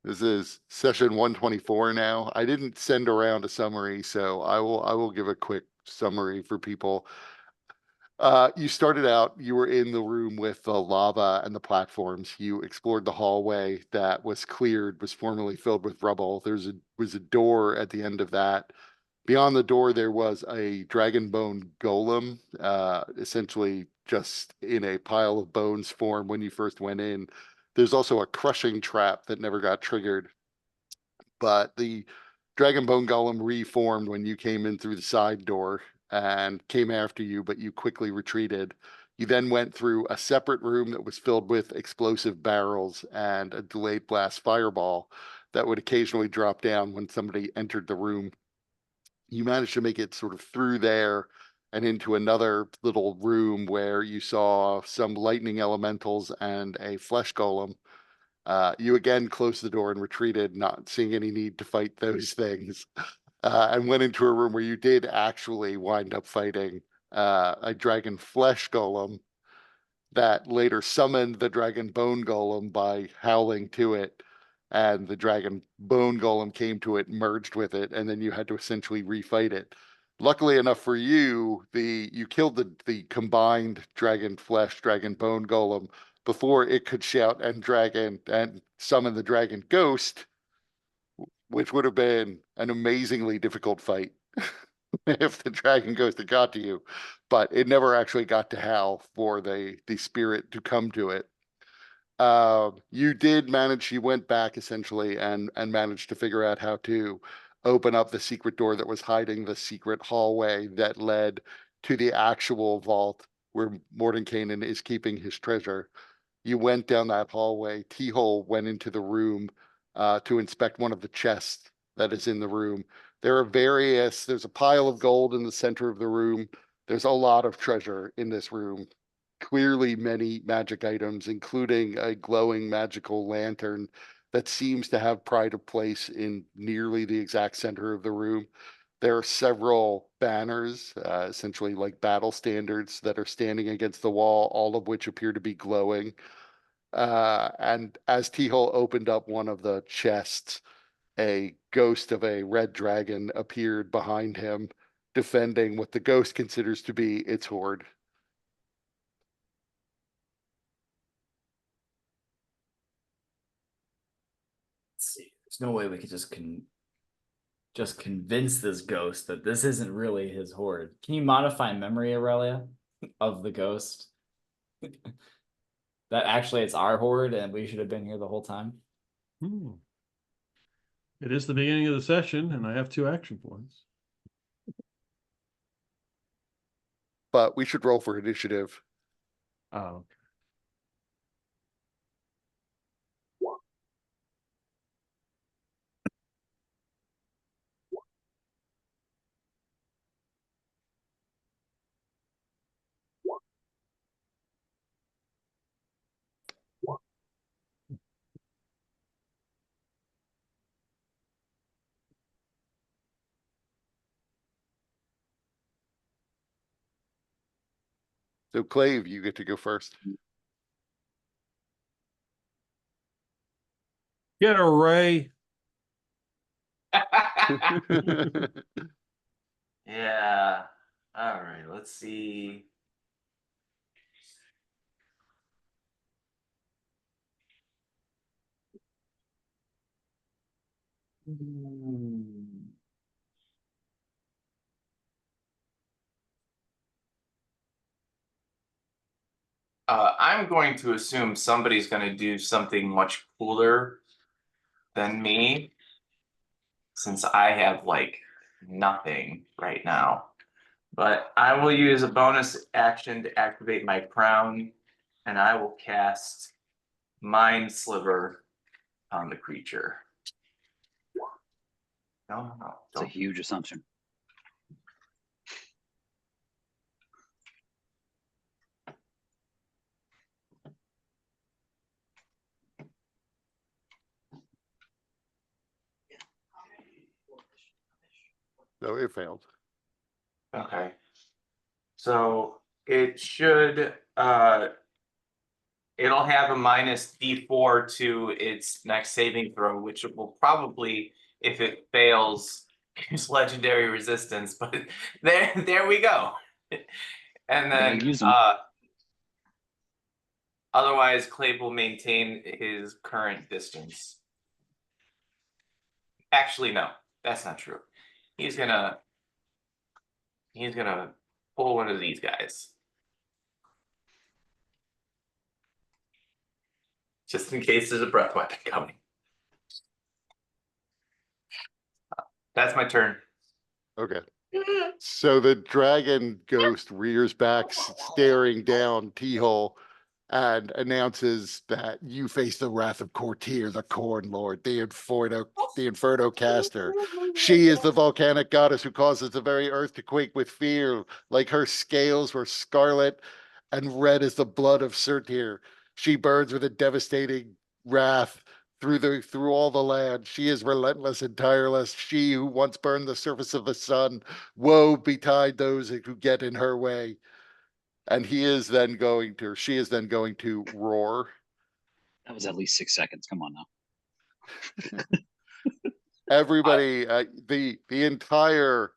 This is session 124 now. I didn't send around a summary, so I will give a quick summary for people. You started out, you were in the room with the lava and the platforms. You explored the hallway that was cleared, was formerly filled with rubble. Was a door at the end of that. Beyond the door, there was a dragon bone golem, essentially just in a pile of bones form when you first went in. There's also a crushing trap that never got triggered, but the dragon bone golem reformed when you came in through the side door and came after you, but you quickly retreated. You then went through a separate room that was filled with explosive barrels and a delayed blast fireball that would occasionally drop down when somebody entered the room. You managed to make it sort of through there and into another little room where you saw some lightning elementals and a flesh golem. You again closed the door and retreated, not seeing any need to fight those things, and went into a room where you did actually wind up fighting a dragon flesh golem that later summoned the dragon bone golem by howling to it. And the dragon bone golem came to it, merged with it, and then you had to essentially refight it. Luckily enough for you, you killed the combined dragon flesh, dragon bone golem before it could shout and dragon and summon the dragon ghost, which would have been an amazingly difficult fight if the dragon ghost had got to you. But it never actually got to Hal for the spirit to come to it. You did manage, you went back essentially and managed to figure out how to open up the secret door that was hiding the secret hallway that led to the actual vault where Mordenkainen is keeping his treasure. You went down that hallway. T-Hole went into the room to inspect one of the chests that is in the room. There's a pile of gold in the center of the room. There's a lot of treasure in this room. Clearly many magic items, including a glowing magical lantern that seems to have pride of place in nearly the exact center of the room. There are several banners, essentially like battle standards, that are standing against the wall, all of which appear to be glowing. And as T-Hole opened up one of the chests, a ghost of a red dragon appeared behind him, defending what the ghost considers to be its hoard. Let's see. There's no way we could just convince this ghost that this isn't really his hoard. Can you modify memory, Aurelia, of the ghost? That actually it's our hoard and we should have been here the whole time. It is the beginning of the session, and I have 2 action points. But we should roll for initiative. Oh, So Clave, you get to go first. get a Ray. Yeah. All right. Let's see. I'm going to assume somebody's going to do something much cooler than me, since I have like nothing right now. But I will use a bonus action to activate my crown, and I will cast Mind Sliver on the creature. No. It's a huge assumption. No, it failed. Okay. So it should it'll have a minus D4 to its next saving throw, which it will probably, if it fails, use legendary resistance. But there we go. And then use 'em. otherwise, Clave will maintain his current distance. Actually, no, that's not true. He's gonna pull one of these guys. Just in case there's a breath weapon coming. That's my turn. Okay. So the dragon ghost rears back, staring down T-Hole, and announces that you face the wrath of Cortir, the Corn Lord, the Inferno caster. She is the volcanic goddess who causes the very earth to quake with fear, like her scales were scarlet and red as the blood of Surtir. She burns with a devastating wrath through all the land. She is relentless and tireless. She who once burned the surface of the sun. Woe betide those who get in her way. And she is then going to roar. That was at least 6 seconds. Come on now. Everybody, the entire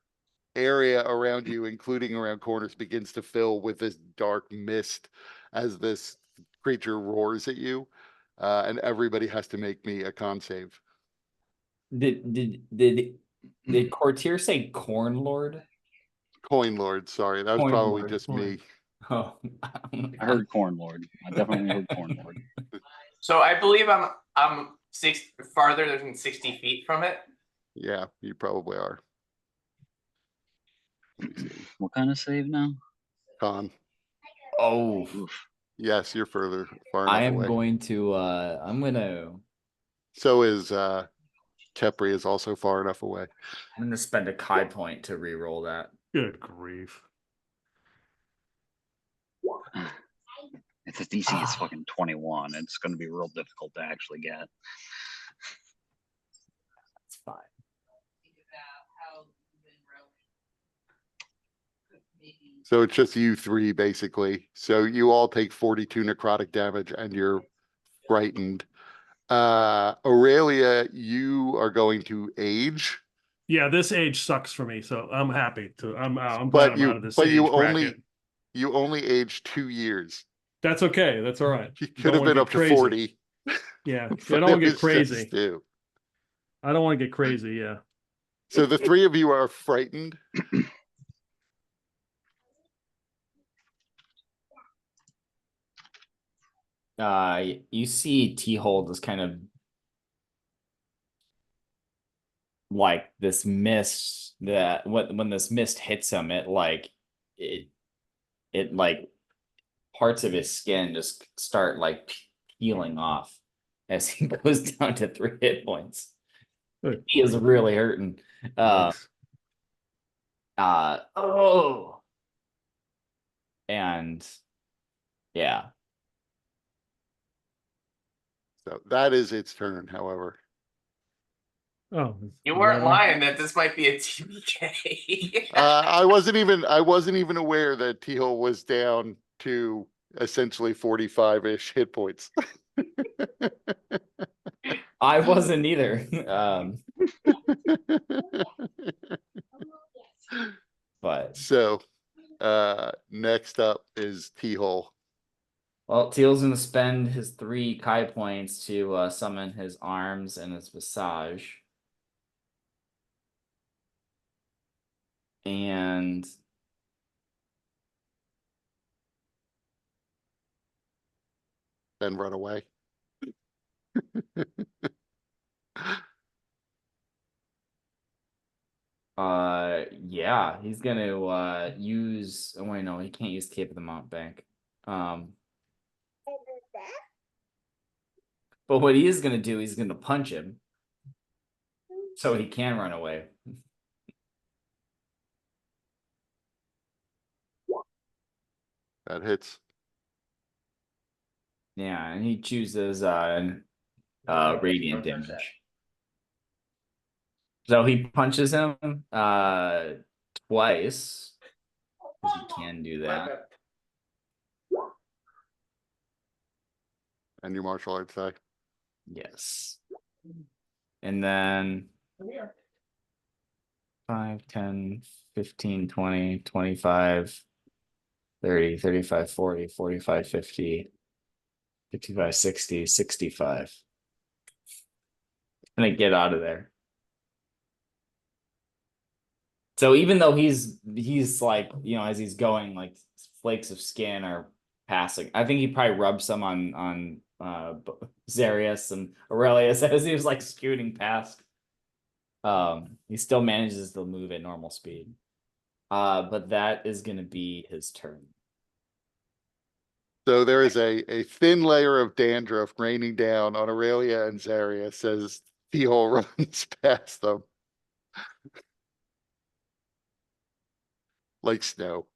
area around you, including around corners, begins to fill with this dark mist as this creature roars at you. And everybody has to make me a con save. Did Courtier say Corn Lord? Coin Lord, sorry, that was Coin probably Lord, just coin. me. Oh, I heard Corn Lord. I definitely heard Corn Lord. So I believe I'm farther than 60 feet from it. Yeah, you probably are. Let me see. What kind of save now? Con. Oh, Oof. Yes, you're far I enough am away. going to. I'm gonna. So is Tepri is also far enough away. I'm gonna spend a Kai point to re-roll that. Good grief. If the DC is fucking 21, it's going to be real difficult to actually get. It's fine. So it's just you three basically. So you all take 42 necrotic damage and you're frightened. Aurelia, you are going to age, Yeah, this age sucks for me, so I'm happy to. I'm glad I'm out of this but age you bracket. only age 2 years. That's okay. That's all right. You Don't could have wanna been get up to crazy. 40. Yeah, I but don't want it to get was just crazy. Stu. I don't want to get crazy. Yeah. So the three of you are frightened. You see T-Hold is kind of like this mist that when this mist hits him, it like parts of his skin just start like peeling off as he goes down to 3 hit points. Good He is grief. really hurting. Nice. Oh, and yeah. So that is its turn, however. Oh, You is weren't that all? lying that this might be a TBK. I wasn't even aware that Teal was down to essentially 45-ish hit points. I wasn't either. But So next up is T-Hole. well, Teal's gonna spend his 3 Kai points to summon his arms and his visage. And Then run away. yeah, he's gonna use, oh wait, no, he can't use Cape of the Mountebank. But what he is gonna do, he's gonna punch him. So he can run away. That hits. Yeah, and he chooses radiant damage. So he punches him twice. 'Cause he can do that. And your martial arts die. Yes. And then 5, 10, 15, 20, 25, 30, 35, 40, 45, 50, 55, 60, 65. And I get out of there. So even though he's like, you know, as he's going, like flakes of skin are passing. I think he probably rubbed some on Zarius and Aurelius as he was like scooting past. He still manages to move at normal speed. But that is gonna be his turn. So there is a thin layer of dandruff raining down on Aurelia and Zarius as Theo runs past them. Like snow.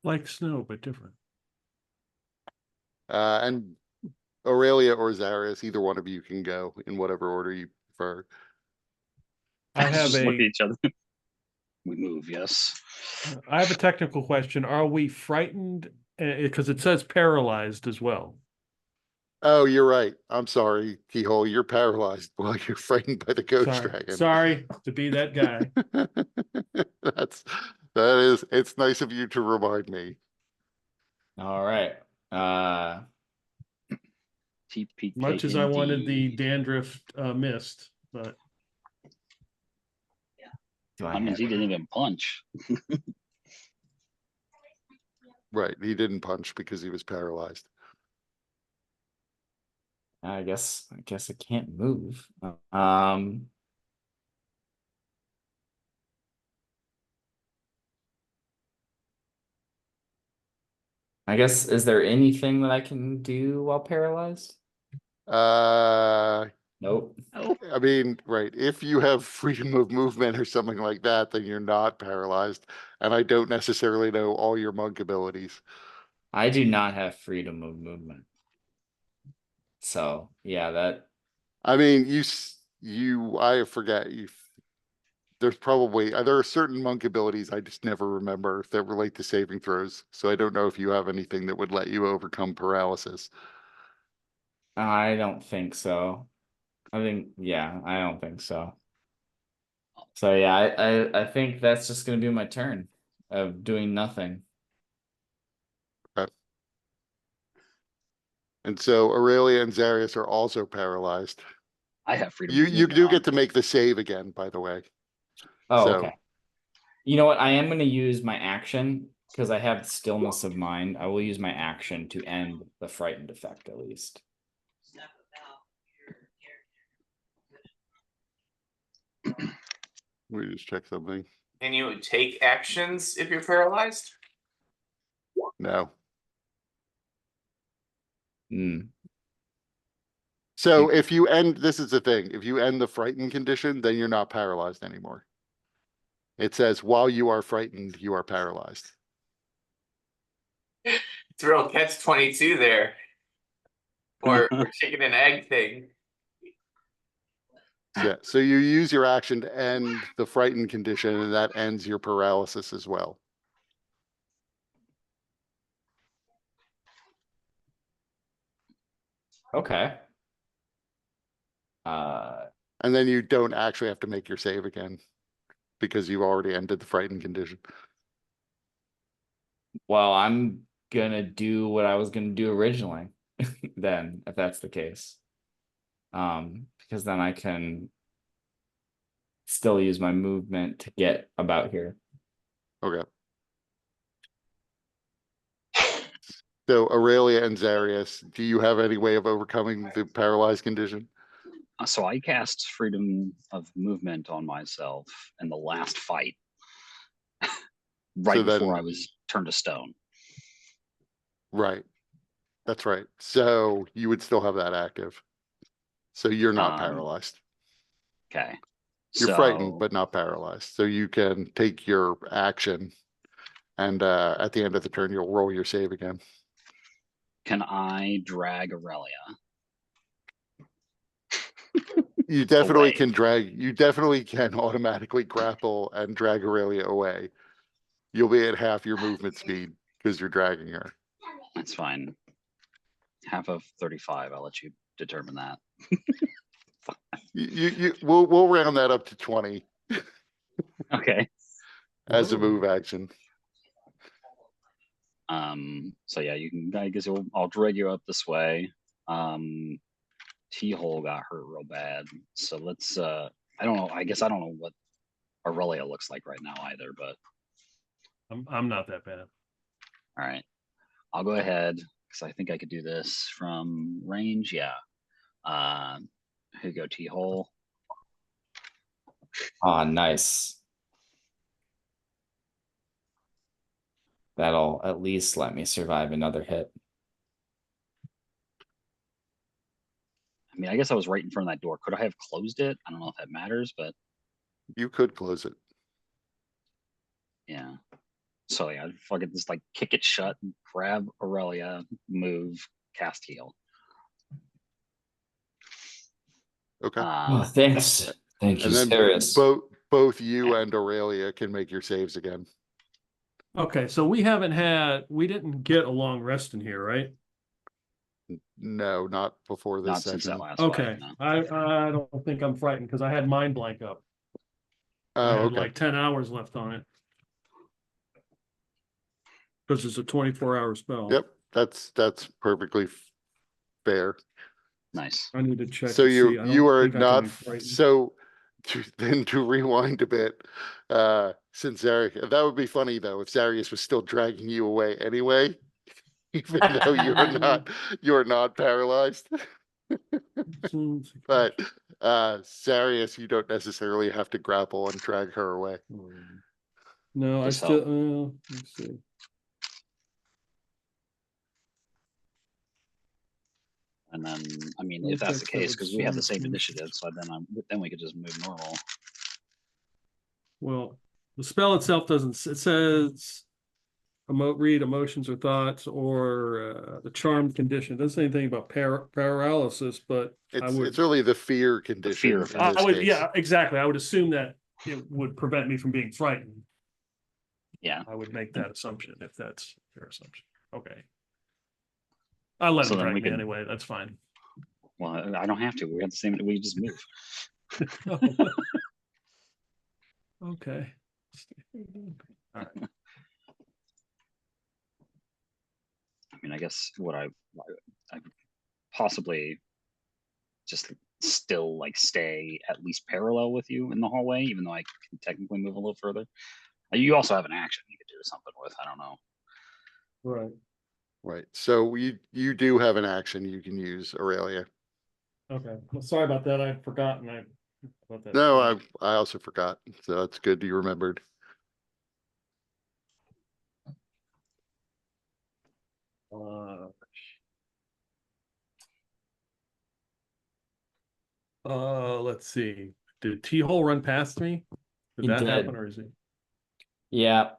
Like snow, but different. And Aurelia or Zarius, either one of you can go in whatever order you prefer. I have Just look at a each other. We move, yes. I have a technical question. Are we frightened? Because it says paralyzed as well. Oh, you're right. I'm sorry, Keyhole. You're paralyzed while you're frightened by the ghost Sorry, dragon. sorry to be that guy. It's nice of you to remind me. All right. TPK. Much as I wanted the indeed. dandruff mist, but Do I That means have he didn't even punch. Right, he didn't punch because he was paralyzed. I guess I can't move. I guess, is there anything that I can do while paralyzed? Nope. I mean, right, if you have freedom of movement or something like that, then you're not paralyzed. And I don't necessarily know all your monk abilities. I do not have freedom of movement. So yeah, that I mean, I forget there's probably, there are certain monk abilities I just never remember that relate to saving throws. So I don't know if you have anything that would let you overcome paralysis. I don't think so. I don't think so. So yeah, I think that's just gonna be my turn of doing nothing. And so Aurelia and Zarius are also paralyzed. I have freedom. You of you movement do on. get to make the save again, by the way. Oh, So- okay. You know what? I am gonna use my action because I have stillness of mind. I will use my action to end the frightened effect at least. We just check something. Can you take actions if you're paralyzed? No. Hmm. So if you end, this is the thing, if you end the frightened condition, then you're not paralyzed anymore. It says while you are frightened, you are paralyzed. It's a real catch-22 there. Or chicken and egg thing. Yeah, so you use your action to end the frightened condition and that ends your paralysis as well. Okay. And then you don't actually have to make your save again because you already ended the frightened condition. Well, I'm gonna do what I was gonna do originally, then, if that's the case. Because then I can still use my movement to get about here. Okay. So Aurelia and Zarius, do you have any way of overcoming the paralyzed condition? So I cast freedom of movement on myself in the last fight. Right So before then- I was turned to stone. Right. That's right. So you would still have that active. So you're not paralyzed. Okay. You're frightened, So- but not paralyzed. So you can take your action and at the end of the turn, you'll roll your save again. Can I drag Aurelia? You definitely Away. you definitely can automatically grapple and drag Aurelia away. You'll be at half your movement speed because you're dragging her. That's fine. half of 35. I'll let you determine that. We'll round that up to 20 Okay. as a Whoa. move action. So yeah, you can, I guess I'll drag you up this way. T-hole got hurt real bad. So let's, I don't know. I guess I don't know what Aurelia looks like right now either, but I'm not that bad. all right. I'll go ahead because I think I could do this from range. Yeah. Hugo T-hole. Ah, nice. That'll at least let me survive another hit. I mean, I guess I was right in front of that door. Could I have closed it? I don't know if that matters, but You could close it. yeah. So yeah, fucking just like kick it shut, grab Aurelia, move, cast heal. Okay. Oh, thanks. Thank you, And then Serious. both you and Aurelia can make your saves again. Okay, so we didn't get a long rest in here, right? No, not before this Not since that session. last Okay, fight, no. I don't think I'm frightened because I had mind blank up. I Oh, had okay. like 10 hours left on it. Because it's a 24-hour spell. Yep, that's perfectly fair. Nice. I need to check. So to see. I you don't are think I can not, be frightened. so to rewind a bit, since Zarius, that would be funny though, if Zarius was still dragging you away anyway, even though you're not paralyzed. But Zarius, you don't necessarily have to grapple and drag her away. No, I Just still, let's see. And then, I mean, Well, if that's the that case, would because we have the solve same some- initiative, so then we could just move normal. Well, the spell itself doesn't, it says read emotions or thoughts or the charmed condition. It doesn't say anything about paralysis, but I would. It's really the fear condition fear in effect. this I would, case. yeah, exactly. I would assume that it would prevent me from being frightened. Yeah. I would make that assumption if that's your assumption. Okay. I let So him then drag we me can- anyway. That's fine. Well, I don't have to. We have the same. We just move. Okay. All right. I mean, I guess what I possibly just still like stay at least parallel with you in the hallway, even though I can technically move a little further. You also have an action you could do something with. I don't know. Right. Right, so you do have an action you can use, Aurelia. Okay. Well, sorry about that. I'd forgotten about that. No, I also forgot, so that's good you remembered. Let's see. Did T-hole run past me? Did He that did. happen or is it? Yeah.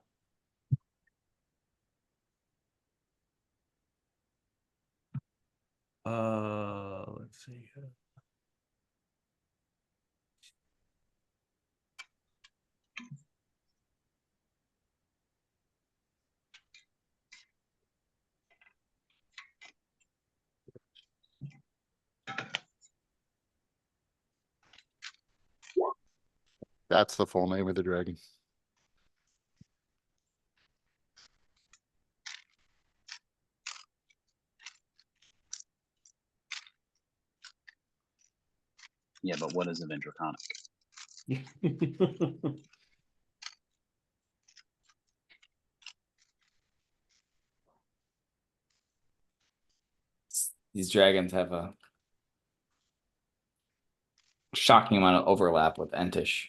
Let's see. That's the full name of the dragon. Yeah, but what is it in Draconic? These dragons have a shocking amount of overlap with Entish.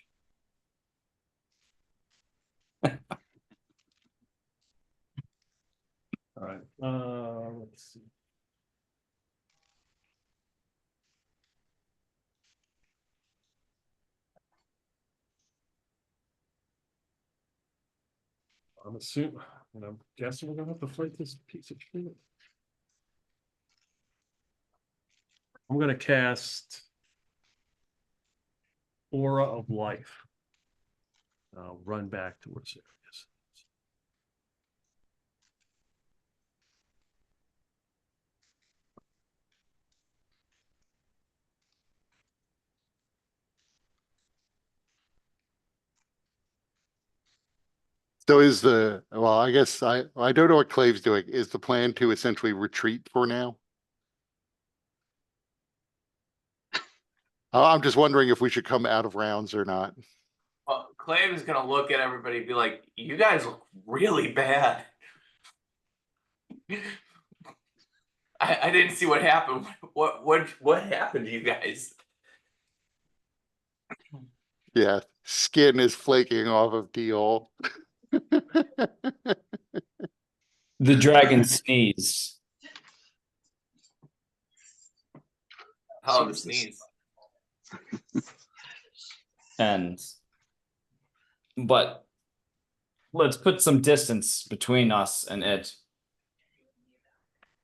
All right. Let's see. I'm assuming, and I'm guessing we're gonna have to fight this piece of shit. I'm gonna cast Aura of Life. I'll run back towards it. So well, I guess I don't know what Clave's doing. Is the plan to essentially retreat for now? I'm just wondering if we should come out of rounds or not. Well, Clave is gonna look at everybody and be like, "You guys look really bad." I didn't see what happened. What happened to you guys? Yeah, skin is flaking off of Deal. The dragon sneezed. How to Jesus. sneeze. But let's put some distance between us and it.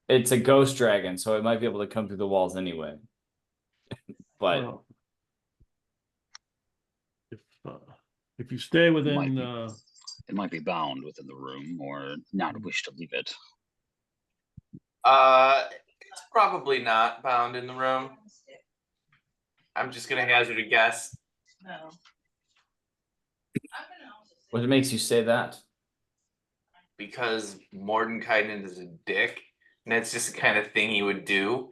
It's a ghost dragon, so it might be able to come through the walls anyway. But Well, if you stay Might within, be. It might be bound within the room or not wish to leave it. It's probably not bound in the room. I'm just gonna hazard a guess. what makes you say that? Because Mordenkainen is a dick, and that's just the kind of thing he would do.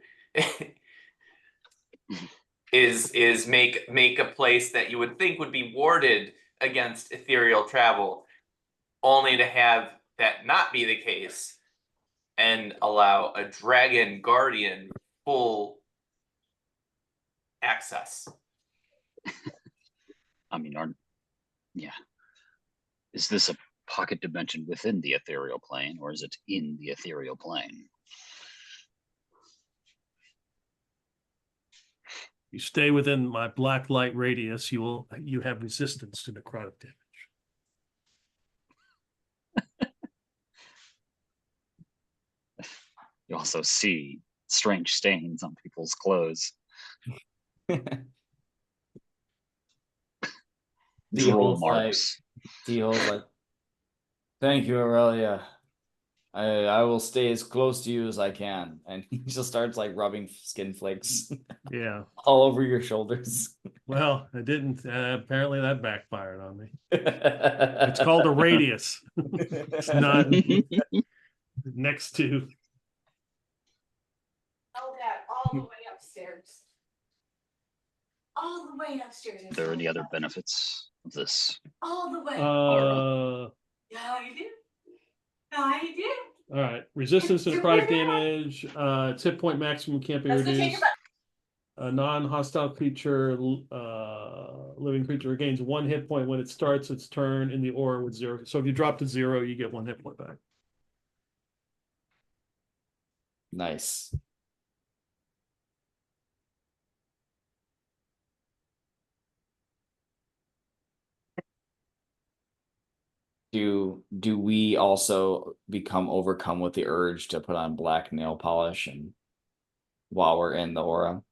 is make a place that you would think would be warded against ethereal travel, only to have that not be the case, and allow a dragon guardian full access. I mean, yeah. Is this a pocket dimension within the ethereal plane, or is it in the ethereal plane? you stay within my black light radius, you have resistance to necrotic damage. You also see strange stains on people's clothes. Droll marks. Deal's like, thank you, Aurelia. I will stay as close to you as I can. And he just starts like rubbing skin flakes Yeah, all over your shoulders. well, I didn't, apparently that backfired on me. It's called a radius. It's not next to, Oh, that all the way upstairs. All the way upstairs. Are there any other benefits of this? All the way. yeah, you do. Yeah, you do. all right, resistance to necrotic damage, its hit point maximum can't be Let's go take reduced. A non-hostile creature, living creature regains 1 hit point when it starts its turn in the aura with 0. So if you drop to 0, you get 1 hit point back. Nice. Do we also become overcome with the urge to put on black nail polish and while we're in the aura?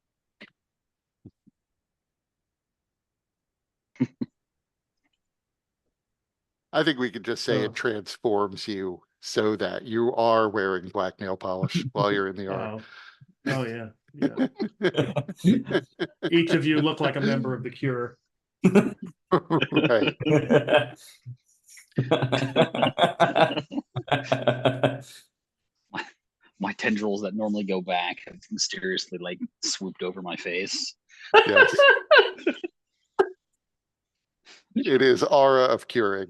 I think we could just say Oh. it transforms you so that you are wearing black nail polish while you're in the aura. Oh yeah, yeah. Each of you look like a member of the Cure. Right. My tendrils that normally go back have mysteriously like swooped over my face. Yes. It is aura of curing.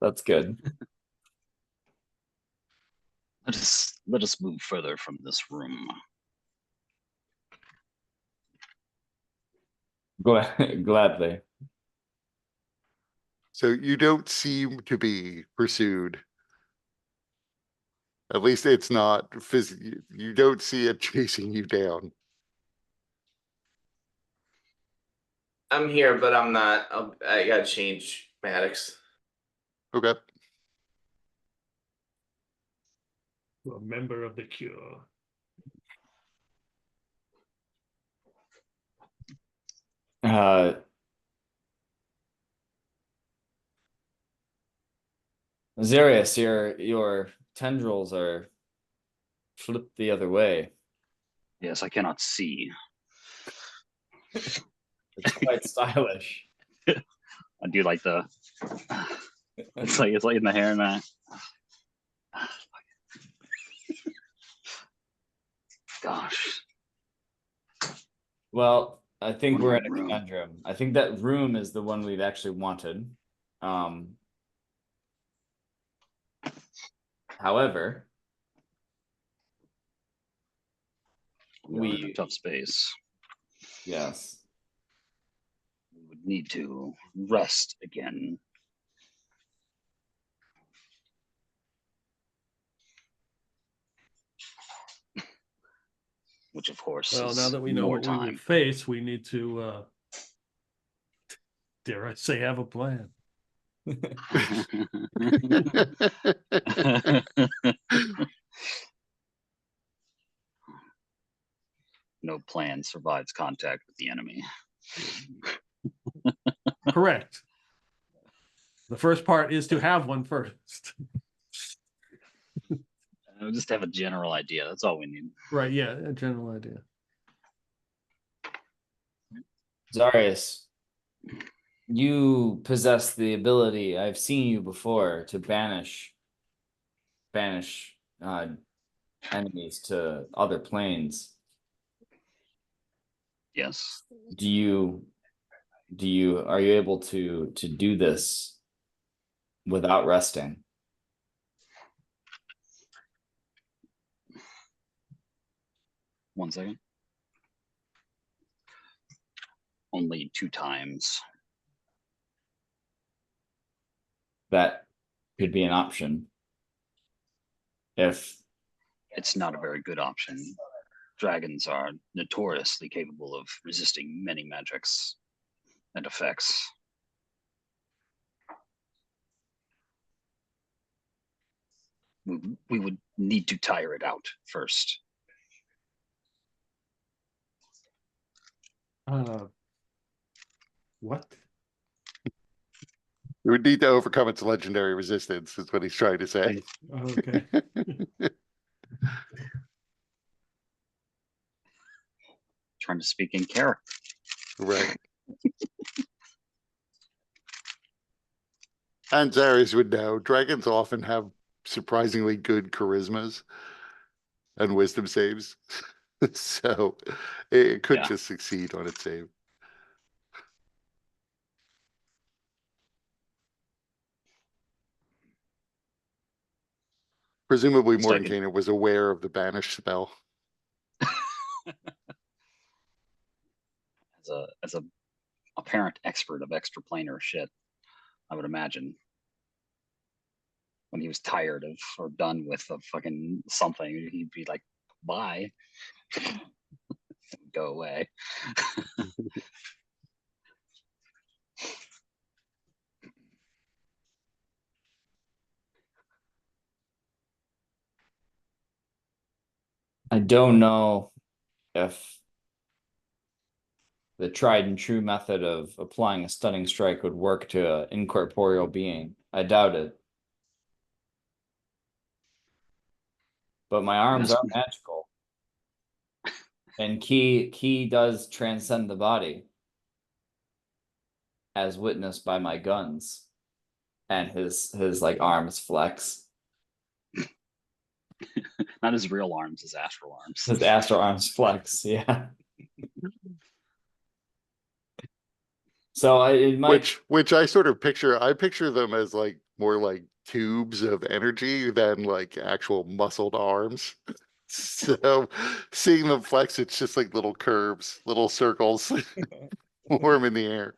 That's good. Let us move further from this room. Gladly. So you don't seem to be pursued. At least it's not you don't see it chasing you down. I'm here, but I'm not. I gotta change Maddox. Okay. A member of the Cure. Zarius, your tendrils are flipped the other way. Yes, I cannot see. It's quite stylish. I do like the. It's like in the hair and that. Gosh. Well, I think One we're more in a room. conundrum. I think that room is the one we've actually wanted. However, We are in a we tough space. yes. We would need to rest again. Which of course Well, is now that we know more what we will time. face, we need to, dare I say, have a plan. No plan survives contact with the enemy. Correct. The first part is to have one first. Just have a general idea. That's all we need. Right, yeah, a general idea. Zarius, you possess the ability, I've seen you before, to banish enemies to other planes. Yes. Are you able to do this without resting? One second. Only 2 times. That could be an option. If It's not a very good option. Dragons are notoriously capable of resisting many magics and effects. We would need to tire it out first. What? We would need to overcome its legendary resistance, is what he's trying to say. Okay. Trying to speak in character. Right. And Zarius would know, dragons often have surprisingly good charismas and wisdom saves. So it could Yeah. just succeed on its save. Presumably Second. Mordenkainen was aware of the banish spell. As a apparent expert of extraplanar shit, I would imagine. When he was tired of or done with a fucking something, he'd be like, bye. Go away. I don't know if the tried and true method of applying a stunning strike would work to an incorporeal being. I doubt it. But my arms Yes. are magical. And Ki does transcend the body. As witnessed by my guns. And his like arms flex. Not his real arms, his astral arms. His astral arms flex, yeah. So it might Which I sort of I picture them as like more like tubes of energy than like actual muscled arms. So seeing them flex, it's just like little curves, little circles form in the air.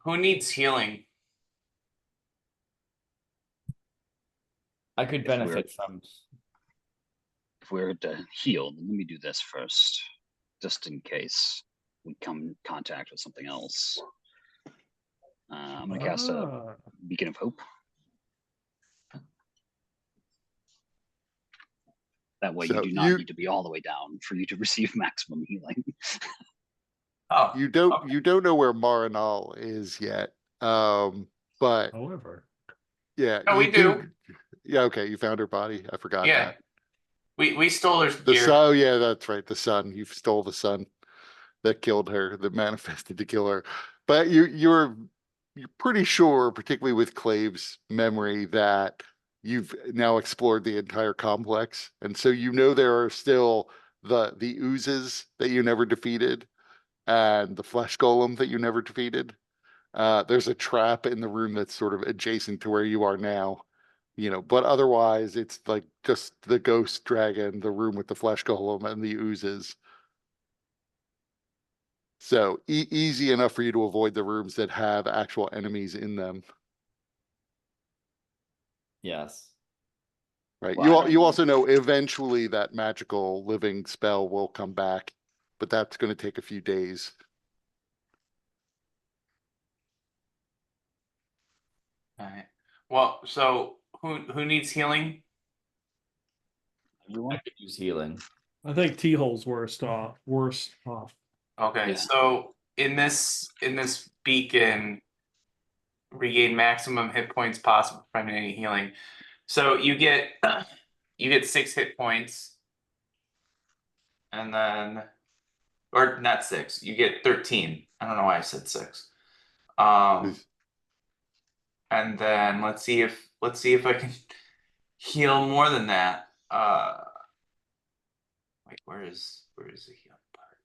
Who needs healing? I could If we're- benefit from. If we were to heal, then let me do this first, just in case we come in contact with something else. I'm gonna cast a Beacon of Hope. That way So you do not you- need to be all the way down for you to receive maximum healing. Oh, You don't okay. you don't know where Marinal is yet. But However, yeah, No, you we do. Yeah, okay, you found her body. I forgot Yeah. that. We stole her The gear. sun, yeah, that's right. The sun. You stole the sun. that killed her, that manifested to kill her. But you're pretty sure, particularly with Clave's memory, that you've now explored the entire complex, and so you know there are still the oozes that you never defeated, and the flesh golem that you never defeated. There's a trap in the room that's sort of adjacent to where you are now, but otherwise it's like just the ghost dragon, the room with the flesh golem, and the oozes. So easy enough for you to avoid the rooms that have actual enemies in them, Yes. right? Well, I don't You know. also know eventually that magical living spell will come back, but that's going to take a few days. Alright, well, so who needs healing? I Everyone? could use healing. I think T-hole's worst off. Okay, Yeah. so in this beacon, regain maximum hit points possible from any healing. So you get 6 hit points, and then, or not 6, you get 13. I don't know why I said 6. And then let's see if I can heal more than that. Wait, where is the healing part?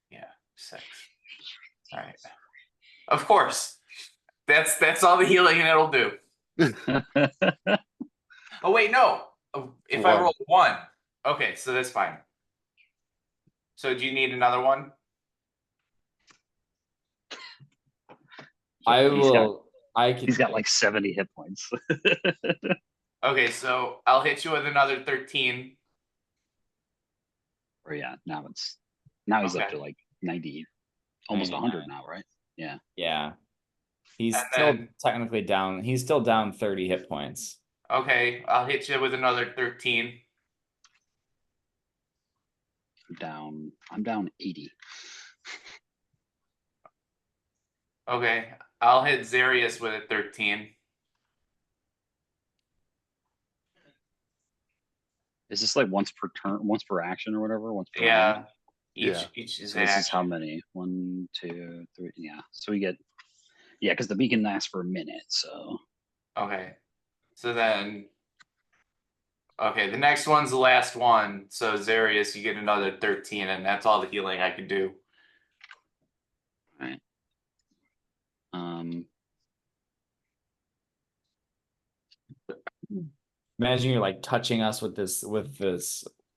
Yeah, 6. All right. Of course. That's all the healing it'll do. Oh wait, no. If I One. roll 1. Okay, so that's fine. So do you need another one? I He's got- will. I can. He's got like 70 hit points. Okay, so I'll hit you with another 13. Or yeah, now he's up Okay. to like 90, almost 100 99. now, right? Yeah. Yeah. He's And still then- technically down. He's still down 30 hit points. Okay, I'll hit you with another 13. I'm down 80. Okay, I'll hit Zarius with a 13. Is this like once per turn, once per action or whatever? Once per Yeah. round? Yeah. Each is So an this is how action. many? 1, 2, 3. Yeah. So we get, yeah, because the beacon lasts for a minute. So Okay. So then okay, the next one's the last one. So Zarius, you get another 13, and that's all the healing I can do. um, Imagine you're like touching us with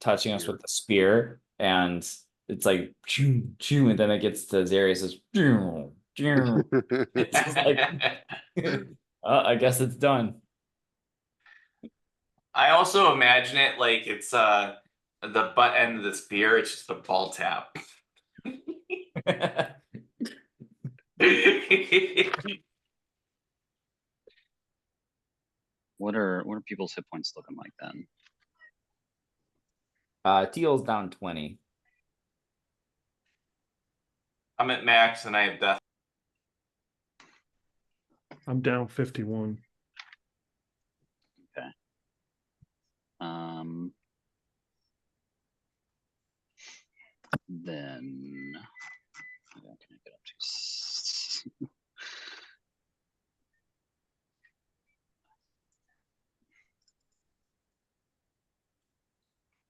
touching us with the spear, and it's like choo, choo, and then it gets to Zarius. It's just like, I guess it's done. I also imagine it like it's the butt end of the spear, it's just a ball tap. what are people's hit points looking like then? Teal's down 20. I'm at max and I have death. I'm down 51. Then what can I get up to?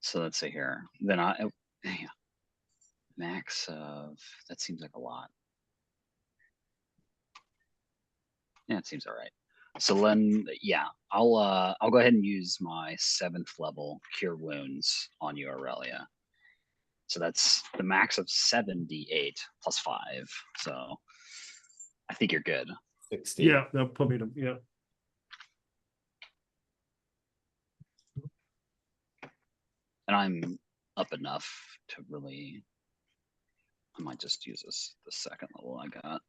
So let's see here. Then yeah, max of, that seems like a lot. Yeah, it seems all right. So then, yeah, I'll go ahead and use my 7th level Cure Wounds on you, Aurelia. So that's the max of 78 plus 5. So I think you're good. 60. Yeah, that'll put me to, yeah. And I'm up enough to really, I might just use the 2nd level I got.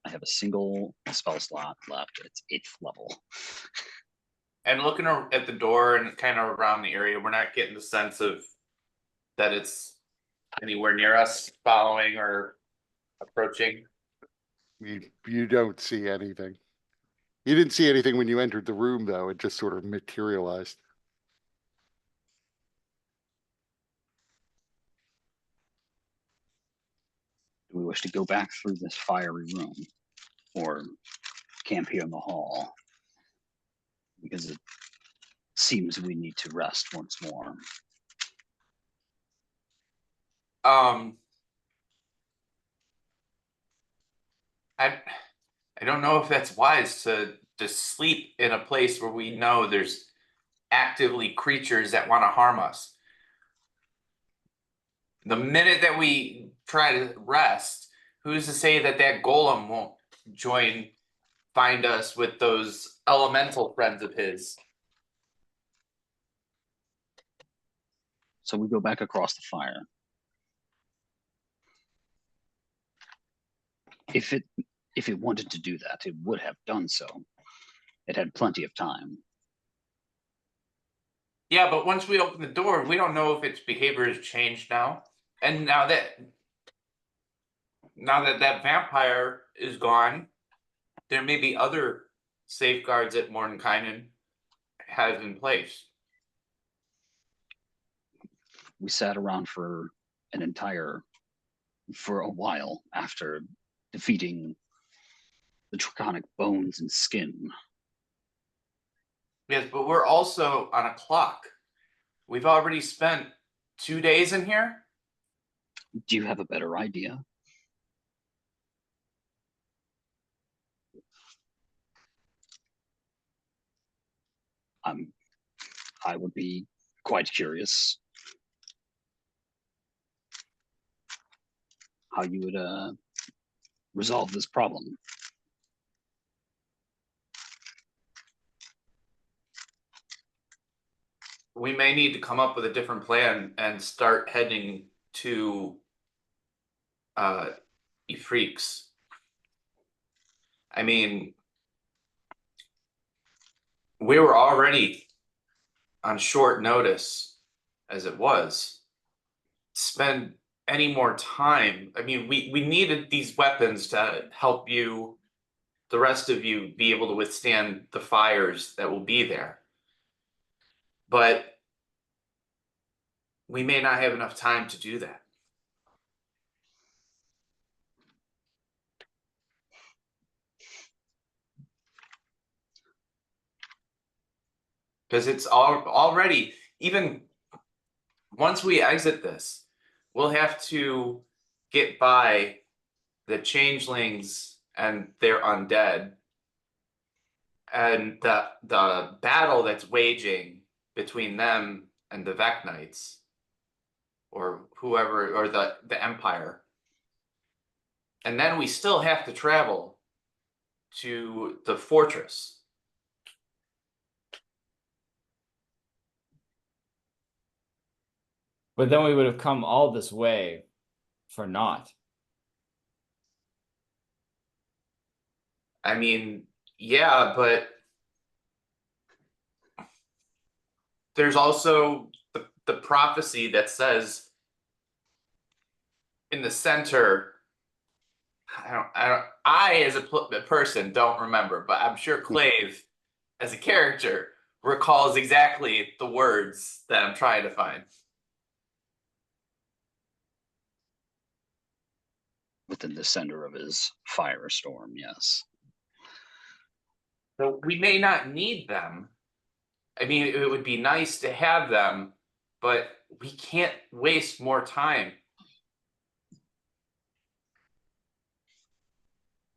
I have a single spell slot left. It's 8th level. And looking at the door and kind of around the area, we're not getting the sense of that it's anywhere near us following or approaching? You don't see anything. You didn't see anything when you entered the room, though. It just sort of materialized. Do we wish to go back through this fiery room or camp here in the hall? Because it seems we need to rest once more. I don't know if that's wise to sleep in a place where we know there's actively creatures that want to harm us. The minute that we try to rest, who's to say that that golem won't find us with those elemental friends of his? So we go back across the fire. If it wanted to do that, it would have done so. It had plenty of time. Yeah, but once we open the door, we don't know if its behavior has changed now. And now that that vampire is gone, there may be other safeguards that Mordenkainen has in place. We sat around for a while after defeating the draconic bones and skin. Yes, but we're also on a clock. We've already spent 2 days in here. Do you have a better idea? I would be quite curious how you would resolve this problem. We may need to come up with a different plan and start heading to Efreaks. I mean, we were already on short notice as it was. Spend any more time. I mean, we needed these weapons to help you, the rest of you, be able to withstand the fires that will be there. But we may not have enough time to do that. Because it's already, even once we exit this, we'll have to get by the changelings and their undead. And the battle that's waging between them and the Vec Knights, or whoever, or the Empire. And then we still have to travel to the fortress. But then we would have come all this way for naught. I mean, yeah, but there's also the prophecy that says in the center, I as a person don't remember, but I'm sure Clave as a character recalls exactly the words that I'm trying to find. Within the center of his firestorm, yes. So we may not need them. I mean, it would be nice to have them, but we can't waste more time.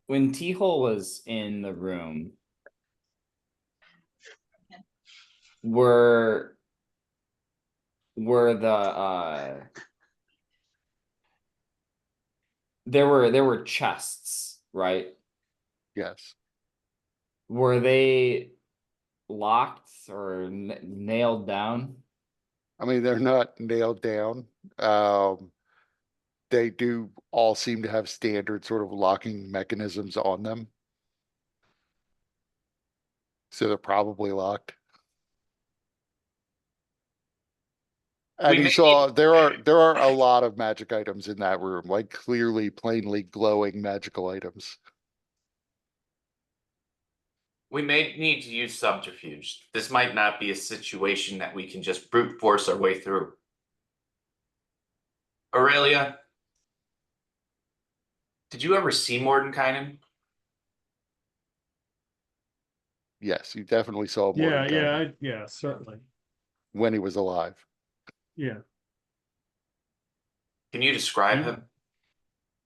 When T-Hole was in the room, were the there were chests, right? Yes. Were they locked or nailed down? I mean, they're not nailed down. They do all seem to have standard sort of locking mechanisms on them. So they're probably locked. And We you may saw need- there are a lot of magic items in that room, like clearly, plainly glowing magical items. We may need to use subterfuge. This might not be a situation that we can just brute force our way through. Aurelia, did you ever see Mordenkainen? Yes, you definitely saw Yeah, Mordenkainen yeah, certainly. when he was alive. Yeah. Can you describe Yeah. him?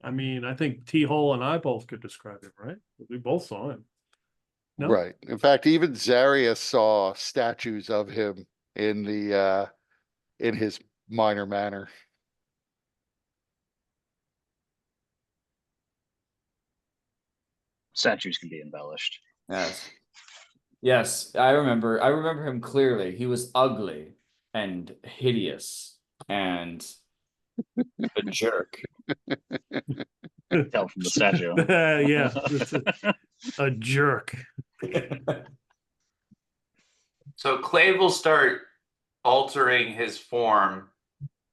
I mean, I think T-Hole and I both could describe him, right? We both saw him. No? Right. In fact, even Zarius saw statues of him in the in his minor manor. Statues can be embellished. Yes. Yes, I remember him clearly. He was ugly and hideous and a jerk. Tell from the statue. Yeah, it's a jerk. So Clave will start altering his form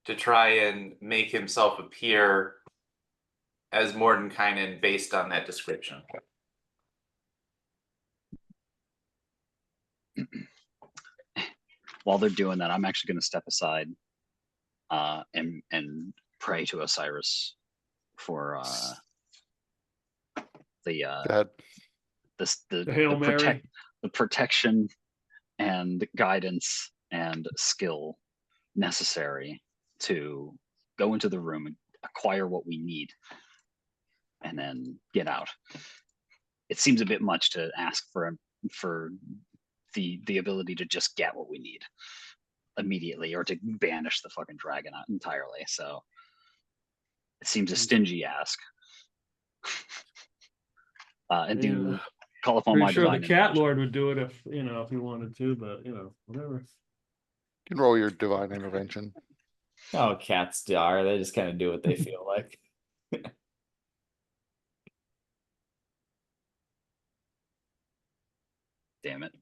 to try and make himself appear as Mordenkainen based on that description. While they're doing that, I'm actually going to step aside and pray to Osiris for That the Hail Mary. the protection and guidance and skill necessary to go into the room and acquire what we need and then get out. It seems a bit much to ask for the ability to just get what we need immediately or to banish the fucking dragon out entirely. So it seems a stingy ask. And do Yeah. call upon my Pretty sure the divine cat intervention. lord would do it if if he wanted to, but whatever. you can roll your divine intervention. Oh, cats are. They just kind of do what they feel like. Damn it.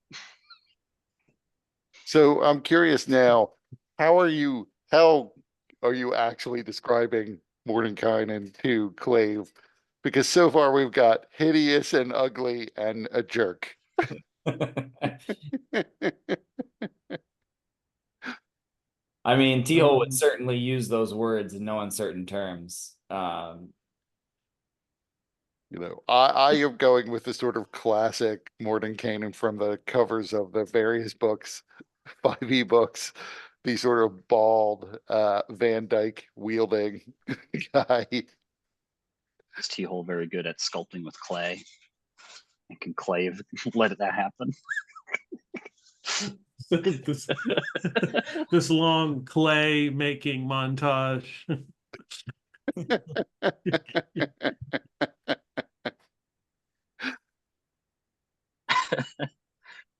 So I'm curious now, how are you actually describing Mordenkainen to Clave? Because so far we've got hideous and ugly and a jerk. I mean, T-Hole would certainly use those words in no uncertain terms. I am going with the sort of classic Mordenkainen from the covers of the various books, 5e books, the sort of bald Van Dyke wielding guy. Is T-Hole very good at sculpting with clay? And can clay let that happen? this long clay making montage.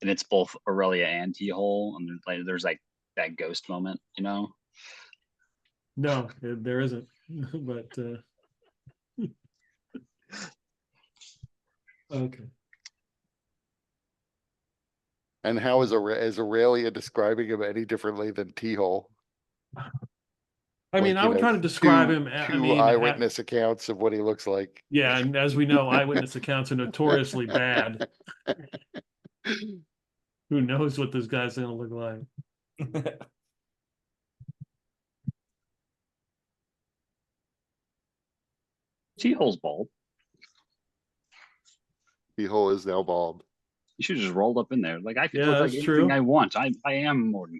And it's both Aurelia and T-Hole, and there's like that ghost moment, No, there isn't. But okay. And how is Aurelia describing him any differently than T-Hole? I mean, I would try to describe him. Two eyewitness accounts of what he looks like. Yeah, and as we know, eyewitness accounts are notoriously bad. Who knows what this guy's gonna look like? T-Hole's bald. T-Hole is now bald. You should just rolled up in there. Like I could Yeah, look like that's anything true. I want. I am Mordenkainen.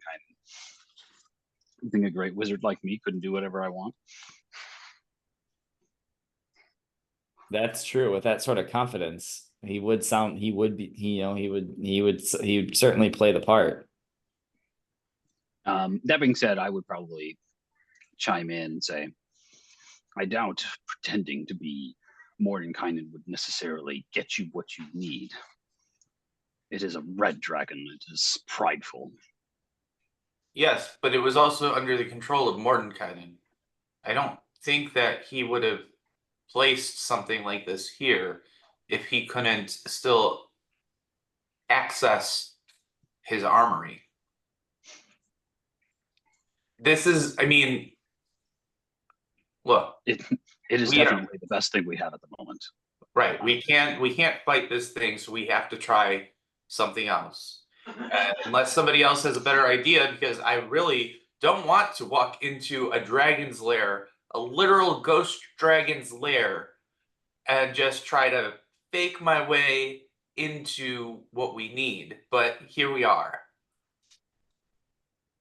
I think a great wizard like me couldn't do whatever I want. That's true. With that sort of confidence, he would certainly play the part. That being said, I would probably chime in and say, I doubt pretending to be Mordenkainen would necessarily get you what you need. It is a red dragon. It is prideful. Yes, but it was also under the control of Mordenkainen. I don't think that he would have placed something like this here if he couldn't still access his armory. this is, I mean, look, It is We are- definitely the best thing we have at the moment. right, we can't fight this thing, so we have to try something else. Unless somebody else has a better idea, because I really don't want to walk into a dragon's lair, a literal ghost dragon's lair, and just try to fake my way into what we need. But here we are.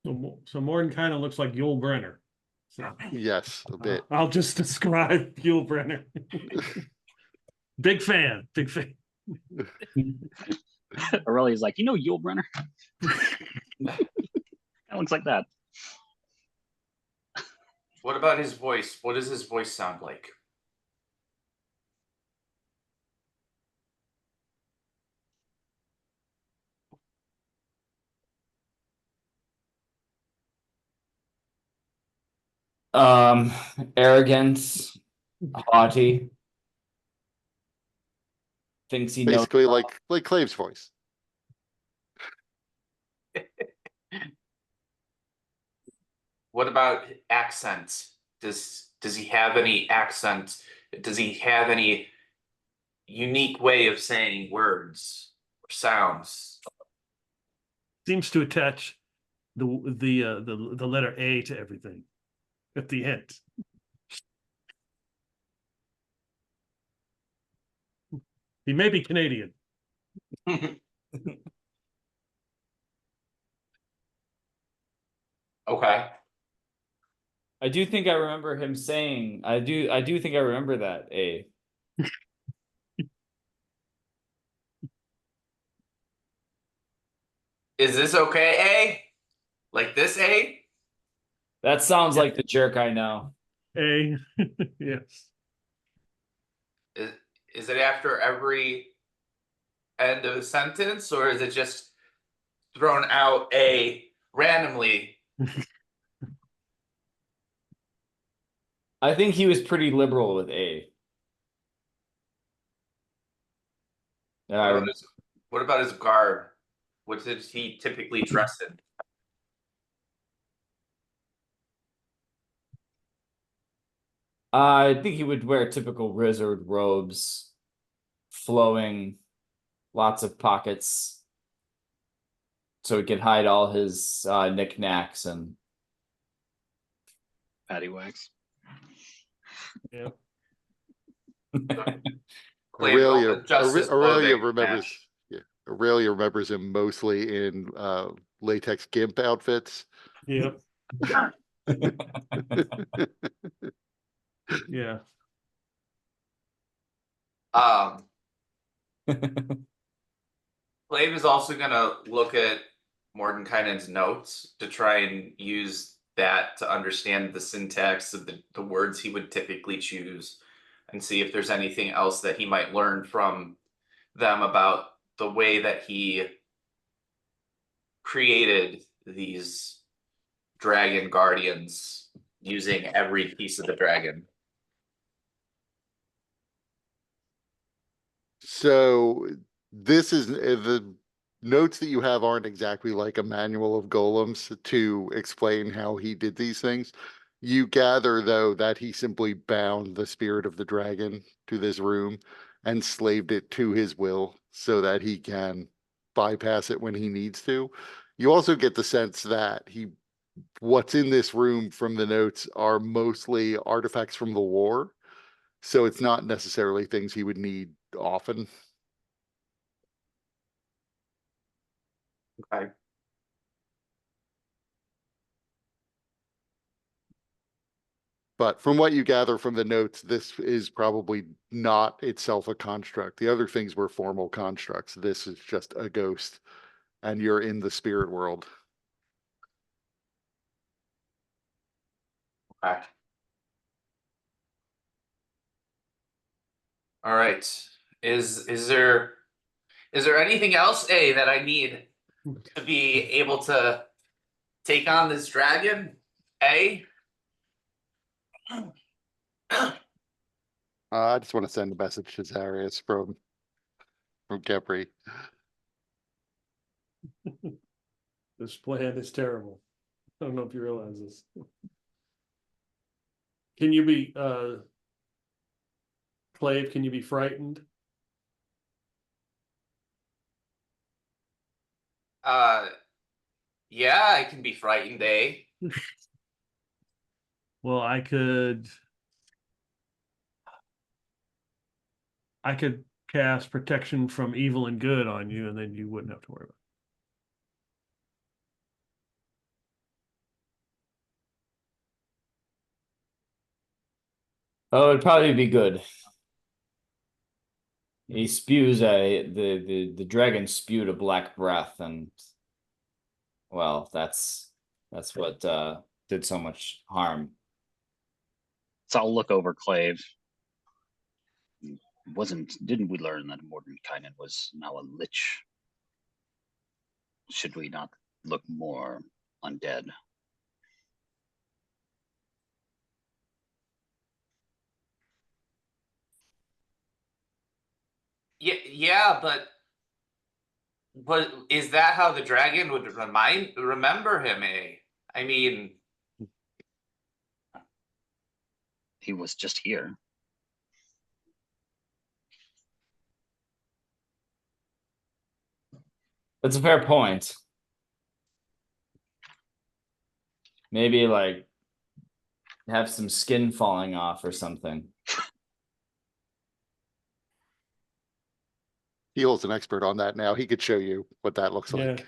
So Morton kind of looks like Yul Brenner. So, Yes, a bit. I'll just describe Yul Brenner. Big fan, big fan. Aurelia's like, you know, Yul Brenner. That looks like that. What about his voice? What does his voice sound like? Um, arrogance, haughty. Thinks he knows. Basically like Clave's voice. What about accent? Does he have any accent? Does he have any unique way of saying words or sounds? Seems to attach the letter A to everything at the end. He may be Canadian. Okay. I do think I remember him saying, I do think I remember that, A. Is this okay, A? Like this, A? That sounds like the jerk I know. A, yes. Is it after every end of a sentence, or is it just thrown out A randomly? I think he was pretty liberal with A. Yeah, I remember. What about his garb? What did he typically dress in? I think he would wear typical wizard robes, flowing, lots of pockets, so he could hide all his knickknacks and. Patty wax. Yeah. Clay, roll Aurelia, Justice Aurelia clothing remembers. match. Yeah, Aurelia remembers him mostly in latex gimp outfits. Yep. Yeah. Clave is also gonna look at Mordenkainen's notes to try and use that to understand the syntax of the words he would typically choose, and see if there's anything else that he might learn from them about the way that he created these dragon guardians using every piece of the dragon. So this is the notes that you have aren't exactly like a manual of golems to explain how he did these things. You gather, though, that he simply bound the spirit of the dragon to this room and slaved it to his will so that he can bypass it when he needs to. You also get the sense that what's in this room from the notes are mostly artifacts from the war. So it's not necessarily things he would need often. Okay. But from what you gather from the notes, this is probably not itself a construct. The other things were formal constructs. This is just a ghost, and you're in the spirit world. Okay. All right. Is there anything else, A, that I need to be able to take on this dragon? A? I just want to send a message to Zarius from Kepri. This plan is terrible. I don't know if you realize this. Can you be, Clave, can you be frightened? Yeah, I can be frightened, eh? Well, I could cast protection from evil and good on you, and then you wouldn't have to worry about Oh, it'd probably be good. He spews the dragon spewed a black breath, and well, that's what did so much harm. So I'll look over Clave. Didn't we learn that Mordenkainen was now a lich? Should we not look more undead? Yeah, but is that how the dragon would remember him, eh? I mean, He was just here. That's a fair point. Maybe like have some skin falling off or something. Heel's an expert on that now. He could show you what that looks Yeah. like.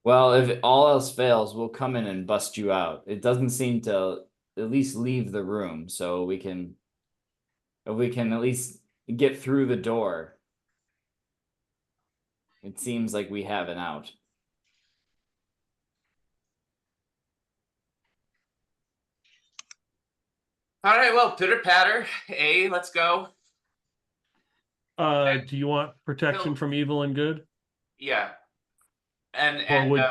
Well, if all else fails, we'll come in and bust you out. It doesn't seem to at least leave the room, so if we can at least get through the door. It seems like we have an out. all right, well, pitter patter, eh? Let's go. Do you want protection No. from evil and good? Yeah, and Or would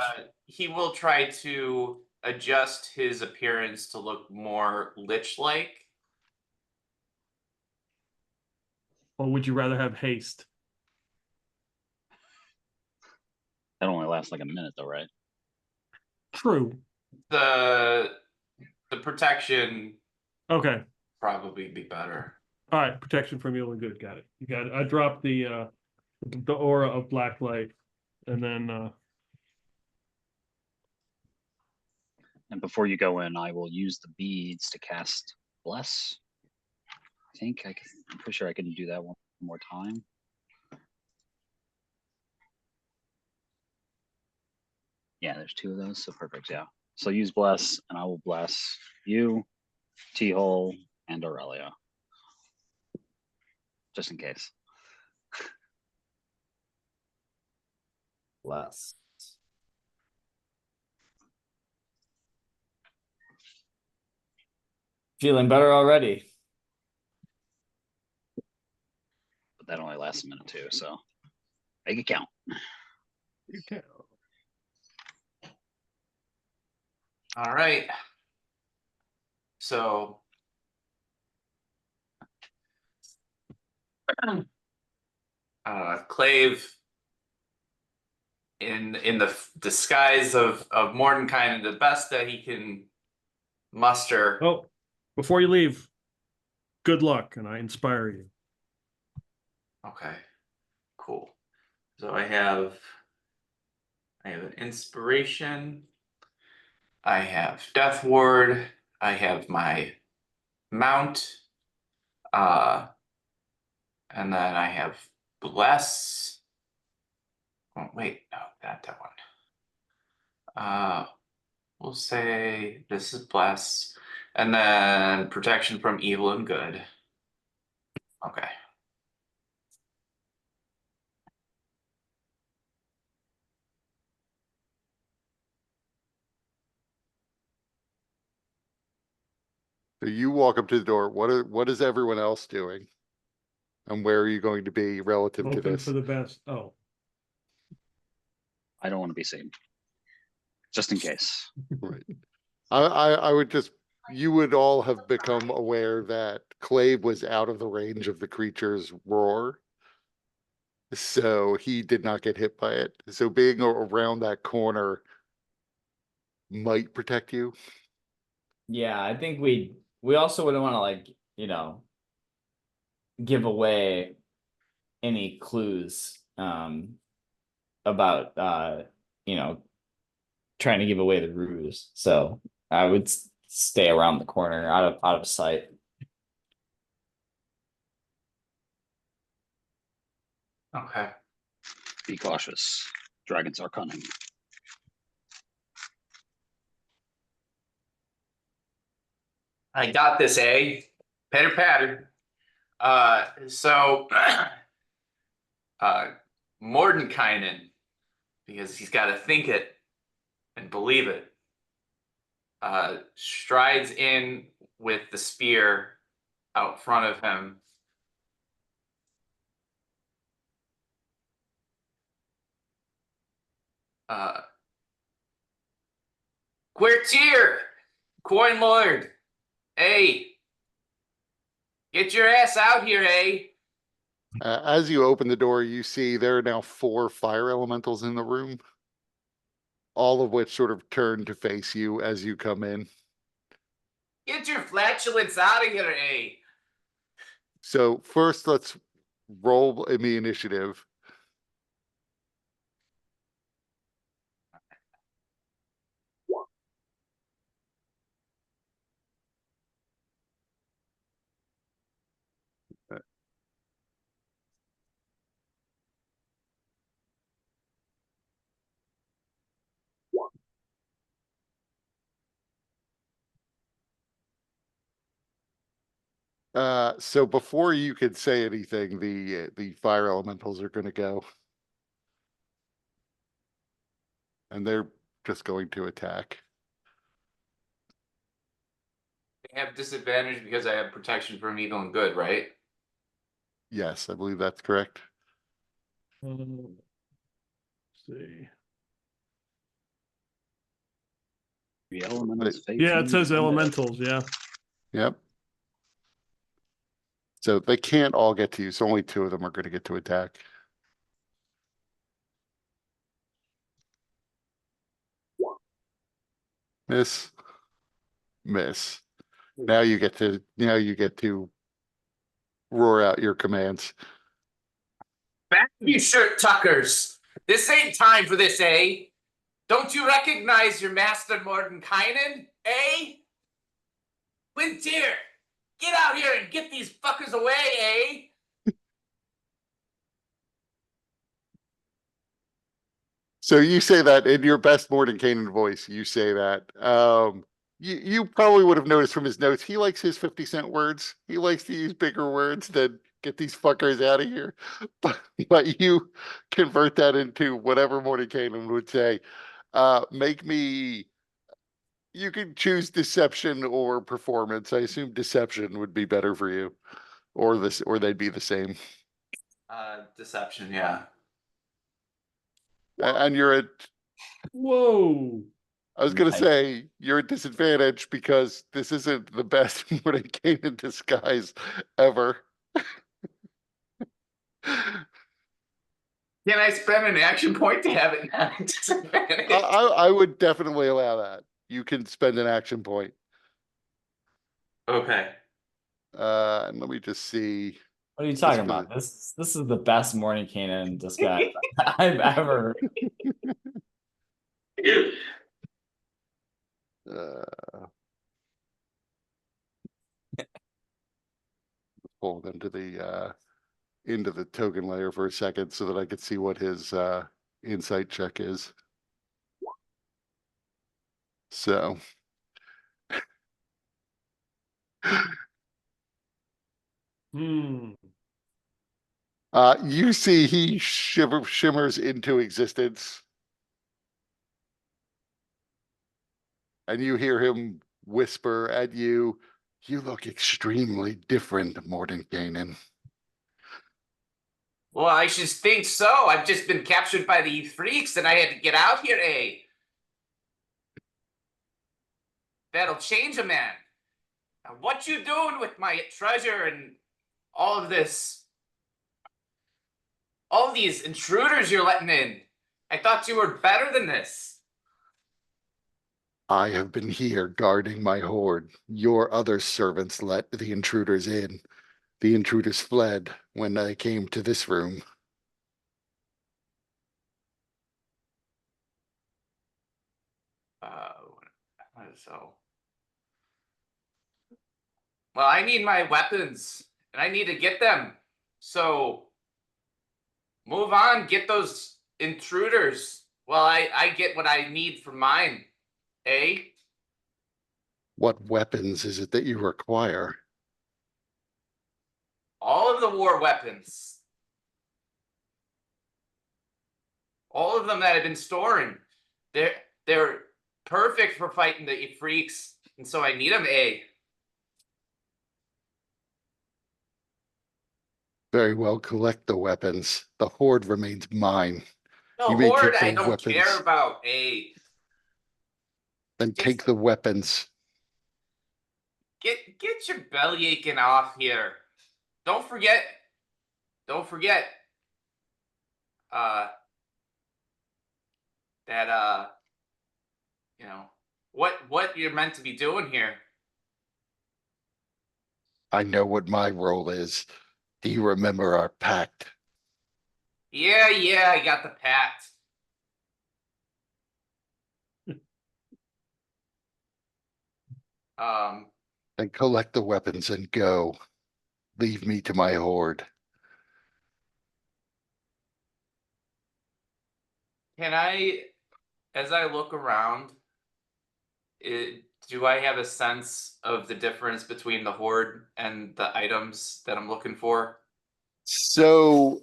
he will try to adjust his appearance to look more lich-like. or would you rather have haste? That only lasts like a minute, though, right? True. The protection Okay. probably be better. All right. Protection from evil and good. Got it. You got it. I dropped the aura of black light, and then And before you go in, I will use the beads to cast Bless. I'm pretty sure I can do that one more time. Yeah, there's two of those, so perfect, yeah. So use Bless, and I will bless you, T-Hole, and Aurelia. Just in case. Less. Feeling better already. But that only lasts a minute too, so make it count. you can. All right. So Clave in the disguise of Mordenkainen, the best that he can muster. Oh, before you leave, good luck, and I inspire you. Okay, cool. So I have an inspiration. I have Death Ward. I have my mount. And then I have Bless. Oh, wait, no, that one. We'll say this is Bless. And then protection from evil and good. Okay. So you walk up to the door. What is everyone else doing? And where are you going to be relative to Hoping this? for the best. Oh, I don't want to be seen. Just in case. Right. I would just, you would all have become aware that Clave was out of the range of the creature's roar. So he did not get hit by it. So being around that corner might protect you. Yeah, I think we also wouldn't want to like, give away any clues about trying to give away the ruse. So I would stay around the corner, out of sight. Okay. Be cautious. Dragons are cunning. I got this, eh? Pitter patter. So Mordenkainen, because he's got to think it and believe it, strides in with the spear out front of him. Quirtier, Coin Lord, hey, get your ass out here, eh? As you open the door, you see there are now 4 fire elementals in the room. All of which sort of turn to face you as you come in. Get your flatulence out of here, eh? So first, let's roll in the initiative. So before you could say anything, the fire elementals are gonna go. And they're just going to attack. I have disadvantage because I have protection from evil and good, right? Yes, I believe that's correct. let's see. The elementals face Yeah, it me, says I'm dead. elementals. Yeah. Yep. So they can't all get to you, so only 2 of them are gonna get to attack. Miss. Miss. Now you get to roar out your commands. Back you shirt tuckers. This ain't time for this, eh? Don't you recognize your master Mordenkainen, eh? Quintier, get out here and get these fuckers away, eh? So you say that in your best Mordenkainen voice, you say that. You probably would have noticed from his notes, he likes his 50-cent words. He likes to use bigger words than get these fuckers out of here. But you convert that into whatever Mordenkainen would say. Make me, you can choose deception or performance. I assume deception would be better for you. Or they'd be the same. Deception, yeah. And you're at, Whoa. I was gonna Nice. say, you're at disadvantage because this isn't the best Mordenkainen disguise ever. Can I spend an action point to have it not disadvantage? I would definitely allow that. You can spend an action point. Okay. And let me just see. What are you talking for about? This is the best Mordenkainen disguise I've ever. Pull it into the token layer for a second so that I could see what his insight check is. So Hmm. you see he shimmers into existence. And you hear him whisper at you, "You look extremely different, Mordenkainen." Well, I should think so. I've just been captured by the freaks and I had to get out here, eh? That'll change a man. Now, what you doing with my treasure and all of this? All these intruders you're letting in. I thought you were better than this. I have been here guarding my hoard. Your other servants let the intruders in. The intruders fled when I came to this room. Uh, so. Well, I need my weapons and I need to get them. So move on, get those intruders. Well, I get what I need for mine. Eh? What weapons is it that you require? All of the war weapons. All of them that I've been storing. They're perfect for fighting the freaks. And so I need them, eh? Very well, collect the weapons. The hoard remains mine. The You may horde keep I the don't care weapons. about, eh? Then take the weapons. Get your belly aching off here. Don't forget. That you know what you're meant to be doing here. I know what my role is. Do you remember our pact? Yeah, I got the pact. Then collect the weapons and go. Leave me to my hoard. Can I, as I look around, do I have a sense of the difference between the horde and the items that I'm looking for? So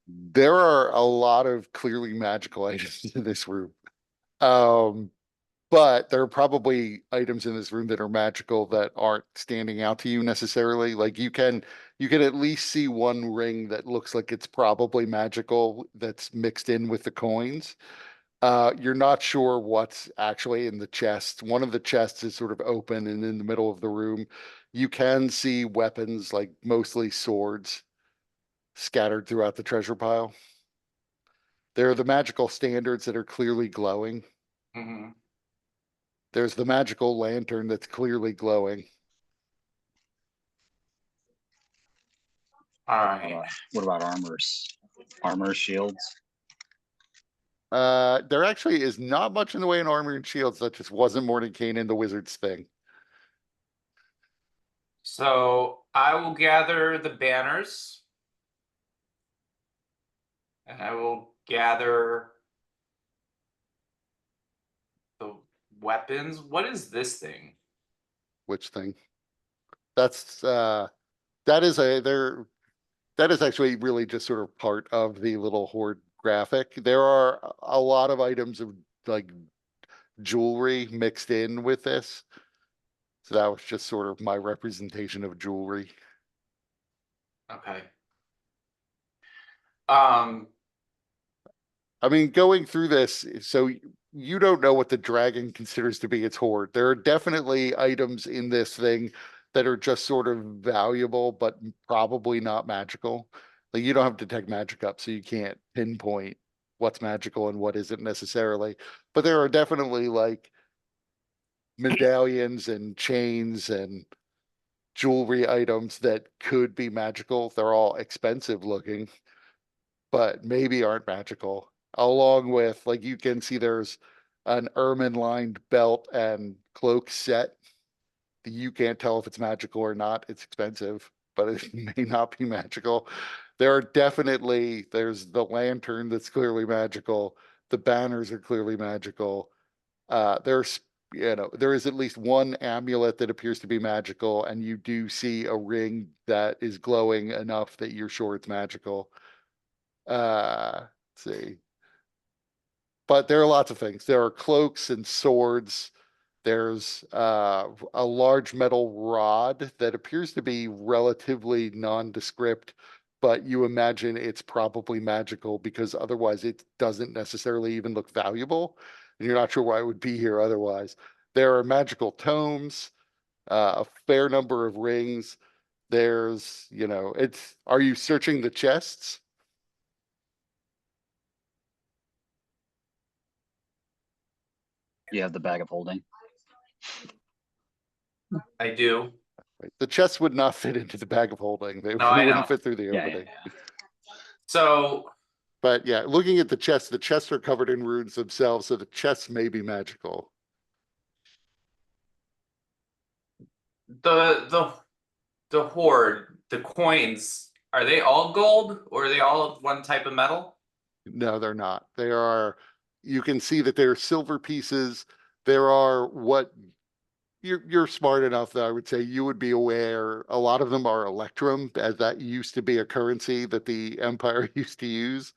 there are a lot of clearly magical items in this room. But there are probably items in this room that are magical that aren't standing out to you necessarily. Like you can at least see one ring that looks like it's probably magical that's mixed in with the coins. You're not sure what's actually in the chest. One of the chests is sort of open and in the middle of the room. You can see weapons, like mostly swords, scattered throughout the treasure pile. There are the magical standards that are clearly glowing. Mm-hmm. There's the magical lantern that's clearly glowing. All What right. about- What about armors? Armor, shields? There actually is not much in the way of armor and shields. That just wasn't Mordenkainen the wizard's thing. So I will gather the banners. And I will gather the weapons. What is this thing? Which thing? That's that is actually really just sort of part of the little hoard graphic. There are a lot of items of like jewelry mixed in with this. So that was just sort of my representation of jewelry. Okay. I mean, going through this, so you don't know what the dragon considers to be its hoard. There are definitely items in this thing that are just sort of valuable, but probably not magical. Like you don't have detect magic up, so you can't pinpoint what's magical and what isn't necessarily. But there are definitely like medallions and chains and jewelry items that could be magical. They're all expensive looking, but maybe aren't magical. Along with, like, you can see there's an ermine lined belt and cloak set. You can't tell if it's magical or not. It's expensive, but it may not be magical. There are definitely, there's the lantern that's clearly magical. The banners are clearly magical. There's, there is at least one amulet that appears to be magical, and you do see a ring that is glowing enough that you're sure it's magical. Let's see. But there are lots of things. There are cloaks and swords. There's a large metal rod that appears to be relatively nondescript, but you imagine it's probably magical because otherwise it doesn't necessarily even look valuable. And you're not sure why it would be here otherwise. There are magical tomes, a fair number of rings. There's, are you searching the chests? You have the bag of holding. I do. Right. The chests would not fit into the bag of holding. They No, I wouldn't know. fit through the Yeah, opening. So But yeah, looking at the chests are covered in runes themselves, so the chests may be magical. the hoard, the coins, are they all gold or are they all of one type of metal? No, they're not. They are, you can see that they're silver pieces. There are what you're smart enough that I would say you would be aware. A lot of them are electrum, as that used to be a currency that the Empire used to use.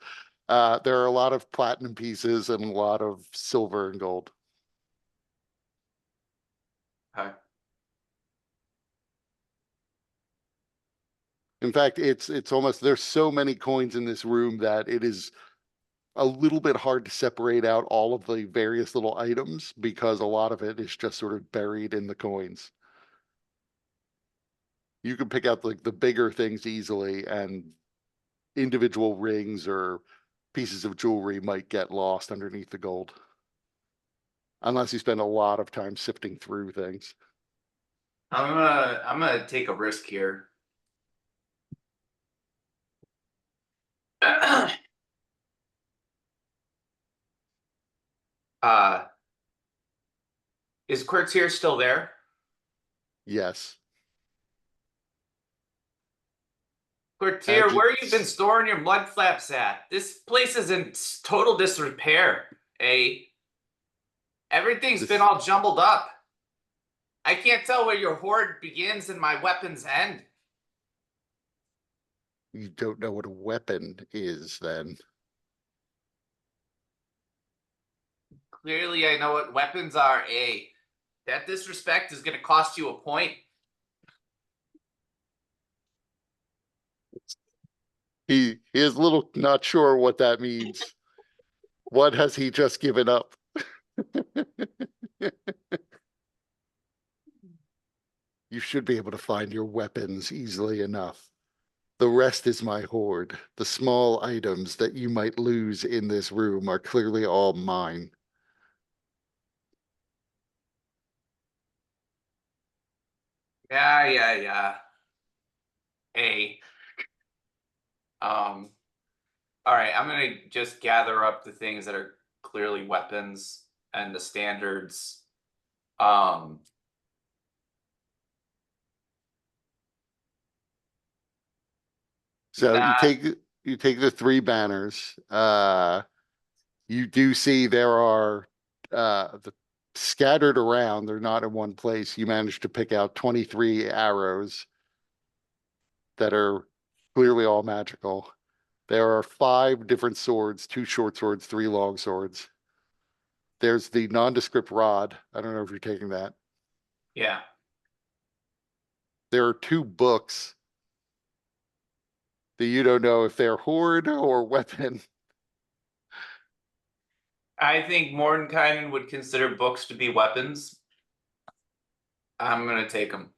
There are a lot of platinum pieces and a lot of silver and gold. Okay. In fact, it's almost, there's so many coins in this room that it is a little bit hard to separate out all of the various little items because a lot of it is just sort of buried in the coins. You can pick out like the bigger things easily, and individual rings or pieces of jewelry might get lost underneath the gold. Unless you spend a lot of time sifting through things. I'm gonna take a risk here. uh is Quartier still there? Yes. Quartier, And where you been storing your mud flaps at? This place is in total disrepair. Everything's This- been all jumbled up. I can't tell where your hoard begins and my weapons end. You don't know what a weapon is then. Clearly, I know what weapons are. That disrespect is going to cost you a point. He is a little not sure what that means. What has he just given up? You should be able to find your weapons easily enough. The rest is my hoard. The small items that you might lose in this room are clearly all mine. Yeah. All right, I'm gonna just gather up the things that are clearly weapons and the standards. So Nah. you take the three banners. You do see there are scattered around. They're not in one place. You managed to pick out 23 arrows that are clearly all magical. There are 5 different swords, 2 short swords, 3 long swords. There's the nondescript rod. I don't know if you're taking that. Yeah. There are 2 books that you don't know if they're hoard or weapon. I think Mordenkainen would consider books to be weapons. I'm gonna take them.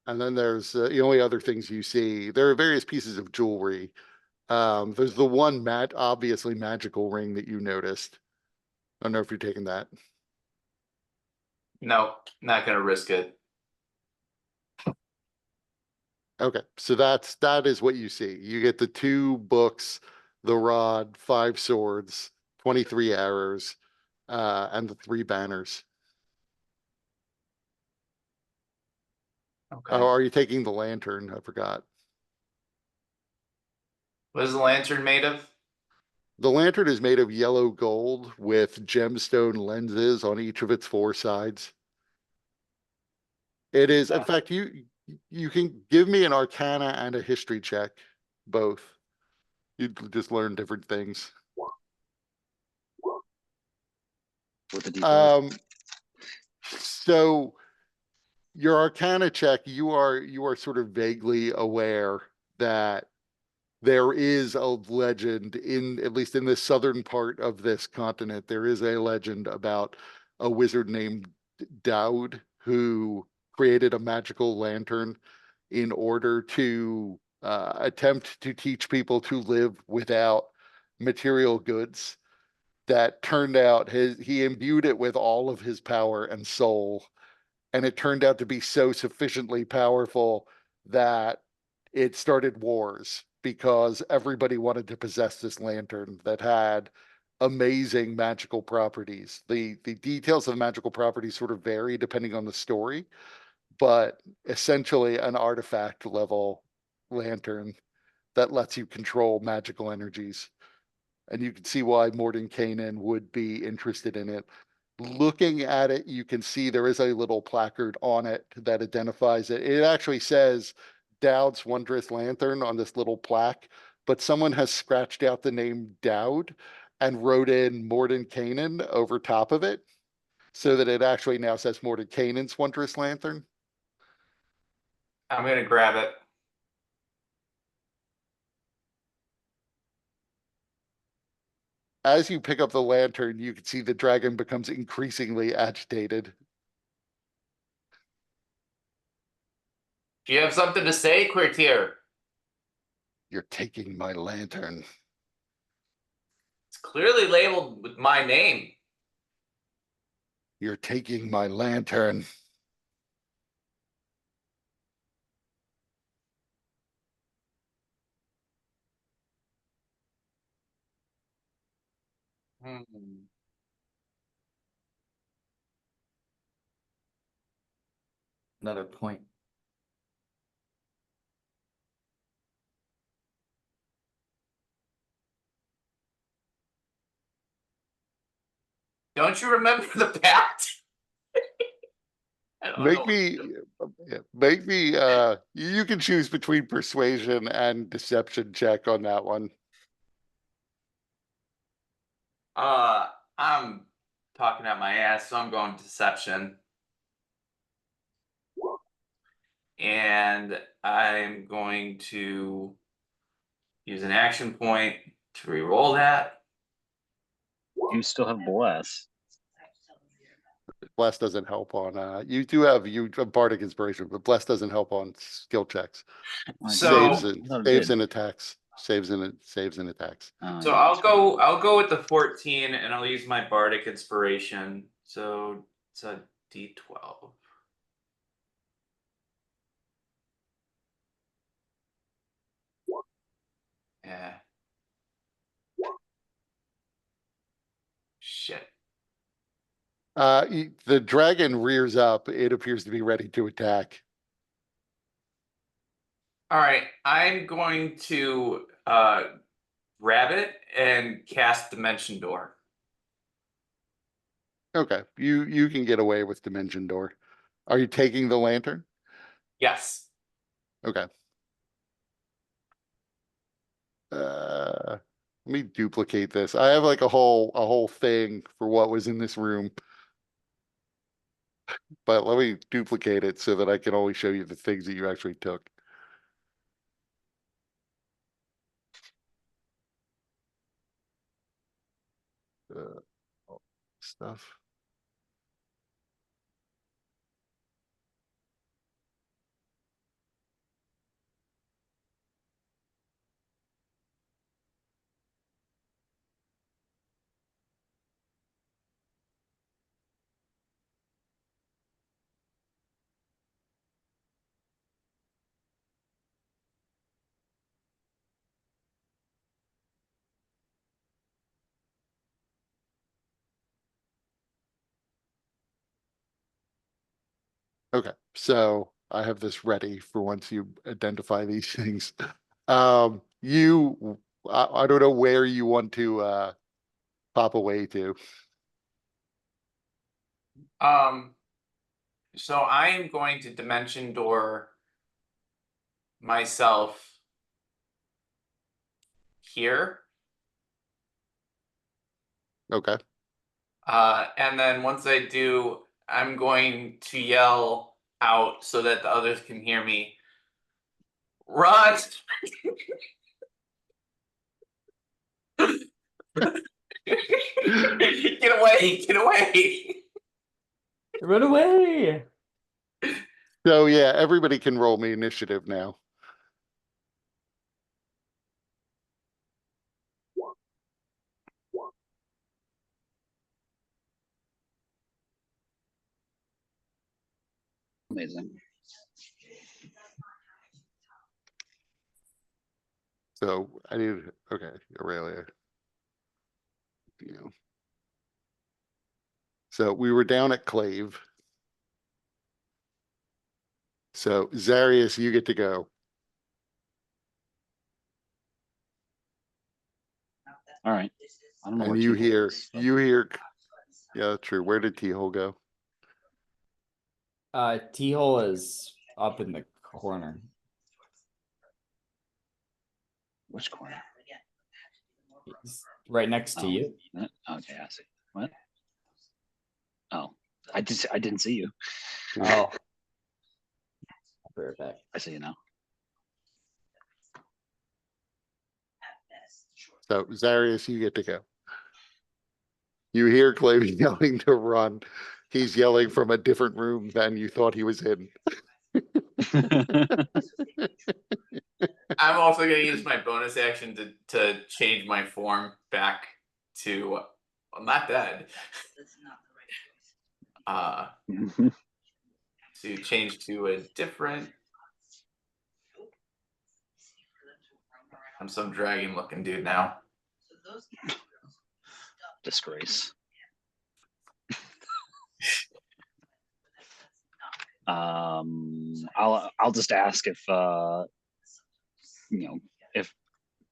And then there's the only other things you see. There are various pieces of jewelry. There's the one obviously magical ring that you noticed. I don't know if you're taking that. No, not gonna risk it. Okay, so that is what you see. You get the 2 books, the rod, 5 swords, 23 arrows, and the 3 banners. Okay. Oh, are you taking the lantern? I forgot. What is the lantern made of? The lantern is made of yellow gold with gemstone lenses on each of its 4 sides. It is, in fact, you can give me an arcana and a history check, both. You just learn different things. With the details. So your Arcana check, you are sort of vaguely aware that there is a legend in, at least in the southern part of this continent, there is a legend about a wizard named Dowd who created a magical lantern in order to attempt to teach people to live without material goods. That turned out he imbued it with all of his power and soul, and it turned out to be so sufficiently powerful that it started wars because everybody wanted to possess this lantern that had amazing magical properties. The details of magical properties sort of vary depending on the story, but essentially an artifact level lantern that lets you control magical energies. And you can see why Mordenkainen would be interested in it. Looking at it, you can see there is a little placard on it that identifies it. It actually says Dowd's Wondrous Lantern on this little plaque, but someone has scratched out the name Dowd and wrote in Mordenkainen over top of it so that it actually now says Mordenkainen's Wondrous Lantern. I'm gonna grab it. As you pick up the lantern, you can see the dragon becomes increasingly agitated. Do you have something to say, Quirtier? You're taking my lantern. It's clearly labeled with my name. You're taking my lantern. Hmm. Another point. Don't you remember the pact? I don't know. Make me, you can choose between persuasion and deception check on that one. I'm talking out my ass, so I'm going deception. And I'm going to use an action point to re-roll that. You still have bless. Bless doesn't help on, you do have, bardic inspiration, but bless doesn't help on skill checks. So- Saves and, I thought it saves did. and attacks, saves and attacks. Oh, So yeah, I'll that's right. I'll go with the 14 and I'll use my bardic inspiration. So it's a D12. Yeah. Shit. The dragon rears up. It appears to be ready to attack. All right, I'm going to grab it and cast Dimension Door. Okay, you can get away with Dimension Door. Are you taking the lantern? Yes. Okay. Let me duplicate this. I have like a whole thing for what was in this room. But let me duplicate it so that I can only show you the things that you actually took. All stuff. Okay, so I have this ready for once you identify these things. I don't know where you want to pop away to. So I am going to Dimension Door myself here. Okay, And then once I do, I'm going to yell out so that the others can hear me. Run! Get away! Get away! Run away. So yeah, everybody can roll me initiative now. Amazing. So I need, okay, Aurelia. You know. So we were down at Clave. So Zarius, you get to go. All right. I don't know where And you T-Hole hear, is, but- yeah, true. Where did T-Hole go? T-hole is up in the corner. Which corner? He's right next to Oh. you. Okay, I see. What? Oh, I didn't see you. Oh. I'll be right back. I see you now. So Zarius, you get to go. You hear Clave yelling to run. He's yelling from a different room than you thought he was in. I'm also gonna use my bonus action to change my form back to I'm not dead. To change to a different. I'm some dragon looking dude now. Disgrace. I'll just ask if if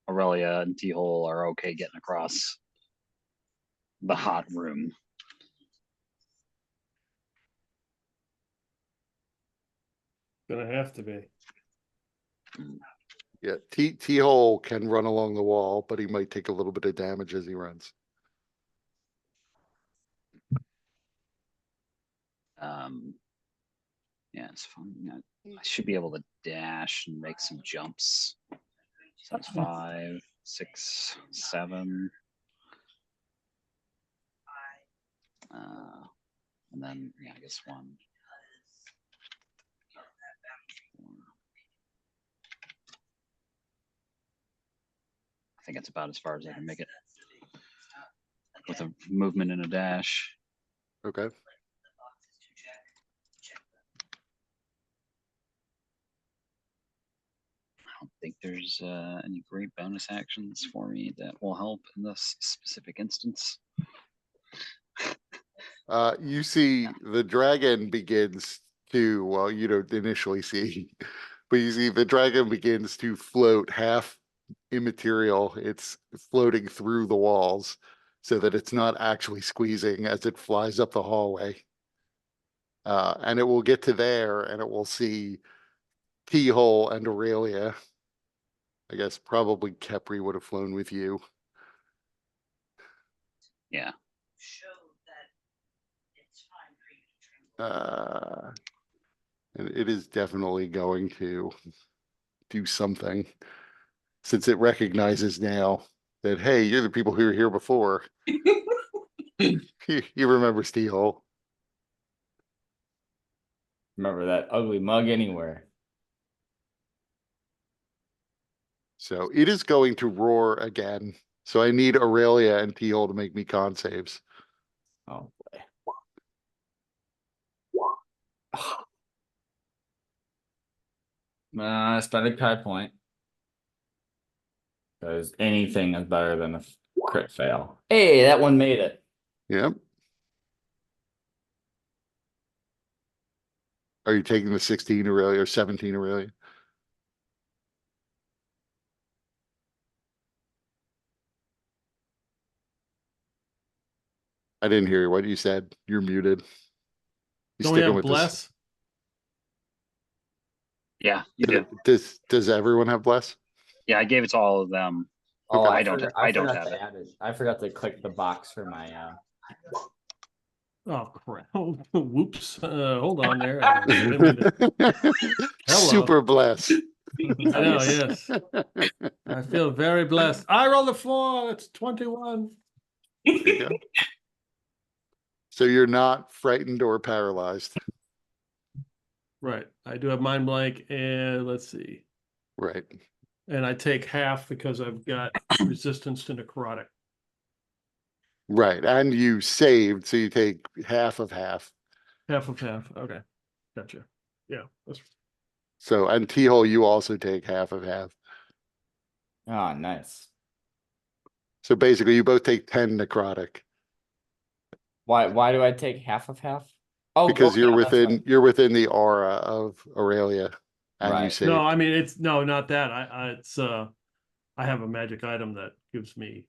Aurelia and T-Hole are okay getting across the hot room. Gonna have to be. Yeah, T-Hole can run along the wall, but he might take a little bit of damage as he runs. Yeah, it's fun. I should be able to dash and make some jumps. So that's 5, 6, 7. And then yeah, I guess 1. I think it's about as far as I can make it with a movement and a dash. Okay. I don't think there's any great bonus actions for me that will help in this specific instance. You see the dragon begins to, well, you don't initially see, but you see the dragon begins to float half immaterial. It's floating through the walls so that it's not actually squeezing as it flies up the hallway. And it will get to there and it will see T-Hole and Aurelia. I guess probably Kepri would have flown with you. Yeah. And it is definitely going to do something since it recognizes now that, hey, you're the people who were here before. You remember T-Hole. Remember that ugly mug anywhere. So it is going to roar again. So I need Aurelia and T-Hole to make me con saves. Oh boy. Spend a Kai point. Because anything is better than a crit fail. Hey, that one made it. Yep. Are you taking the 16 Aurelia or 17 Aurelia? I didn't hear what you said. You're muted. You Don't we sticking have with this? bless? Yeah, you do. Does everyone have bless? Yeah, I gave it to all of them. Oh, I don't have forgot it. to add it. I forgot to click the box for my Oh, crap. Whoops. Hold on there. I didn't mean to- Hello. Super blessed. I know, yes. I feel very blessed. I roll the 4. It's 21. There you go. So you're not frightened or paralyzed. Right. I do have mind blank, and let's see. Right. And I take half because I've got resistance to necrotic. Right. And you saved, so you take half of half. Half of half. Okay. Gotcha. Yeah. That's So, and T-hole, you also take half of half. Oh, nice. So basically you both take 10 necrotic Why do I take half of half? Oh, because yeah, that's right. you're within the aura of Aurelia and you Right. saved. no, I mean it's no, not that. It's I have a magic item that gives me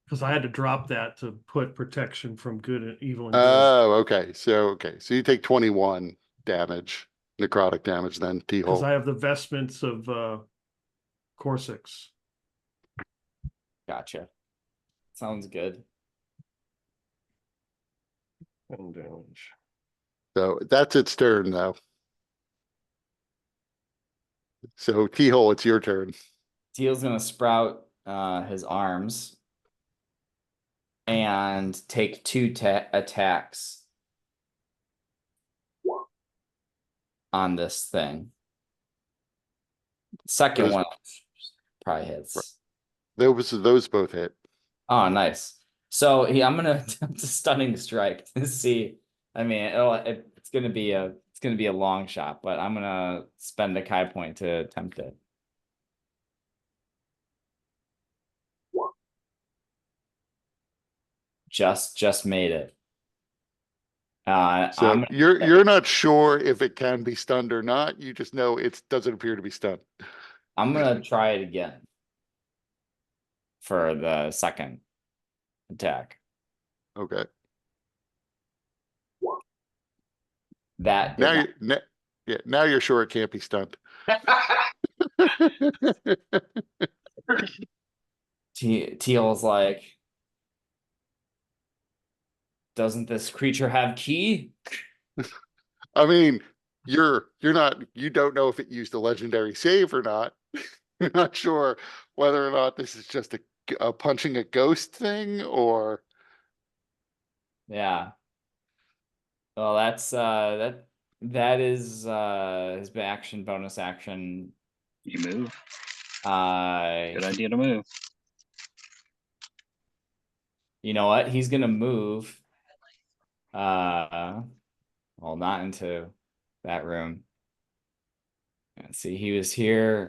because I had to drop that to put protection from good and evil and good. Oh, okay. So you take 21 damage, necrotic damage then Because T-hole. I have the vestments of Corsax. Gotcha. Sounds good. And damage. So that's its turn though. So T-hole, it's your turn. Teal's gonna sprout his arms and take 2 attacks on this thing. Second Those- one probably hits. Those both hit. Oh, nice. So I'm gonna attempt a stunning strike to see. I mean, it's gonna be a long shot, but I'm gonna spend a Kai point to attempt it. Just made it. So I'm you're not sure if it can be stunned or not. You just know it doesn't appear to be stunned. gonna try it again for the second attack. Okay. That did Now not. yeah, now you're sure it can't be stunned. Teal's like, doesn't this creature have key? I mean, you don't know if it used a legendary save or not. You're not sure whether or not this is just a punching a ghost thing or Yeah. Well, that is his action bonus action. You move. Uh Good idea to move. you know what? He's gonna move. Well, not into that room. Let's see, he was here.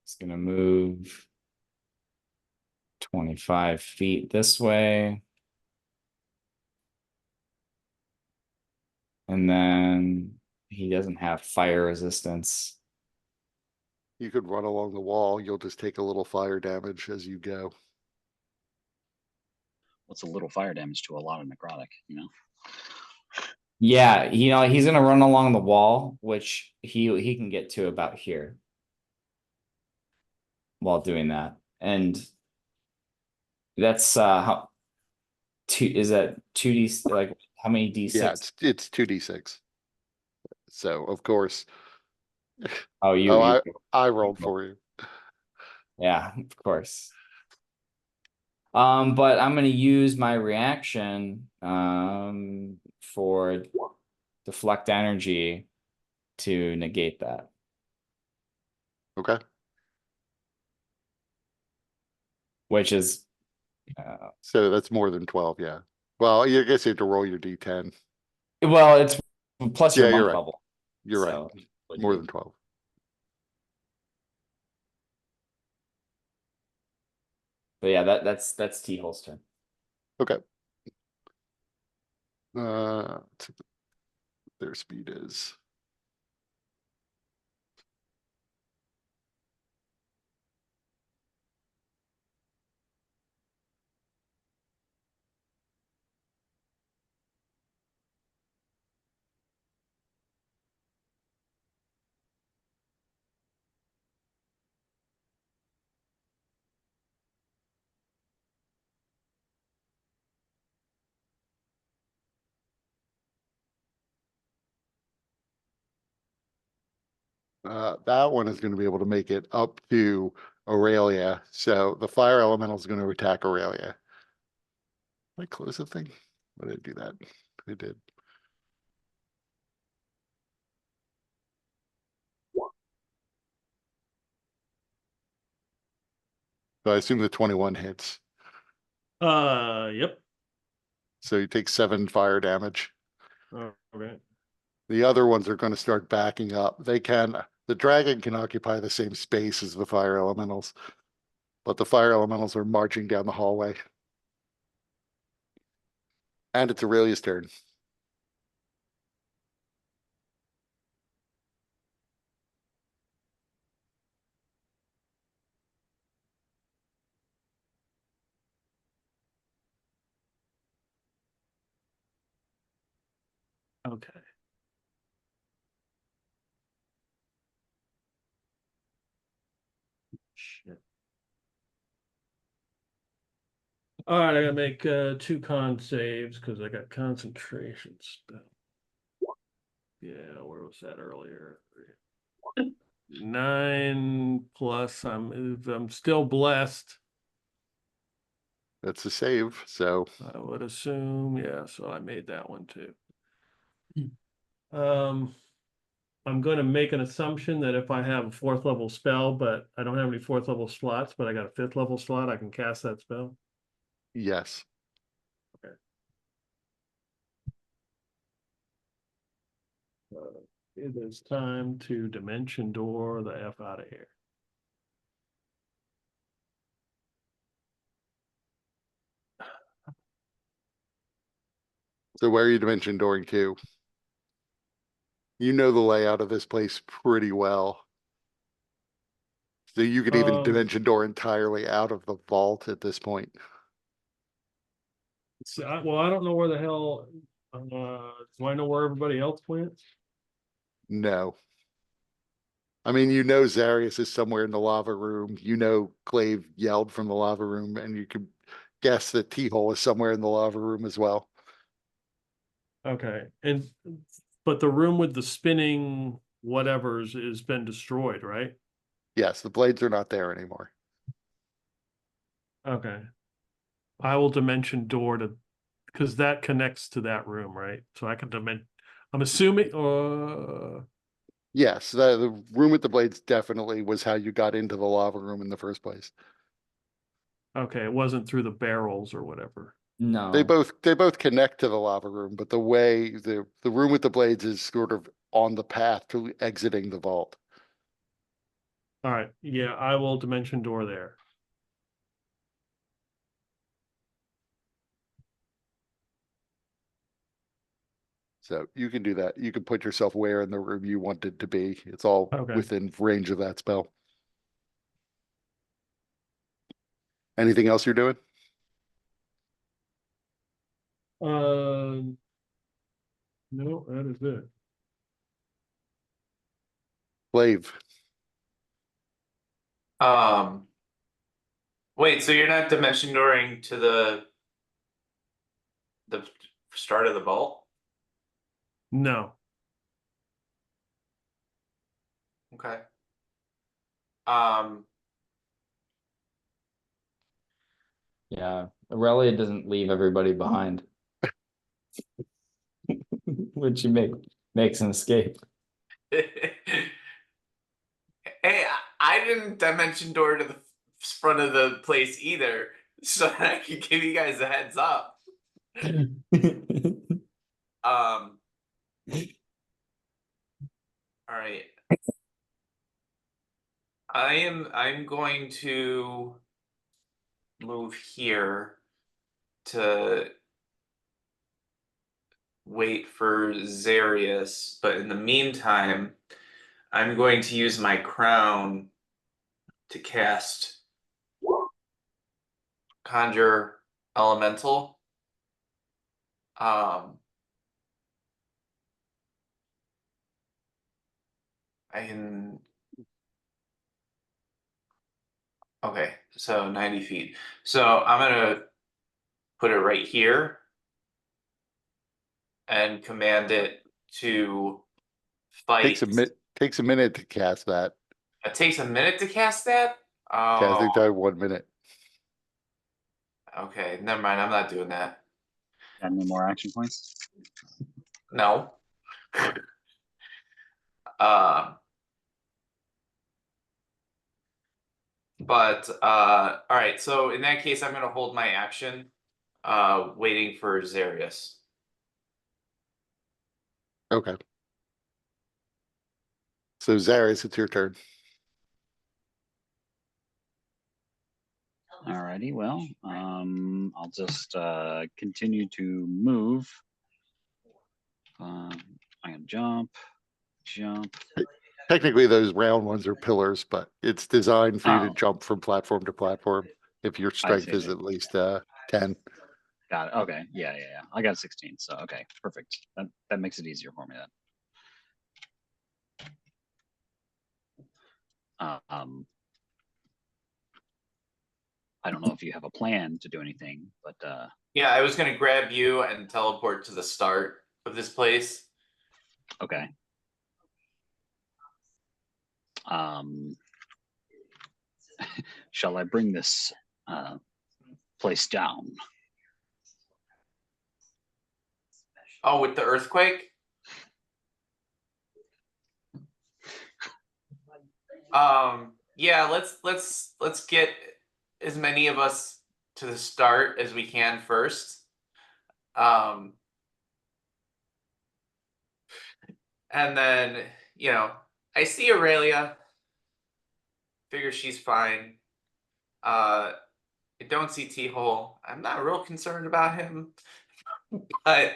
He's gonna move 25 feet this way. And then he doesn't have fire resistance. you could run along the wall. You'll just take a little fire damage as you go. What's a little fire damage to a lot of necrotic, you know? Yeah, he's gonna run along the wall, which he can get to about here while doing that. And that's how is that 2D, like how many D6? Yeah, it's 2d6. So of course, Oh, you I rolled for you. yeah, of course. But I'm gonna use my reaction for deflect energy to negate that. Okay. Which is So that's more than 12, yeah. Well, I guess you have to roll your d10. well, it's plus your Yeah, you're monk right. level. You're So, right. More than 12. but yeah, that's T-Hole's turn. Okay. Let's see what their speed is. That one is gonna be able to make it up to Aurelia, so the fire elemental is gonna attack Aurelia. Did I close the thing? Why did I do that? I did. So I assume the 21 hits, Yep. so you take 7 fire damage. Okay. The other ones are gonna start backing up. The dragon can occupy the same space as the fire elementals. But the fire elementals are marching down the hallway. And it's Aurelia's turn. Okay. Shit. All right, I gotta make 2 con saves because I got concentration spell. Yeah, where was that earlier? 9 plus. I'm still blessed. That's a save, so I would assume, yeah. So I made that one too. I'm going to make an assumption that if I have a 4th level spell, but I don't have any 4th level slots, but I got a 5th level slot, I can cast that spell. yes. It is time to dimension door the F out of here. So where are you dimension dooring to? You know the layout of this place pretty well. So you could even Um, dimension door entirely out of the vault at this point. Well, I don't know where the hell. Do I know where everybody else went? No. I mean, you know Zarius is somewhere in the lava room. You know Clave yelled from the lava room, and you could guess that T-hole is somewhere in the lava room as well. Okay, but the room with the spinning whatever's has been destroyed, right? Yes, the blades are not there anymore. Okay. I will dimension door to, because that connects to that room, right? So I can I'm assuming, Yes, the room with the blades definitely was how you got into the lava room in the first place. okay, it wasn't through the barrels or whatever. No. They both connect to the lava room, but the way the room with the blades is sort of on the path to exiting the vault. All right, yeah, I will dimension door there. So you can do that. You can put yourself where in the room you want it to be. It's all Okay. within range of that spell. Anything else you're doing? No, that is it. Glaive. Wait, so you're not dimension dooring to the start of the vault? No. Okay. Yeah, Aurelia doesn't leave everybody behind. Which makes an escape. Hey, I didn't dimension door to the front of the place either, so I could give you guys a heads up. All right. I'm going to move here to wait for Zarius, but in the meantime, I'm going to use my crown to cast Conjure Elemental. I can. Okay, so 90 feet. So I'm gonna put it right here and command it to fight. Takes a minute to cast that. It takes a minute to cast that? Casting Oh, time 1 minute. okay, never mind, I'm not doing that. Got any more action points? No. Uh, but all right, so in that case, I'm gonna hold my action, waiting for Zarius. Okay. So Zaris, it's your turn. Alrighty, well, I'll just continue to move. I'm gonna jump. Technically, those round ones are pillars, but it's designed for you to Oh. jump from platform to platform. If your strength is see. at least 10. Got it. Okay. Yeah. I got 16. So okay, perfect. That makes it easier for me then. I don't know if you have a plan to do anything, but Yeah, I was gonna grab you and teleport to the start of this place. okay. Shall I bring this place down? Oh, with the earthquake? Yeah, let's get as many of us to the start as we can first. And then, I see Aurelia. Figure she's fine. I don't see T-Hole. I'm not real concerned about him. But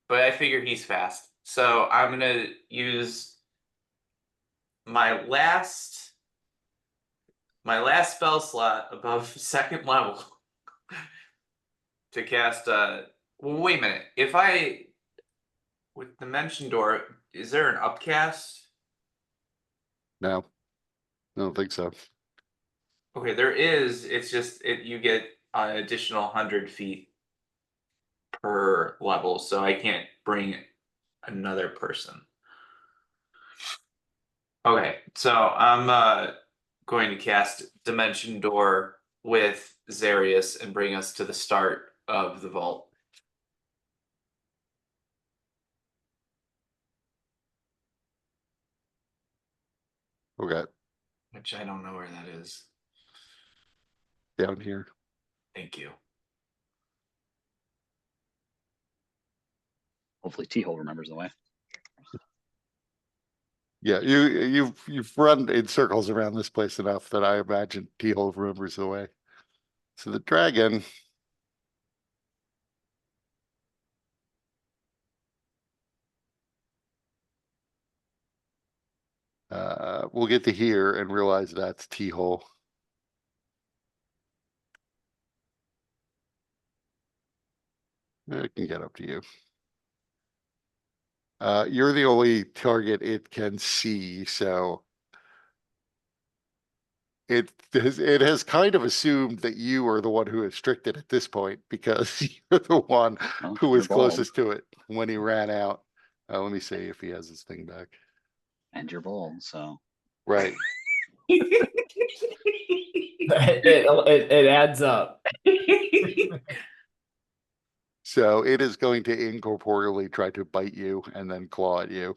but I figure he's fast. So I'm gonna use my last spell slot above second level to cast well, wait a minute. If I with Dimension Door, is there an upcast? No, I don't think so. Okay, there is. It's just you get an additional 100 feet per level, so I can't bring another person. Okay, so I'm going to cast Dimension Door with Zarius and bring us to the start of the vault. Okay, Which I don't know where that is. down here. Thank you. Hopefully T-Hole remembers the way. Yeah, you've run in circles around this place enough that I imagine T-Hole remembers the way. So the dragon. We'll get to here and realize that's T-Hole. It can get up to you. You're the only target it can see, so it has kind of assumed that you are the one who is strict at this point because you're the one Well, who was you're bald. closest to it when he ran out. Let me see if he has his thing back. And you're bald, so Right. It adds up. So it is going to incorporeally try to bite you and then claw at you.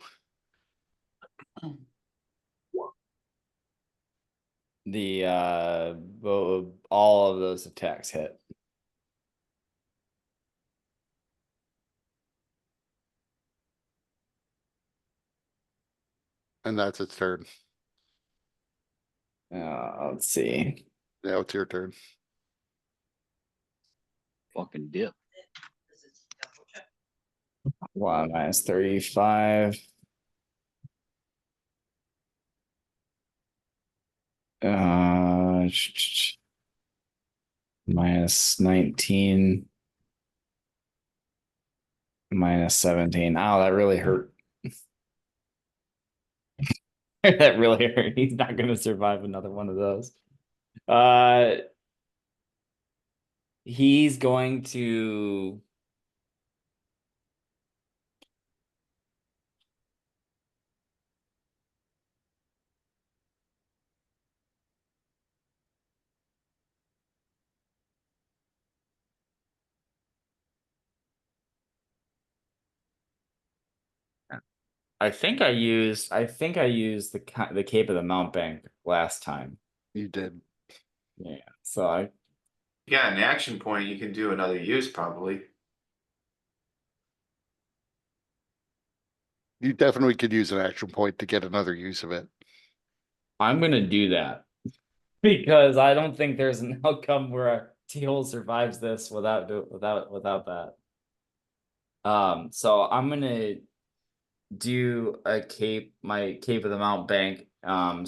The all of those attacks hit. And that's its turn. Let's see. Now it's your turn. fucking dip. One minus 35. Minus 19. Minus 17. Oh, that really hurt. That really hurt. He's not gonna survive another one of those. He's going to I think I used the Cape of the Mountebank last time. You did. Yeah. So I Yeah, an action point, you can do another use probably. You definitely could use an action point to get another use of it. I'm gonna do that. Because I don't think there's an outcome where Teal survives this without that. So I'm gonna do my Cape of the Mountebank.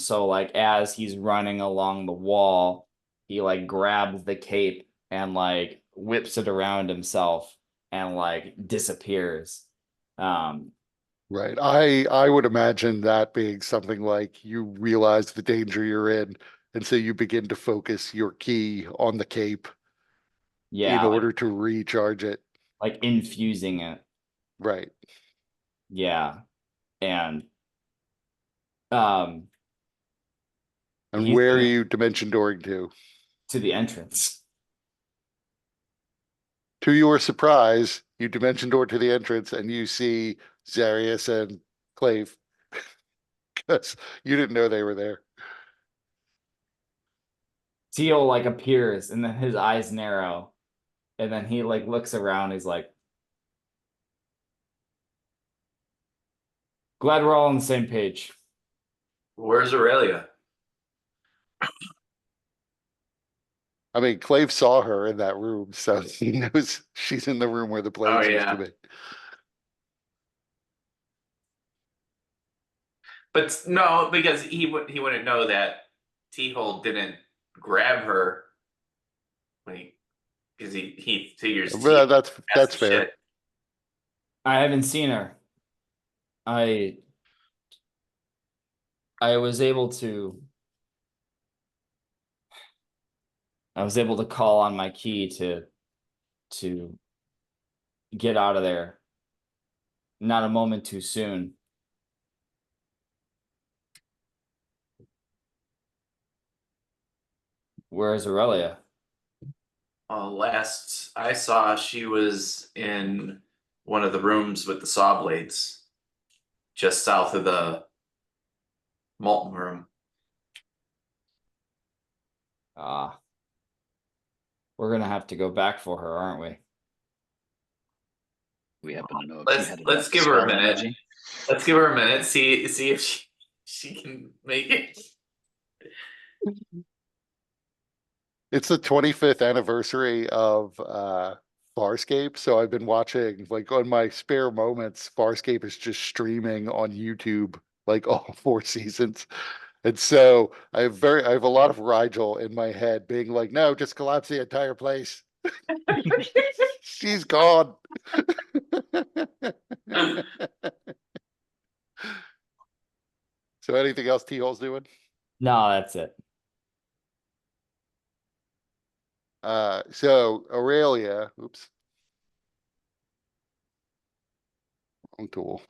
So like as he's running along the wall, he like grabs the cape and like whips it around himself and like disappears. Right. I would imagine that being something like you realize the danger you're in, and so you begin to focus your key on the cape Yeah, in order to recharge it. like infusing it. Right. Yeah. And um And he's where are gonna you dimension dooring to? to the entrance. To your surprise, you dimension door to the entrance and you see Zarius and Clave. Because you didn't know they were there. Teal like appears and then his eyes narrow. And then he like looks around, he's like, glad we're all on the same page. Where's Aurelia? I mean, Clave saw her in that room, so he knows she's in the room where the blades used to yeah. be. But no, because he wouldn't know that T-Hole didn't grab her when because he figures But T that's fair. shit. I haven't seen her. I was able to call on my key to get out of there. Not a moment too soon. Where's Aurelia? Last I saw, she was in one of the rooms with the saw blades, just south of the molten room. We're gonna have to go back for her, aren't we? We happen to know if she Let's had enough let's give her a spell minute. energy. Let's give her a minute. See if she can make it. It's the 25th anniversary of Farscape, so I've been watching like on my spare moments. Farscape is just streaming on YouTube like all 4 seasons. And so I have a lot of Rigel in my head being like, no, just collapse the entire place. She's gone. So anything else T-Hole's doing? No, that's it. So Aurelia, oops. Wrong tool.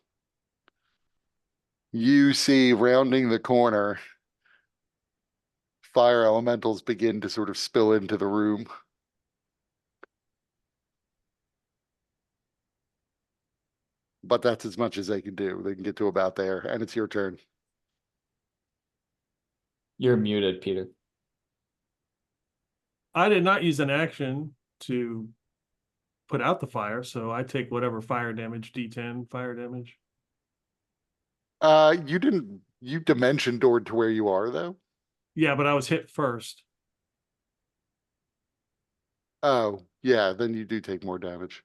You see rounding the corner, fire elementals begin to sort of spill into the room. But that's as much as they can do. They can get to about there, and it's your turn. You're muted, Peter. I did not use an action to put out the fire, so I take whatever fire damage, D10 fire damage. You dimension doored to where you are though? Yeah, but I was hit first. Oh, yeah, then you do take more damage.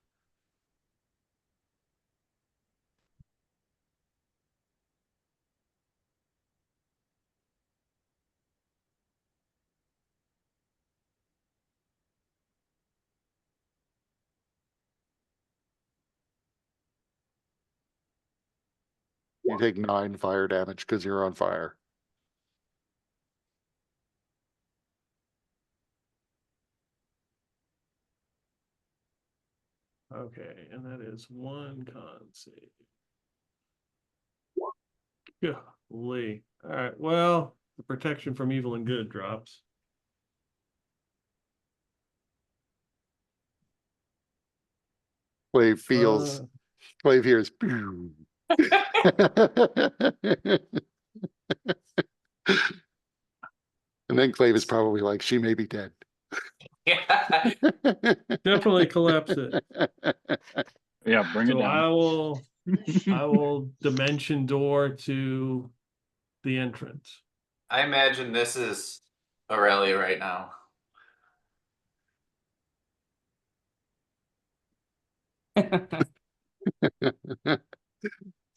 You take 9 fire damage because you're on fire. Okay, and that is 1 con save. Golly. All right, well, the protection from evil and good drops. Clave feels, Uh, Clave hears, "Pew." And then Clave is probably like, she may be dead. Yeah. Definitely collapse it. Yeah, bring it So down. I will dimension door to the entrance. I imagine this is Aurelia right now.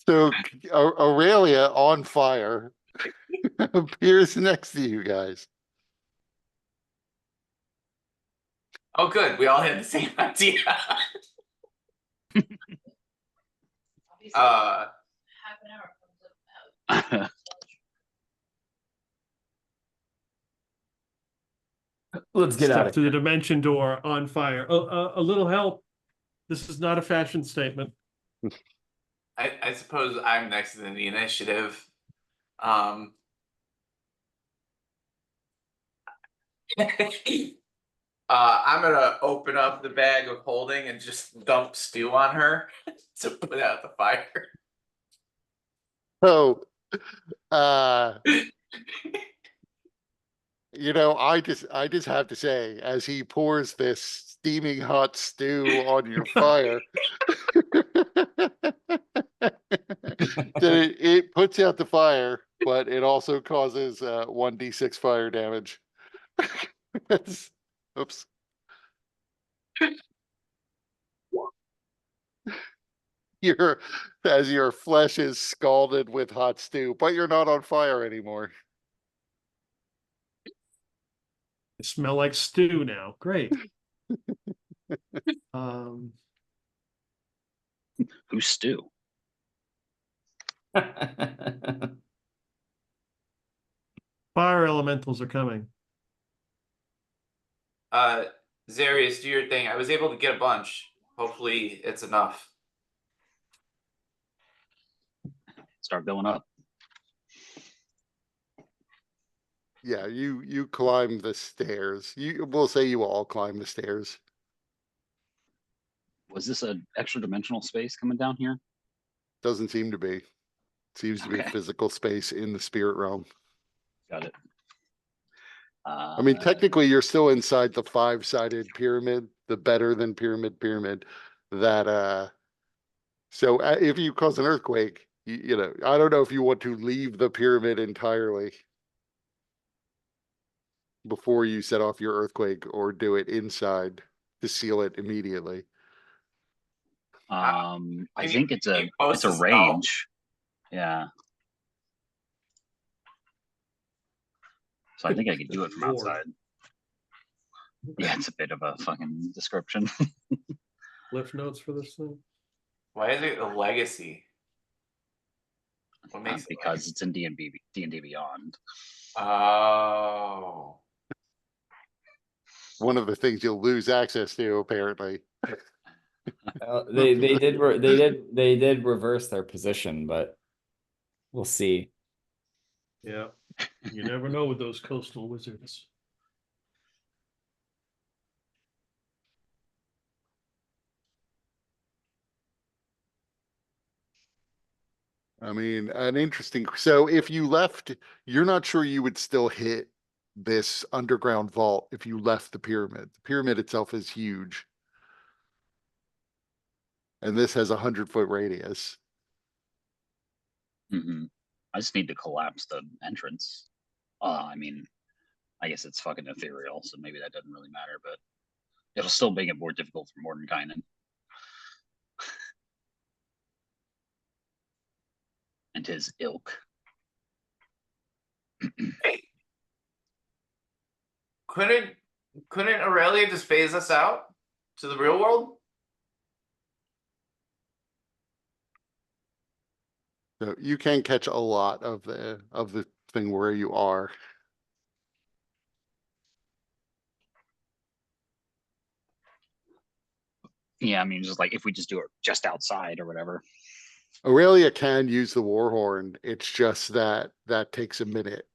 So Aurelia on fire appears next to you guys. Oh, good. We all had the same idea. uh, Let's get out Step of through the here. dimension door on fire. A little help. This is not a fashion statement. I suppose I'm next in the initiative. I'm gonna open up the bag of holding and just dump stew on her to put out the fire. So, you know, I just have to say, as he pours this steaming hot stew on your fire, that it puts out the fire, but it also causes 1d6 fire damage. Oops. As your flesh is scalded with hot stew, but you're not on fire anymore. I smell like stew now. Great. Um, Who's Stu? fire elementals are coming. Zarius, do your thing. I was able to get a bunch. Hopefully it's enough. Start going up. Yeah, you climb the stairs. We'll say you all climb the stairs. Was this an extra dimensional space coming down here? Doesn't seem to be. Seems to be Okay. physical space in the spirit realm. Got it. I mean, technically, you're still inside the 5-sided pyramid, the better than pyramid that so if you cause an earthquake, you know, I don't know if you want to leave the pyramid entirely before you set off your earthquake or do it inside to seal it immediately. I Can think you it's a post this out? range. Yeah. So I think I could do it from Lord. outside. Yeah, it's a bit of a fucking description. Cliff notes for this thing. Why is it a legacy? What makes it Because it's in D&D Beyond. Oh. One of the things you'll lose access to, apparently. They did reverse their position, but we'll see. Yeah. You never know with those coastal wizards. I mean, an interesting. So if you left, you're not sure you would still hit this underground vault if you left the pyramid. The pyramid itself is huge. And this has 100-foot radius. Hmm. I just need to collapse the entrance. I mean, I guess it's fucking ethereal, so maybe that doesn't really matter, but it'll still make it more difficult for Mordenkainen. And his ilk. Hey. Couldn't Aurelia just phase us out to the real world? So you can catch a lot of the thing where you are. Yeah, I mean, just like if we just do it just outside or whatever. Aurelia can use the war horn. It's just that takes a minute.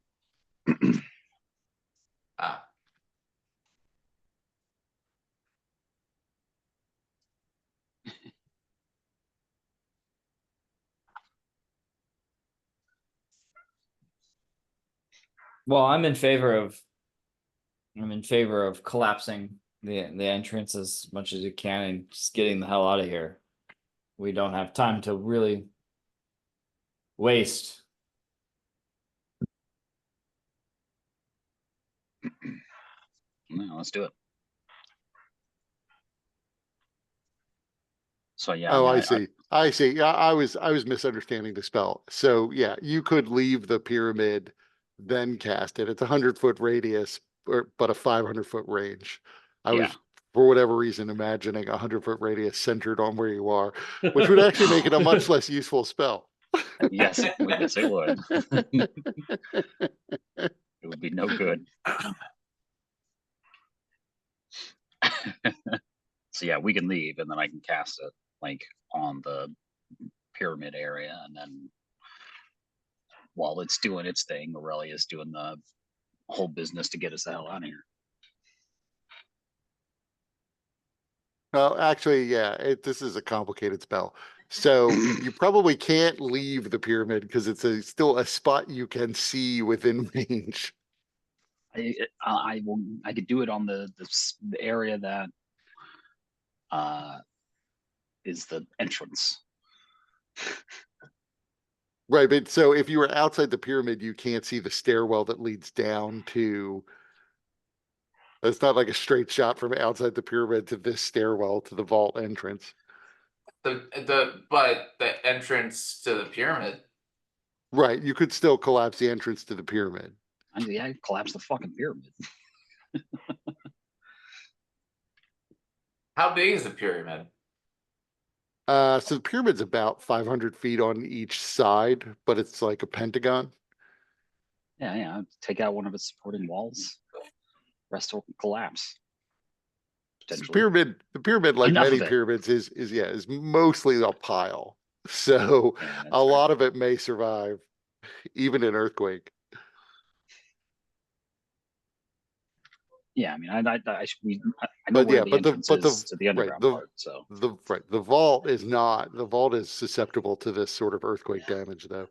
Ah. Well, I'm in favor of collapsing the entrance as much as you can and just getting the hell out of here. We don't have time to really waste. No, let's do it. So yeah. Oh, mean, I see. I see. Yeah, I was misunderstanding the spell. So yeah, you could leave the pyramid, then cast it. It's 100-foot radius, but a 500-foot range. I Yeah. was, for whatever reason, imagining a 100-foot radius centered on where you are, which would actually make it a much less useful spell. Yes, yes, it would. It would be no good. So yeah, we can leave, and then I can cast it like on the pyramid area, and then while it's doing its thing, Aurelia's doing the whole business to get us the hell out of here. Well, actually, yeah, this is a complicated spell. So you probably can't leave the pyramid because it's still a spot you can see within range. I will. I could do it on the area that is the entrance. Right, but so if you were outside the pyramid, you can't see the stairwell that leads down to. It's not like a straight shot from outside the pyramid to this stairwell to the vault entrance. But the entrance to the pyramid. Right, you could still collapse the entrance to the pyramid. I mean, yeah, collapse the fucking pyramid. How big is the pyramid? So the pyramid's about 500 feet on each side, but it's like a pentagon. Yeah, yeah. Take out one of its supporting walls. Rest will collapse. The Potentially. pyramid, like Enough many of it. pyramids, is mostly a pile. So Yeah, that's a fair. lot of it may survive, even an earthquake. Yeah, I mean, I know But where yeah, the but the entrance but the is to the underground the part. So the vault is not. The vault is susceptible to this sort of earthquake damage, though.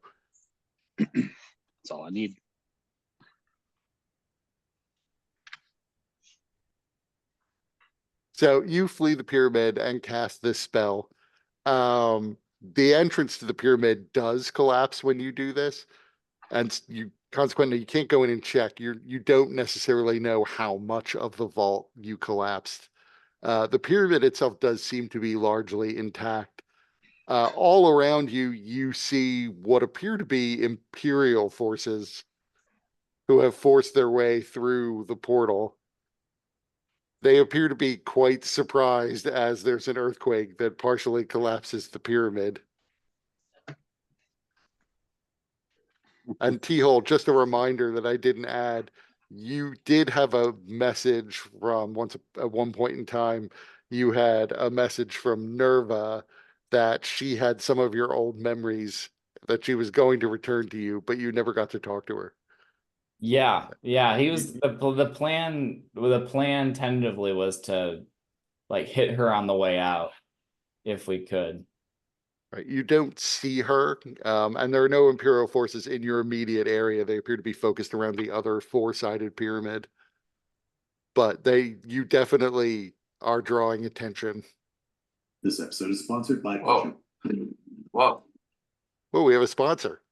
that's all I need. So you flee the pyramid and cast this spell. The entrance to the pyramid does collapse when you do this, and you consequently you can't go in and check. You don't necessarily know how much of the vault you collapsed. The pyramid itself does seem to be largely intact. All around you, you see what appear to be Imperial forces who have forced their way through the portal. They appear to be quite surprised as there's an earthquake that partially collapses the pyramid. And T-Hole, just a reminder that I didn't add, you did have a message from at one point in time, you had a message from Nerva that she had some of your old memories that she was going to return to you, but you never got to talk to her. Yeah, he was the plan. The plan tentatively was to like hit her on the way out, if we could. Right, you don't see her, and there are no Imperial forces in your immediate area. They appear to be focused around the other four-sided pyramid, but you definitely are drawing attention. This episode is sponsored by Whoa. Whoa. Well, we have a sponsor.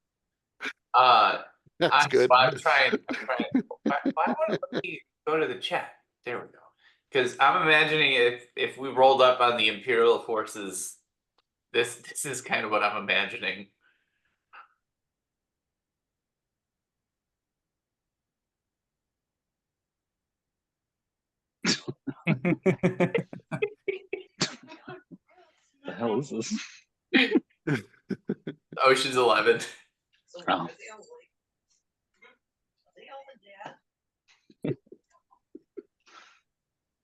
That's good. I'm trying. Why wouldn't we go to the chat? There we go. Because I'm imagining if we rolled up on the Imperial forces, this is kind of what I'm imagining. The hell is this? Ocean's 11. Oh.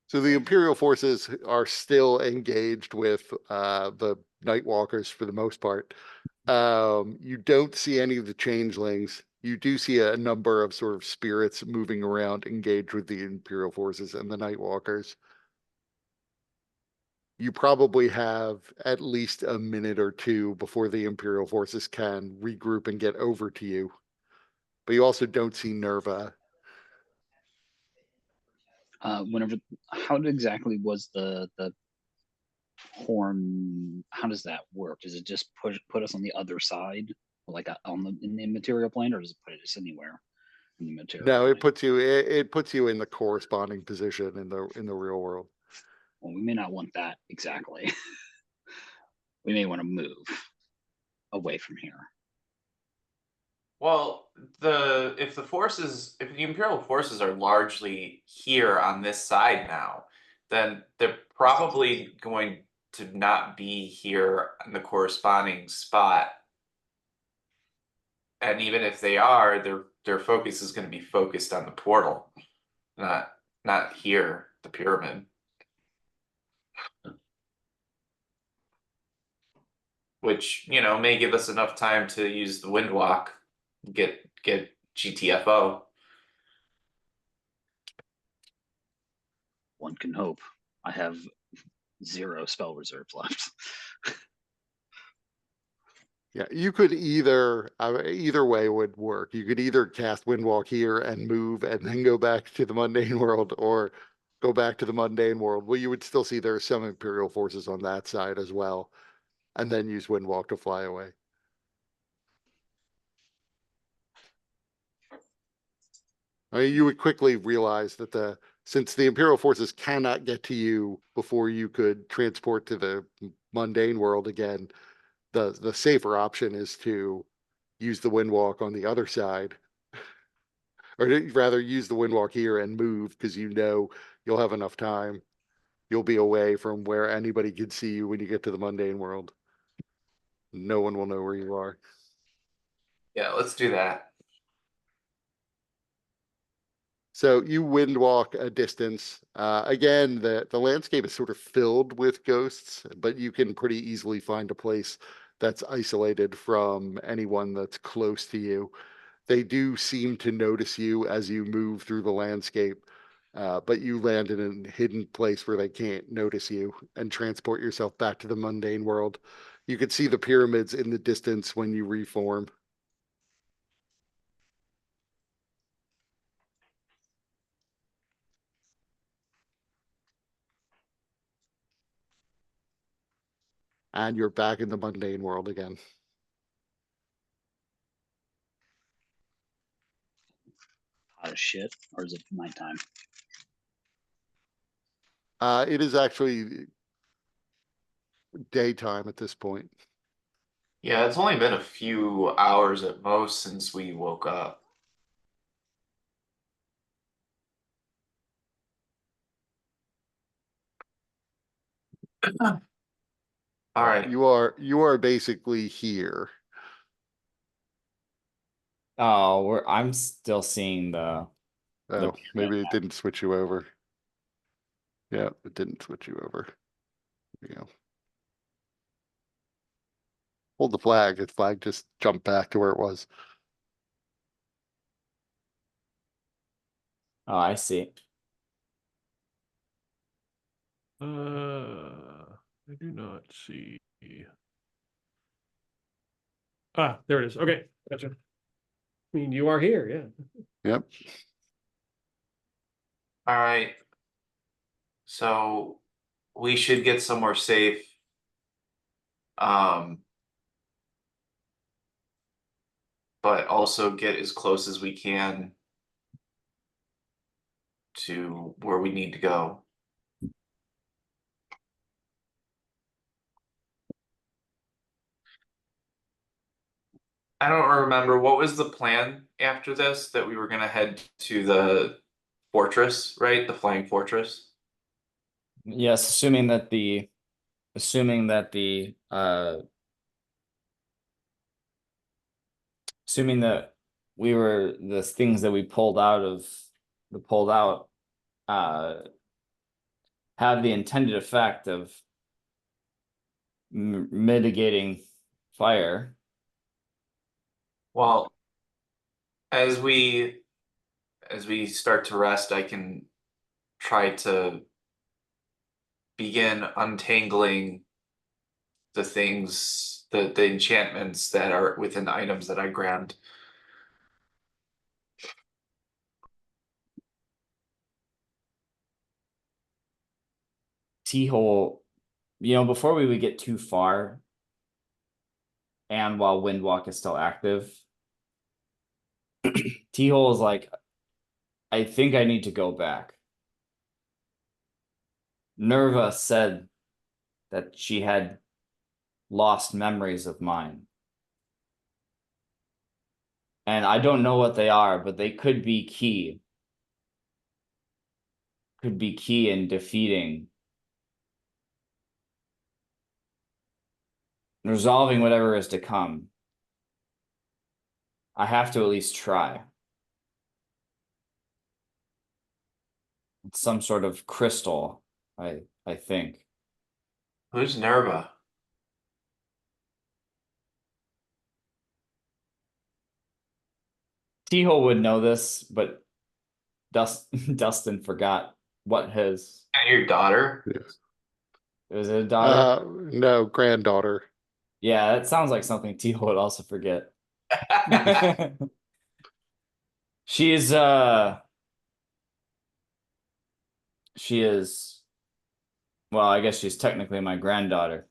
So the Imperial forces are still engaged with the Nightwalkers for the most part. You don't see any of the changelings. You do see a number of sort of spirits moving around, engaged with the Imperial forces and the Nightwalkers. You probably have at least a minute or two before the Imperial forces can regroup and get over to you. but you also don't see Nerva. Whenever, how exactly was the horn? How does that work? Does it just put us on the other side, like on the in the material plane, or does it put us anywhere in the material? No, plane? it puts you in the corresponding position in the real world. Well, we may not want that exactly. We may want to move away from here. Well, if the Imperial forces are largely here on this side now, then they're probably going to not be here in the corresponding spot. And even if they are, their focus is going to be focused on the portal, not here, the pyramid. Which, may give us enough time to use the Windwalk, get GTFO. One can hope. I have 0 spell reserves left. Yeah, you could either way would work. You could either cast Windwalk here and move and then go back to the mundane world, or go back to the mundane world. Well, you would still see there are some Imperial forces on that side as well, and then use Windwalk to fly away. I mean, you would quickly realize that since the Imperial forces cannot get to you before you could transport to the mundane world again, the safer option is to use the Windwalk on the other side, or rather use the Windwalk here and move, because you'll have enough time. You'll be away from where anybody can see you when you get to the mundane world. No one will know where you are. Yeah, let's do that. So you Windwalk a distance. Again, the landscape is sort of filled with ghosts, but you can pretty easily find a place that's isolated from anyone that's close to you. They do seem to notice you as you move through the landscape, but you land in a hidden place where they can't notice you and transport yourself back to the mundane world. You can see the pyramids in the distance when you reform. And you're back in the mundane world again. Hot as shit, or is it nighttime? It is actually daytime at this point. Yeah, it's only been a few hours at most since we woke up. All right. You are basically here. Oh, I'm still seeing the Oh, maybe it didn't switch you over. Yeah, it didn't switch you over. There you go. Hold the flag. The flag just jumped back to where it was. Oh, I see. I do not see. Ah, there it is. Okay, gotcha. I mean, you are here, yeah. Yep. All right. So we should get somewhere safe. But also get as close as we can to where we need to go. I don't remember, what was the plan after this, that we were gonna head to the fortress, right? The flying fortress? Yes, assuming that the assuming that the things that we pulled out have the intended effect of mitigating fire. Well, as we start to rest, I can try to begin untangling the things, the enchantments that are within the items that I grabbed. T-hole, before we would get too far, and while Windwalk is still active, T-hole is like, I think I need to go back. Nerva said that she had lost memories of mine. And I don't know what they are, but they could be key. Could be key in defeating, resolving whatever is to come. I have to at least try. It's some sort of crystal, I think. Who's Nerva? T-hole would know this, but Dustin forgot what his. And your daughter? Is it a daughter? No, granddaughter. Yeah, that sounds like something T-hole would also forget. She's she is, well, I guess she's technically my granddaughter.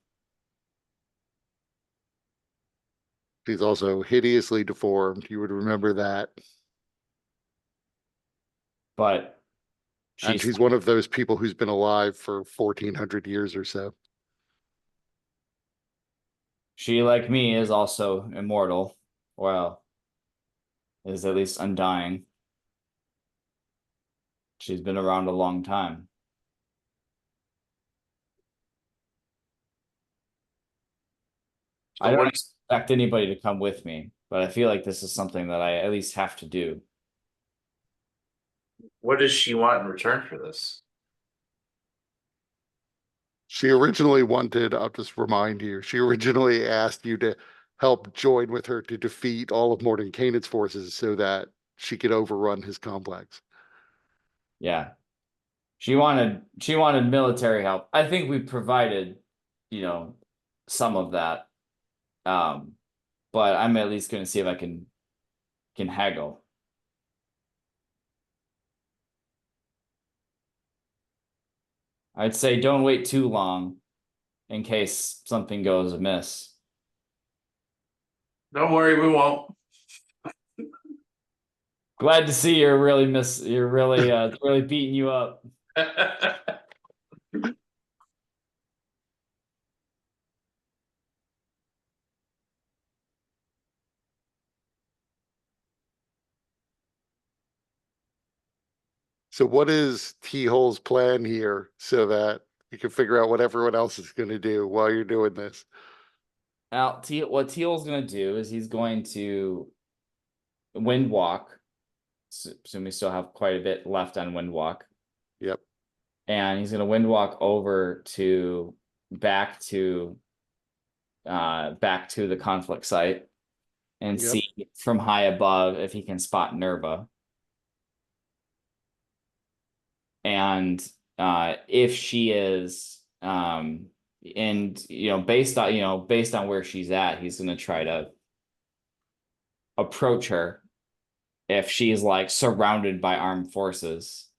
She's also hideously deformed. You would remember that. But And she's one of those people who's been alive for 1400 years or so. she, like me, is also immortal. Well, is at least undying. She's been around a long time. I don't expect anybody to come with me, but I feel like this is something that I at least have to do. What does she want in return for this? She originally wanted, I'll just remind you, she originally asked you to help join with her to defeat all of Mordenkainen's forces so that she could overrun his complex. Yeah. She wanted military help. I think we provided, some of that. But I'm at least gonna see if I can haggle. I'd say don't wait too long in case something goes amiss. Don't worry, we won't. Glad to see you're really really beating you up. So what is T-Hole's plan here so that you can figure out what everyone else is going to do while you're doing this? Now, what Teal's gonna do is he's going to Windwalk. Assume we still have quite a bit left on Windwalk. Yep. And he's gonna Windwalk over to back to the conflict site and Yep. see from high above if he can spot Nerva. And if she is and based on where she's at, he's gonna try to approach her if she's like surrounded by armed forces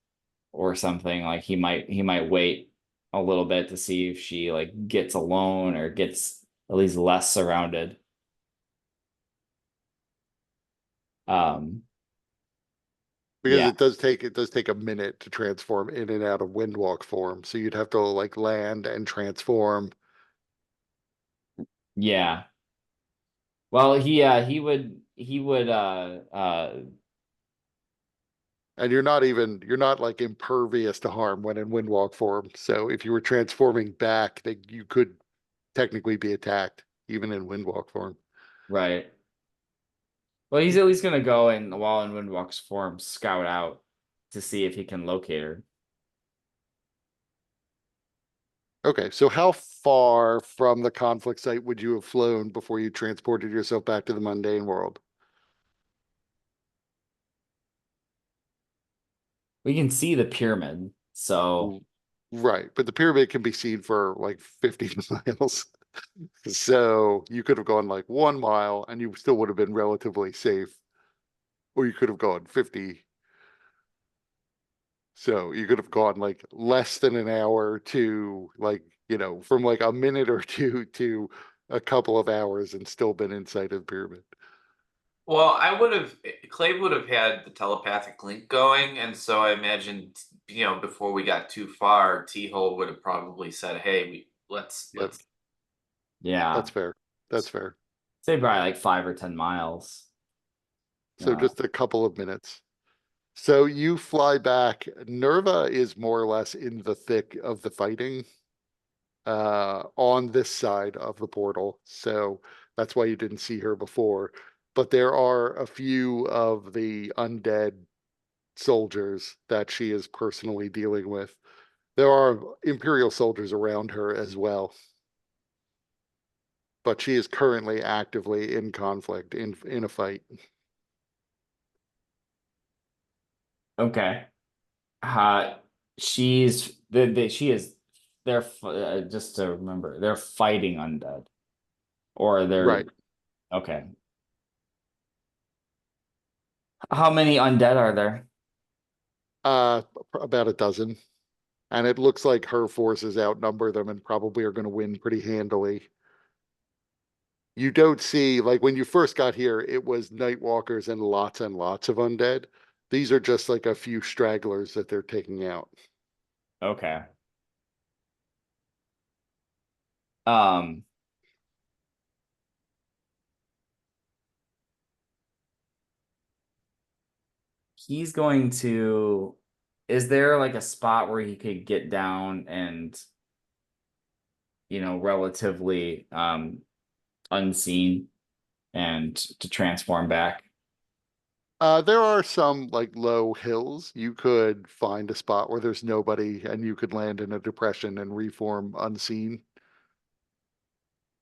or something. Like he might wait a little bit to see if she like gets alone or gets at least less surrounded. Because Yeah. it does take a minute to transform in and out of Windwalk form. So you'd have to like land and transform. Yeah. Well, he would And you're not like impervious to harm when in Windwalk form. So if you were transforming back, that you could technically be attacked even in Windwalk form. right. Well, he's at least gonna go and while in Windwalk's form scout out to see if he can locate her. Okay, so how far from the conflict site would you have flown before you transported yourself back to the mundane world? We can see the pyramid, so Right, but the pyramid can be seen for like 50 miles. So you could have gone like 1 mile and you still would have been relatively safe. Or you could have gone 50. So you could have gone like less than an hour to like, from like a minute or two to a couple of hours and still been inside of the pyramid. Well, Clay would have had the telepathic link going, and so I imagined, before we got too far, T-Hole would have probably said, "Hey, let's Yep. let's." Yeah, That's fair. That's fair. say probably like 5 or 10 miles. So just a couple of minutes. So you fly back. Nerva is more or less in the thick of the fighting on this side of the portal. So that's why you didn't see her before. But there are a few of the undead soldiers that she is personally dealing with. There are Imperial soldiers around her as well. But she is currently actively in conflict, in a fight. Okay. She's she is they're just to remember, they're fighting undead. Or they're Right. okay. How many undead are there? About a dozen. And it looks like her forces outnumber them and probably are going to win pretty handily. You don't see, like when you first got here, it was Nightwalkers and lots of undead. These are just like a few stragglers that they're taking out. Okay. He's going to, is there like a spot where he could get down and, relatively unseen and to transform back? There are some like low hills. You could find a spot where there's nobody and you could land in a depression and reform unseen.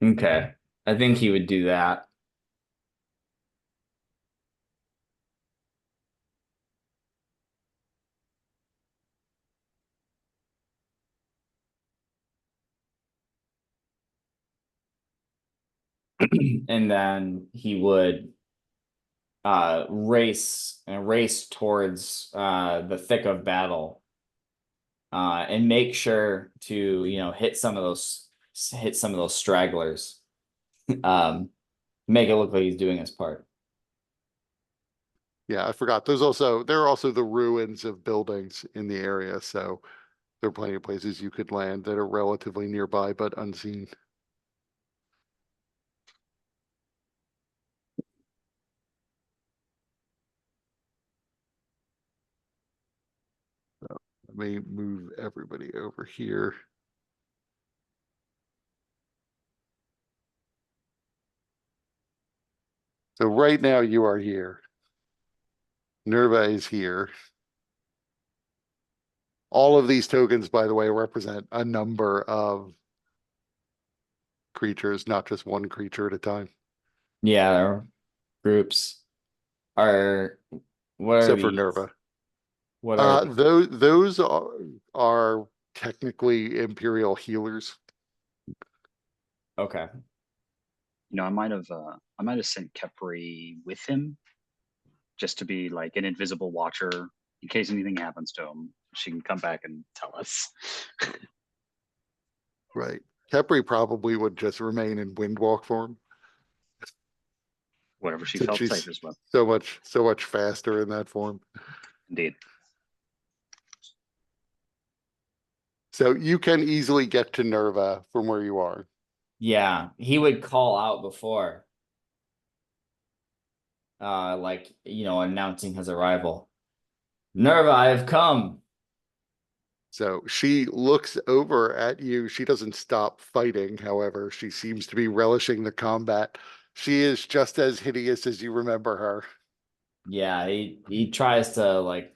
Okay. I think he would do that. And then he would race towards the thick of battle and make sure to hit some of those stragglers. Make it look like he's doing his part. Yeah, I forgot. There are also the ruins of buildings in the area, so there are plenty of places you could land that are relatively nearby but unseen. Let me move everybody over here. So right now you are here. Nerva is here. All of these tokens, by the way, represent a number of creatures, not just one creature at a time. Yeah, their groups are what are Except for these? Nerva. What are Those are technically Imperial healers. okay. I might have sent Kepri with him just to be like an invisible watcher in case anything happens to him. She can come back and tell us. Right. Kepri probably would just remain in Windwalk form. Whatever she Since felt she's safest with. so much faster in that form. Indeed. So you can easily get to Nerva from where you are. Yeah, he would call out before. Announcing his arrival. Nerva, I have come. So she looks over at you. She doesn't stop fighting, however. She seems to be relishing the combat. She is just as hideous as you remember her. Yeah, he tries to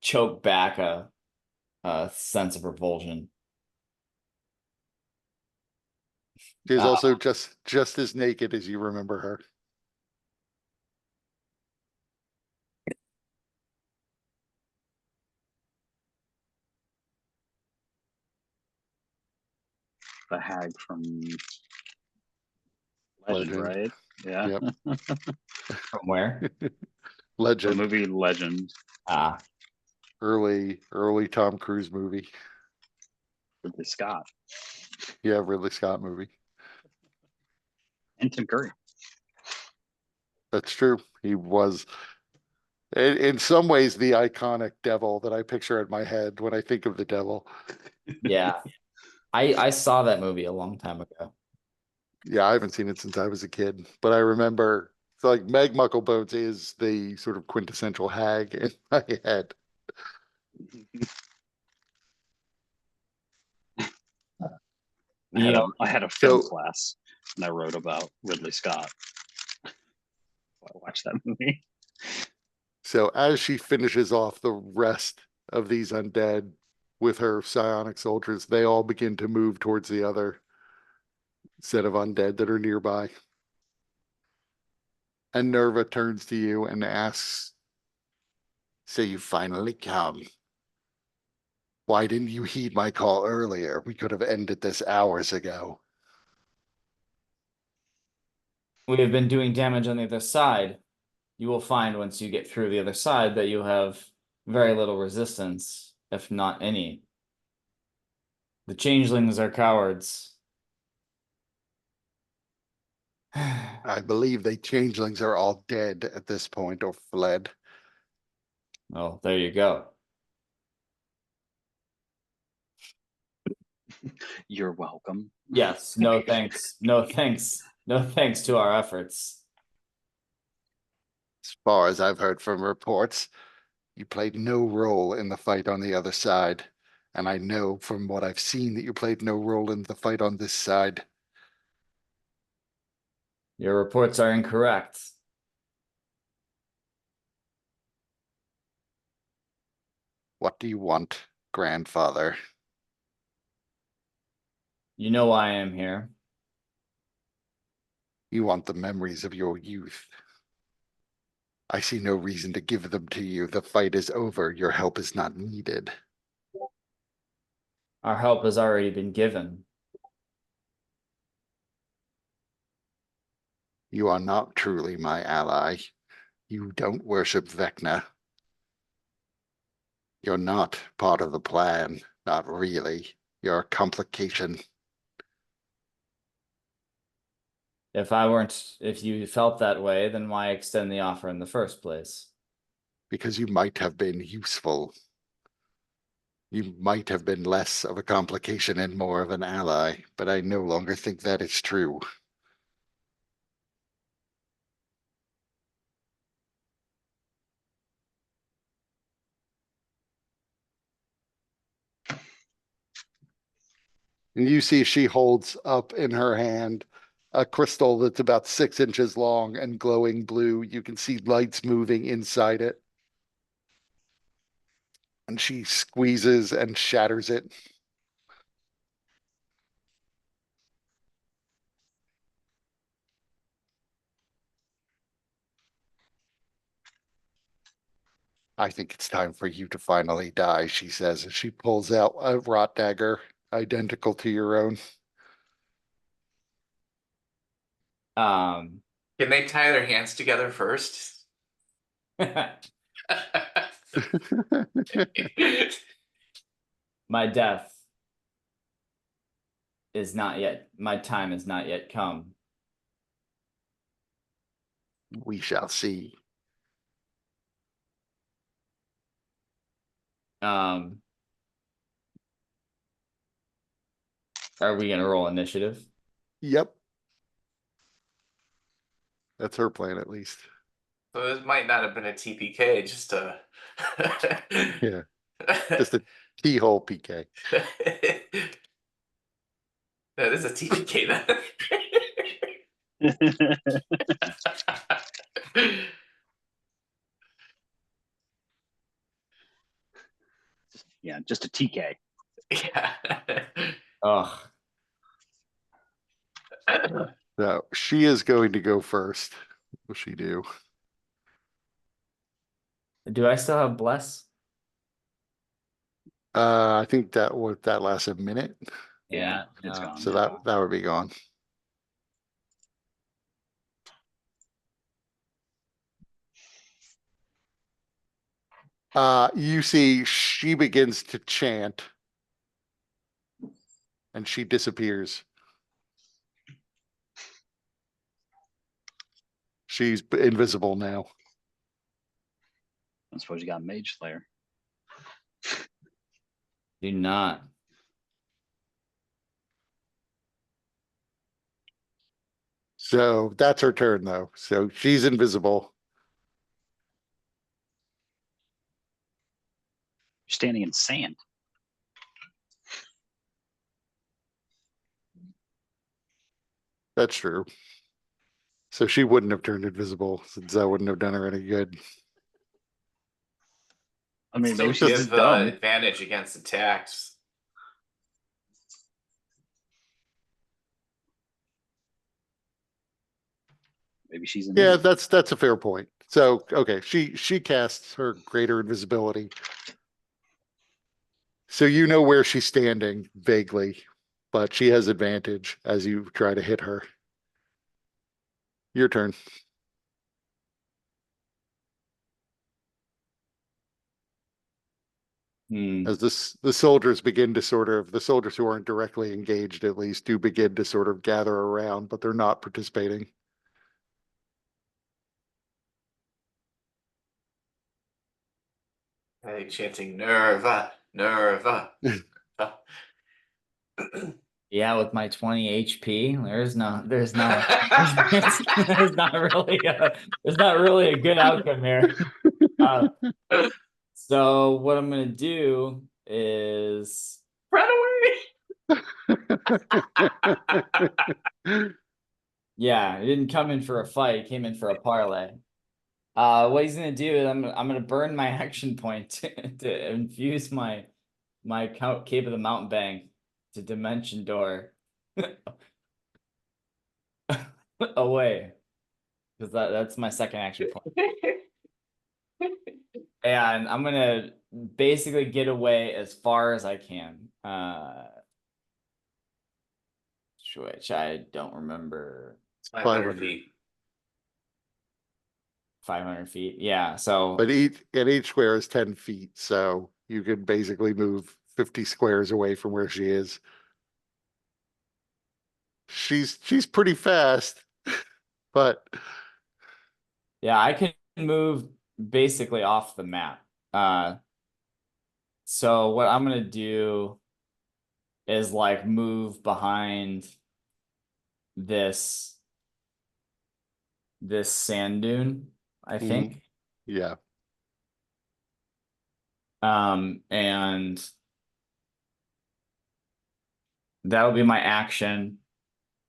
choke back a sense of revulsion. She is also just as naked as you remember her. The hag from Legend. Legend, right? Yeah. Yep. From where? The Legend. movie Legend. Ah. early Tom Cruise movie. Ridley Scott Yeah, Ridley Scott movie. and Tim Curry. That's true. He was in some ways the iconic devil that I picture in my head when I think of the devil. Yeah. I saw that movie a long time ago. Yeah, I haven't seen it since I was a kid, but I remember it's like Meg Mucklebones is the sort of quintessential hag in my head. You know, I had a film So- class and I wrote about Ridley Scott. I watched that movie. So as she finishes off the rest of these undead with her psionic soldiers, they all begin to move towards the other set of undead that are nearby. And Nerva turns to you and asks, "So you finally come. Why didn't you heed my call earlier? We could have ended this hours ago." we have been doing damage on the other side. You will find once you get through the other side that you have very little resistance, if not any. The changelings are cowards. I believe they changelings are all dead at this point or fled. Oh, there you go. You're welcome. Yes, no thanks. No thanks. No thanks to our efforts. As far as I've heard from reports, you played no role in the fight on the other side. And I know from what I've seen that you played no role in the fight on this side. Your reports are incorrect. What do you want, grandfather? You know why I am here. You want the memories of your youth. I see no reason to give them to you. The fight is over. Your help is not needed. Our help has already been given. You are not truly my ally. You don't worship Vecna. You're not part of the plan. Not really. You're a complication. If you felt that way, then why extend the offer in the first place? Because you might have been useful. You might have been less of a complication and more of an ally, but I no longer think that is true. And you see she holds up in her hand a crystal that's about 6 inches long and glowing blue. You can see lights moving inside it. And she squeezes and shatters it. I think it's time for you to finally die, she says, as she pulls out a rot dagger identical to your own. Um, Can they tie their hands together first? my death is not yet, my time has not yet come. We shall see. Are we gonna roll initiative? Yep. That's her plan, at least. So this might not have been a TPK, just a. Yeah. Just a keyhole PK. That is a TPK then. Yeah, just a TK. Yeah. Ugh. So she is going to go first. What will she do? Do I still have bless? I think that lasts a minute. Yeah. It's gone. So that would be gone. You see she begins to chant. And she disappears. She's invisible now. I suppose you got Mage Slayer. Do not. So that's her turn though. So she's invisible. You're standing in sand. That's true. So she wouldn't have turned invisible since that wouldn't have done her any good. I mean, Still maybe she's give just dumb. advantage against attacks. Maybe she's Yeah, invisible. that's a fair point. So okay, she casts her greater invisibility. So you know where she's standing vaguely, but she has advantage as you try to hit her. Your turn. As the soldiers begin to the soldiers who aren't directly engaged at least do begin to sort of gather around, but they're not participating. Hey, chanting Nerva, Nerva. Yeah, with my 20 HP, there's not there's not really a good outcome here. So what I'm gonna do is Run away. yeah, he didn't come in for a fight, he came in for a parlay. What he's gonna do is I'm gonna burn my action point to infuse my Cape of the Mountebank to Dimension Door away. Because that's my second action point. And I'm gonna basically get away as far as I can. Which I don't remember. 500 feet. 500 feet. Yeah. So But each square is 10 feet, so you could basically move 50 squares away from where she is. She's pretty fast, but yeah, I can move basically off the map. So what I'm gonna do is like move behind this sand dune, I think. yeah. And that'll be my action.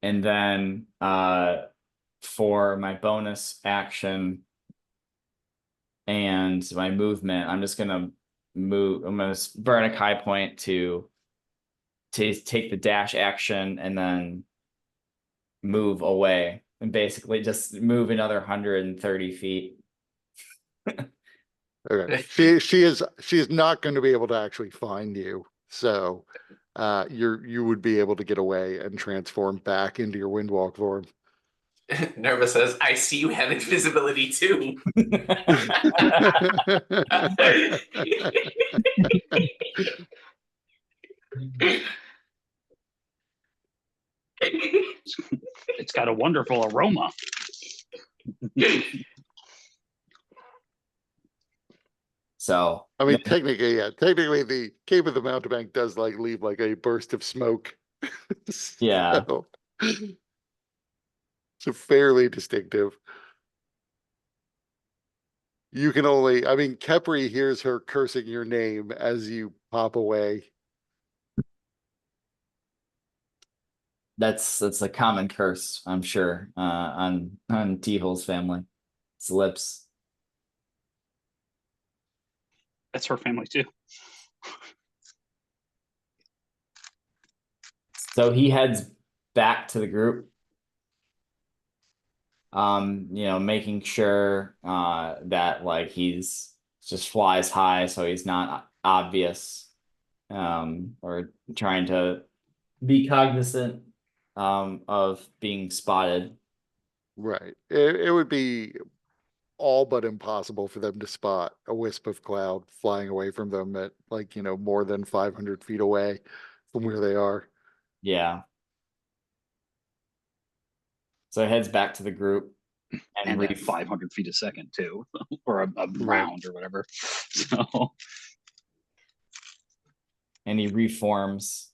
And then for my bonus action and my movement, I'm just gonna move. I'm gonna burn a Kai point to take the dash action and then move away and basically just move another 130 feet. Okay. She is not going to be able to actually find you. So you would be able to get away and transform back into your windwalk form. Nerva says, I see you have invisibility too. It's got a wonderful aroma. So I mean, technically the Cape of the Mountebank does like leave like a burst of smoke. Yeah. So, so fairly distinctive. You can only, I mean, Kepri hears her cursing your name as you pop away. that's a common curse, I'm sure, on T-Hole's family. It's lips. That's her family too. So he heads back to the group. Making sure that like he's just flies high so he's not obvious. Or trying to be cognizant of being spotted. Right. It would be all but impossible for them to spot a wisp of cloud flying away from them at like, more than 500 feet away from where they are. Yeah. So it heads back to the group And and at 500 feet a second too, or a round or whatever. So and he reforms.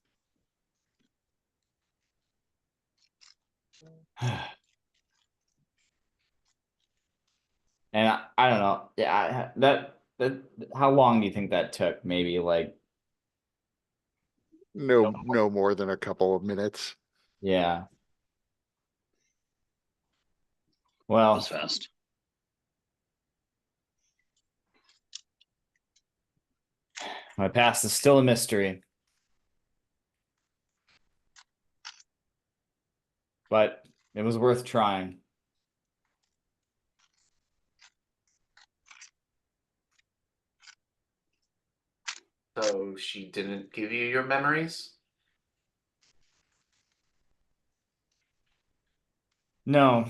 And I don't know. Yeah, that how long do you think that took? Maybe like No more than a couple of minutes. yeah. that Well, was fast. my past is still a mystery. But it was worth trying. So she didn't give you your memories? No,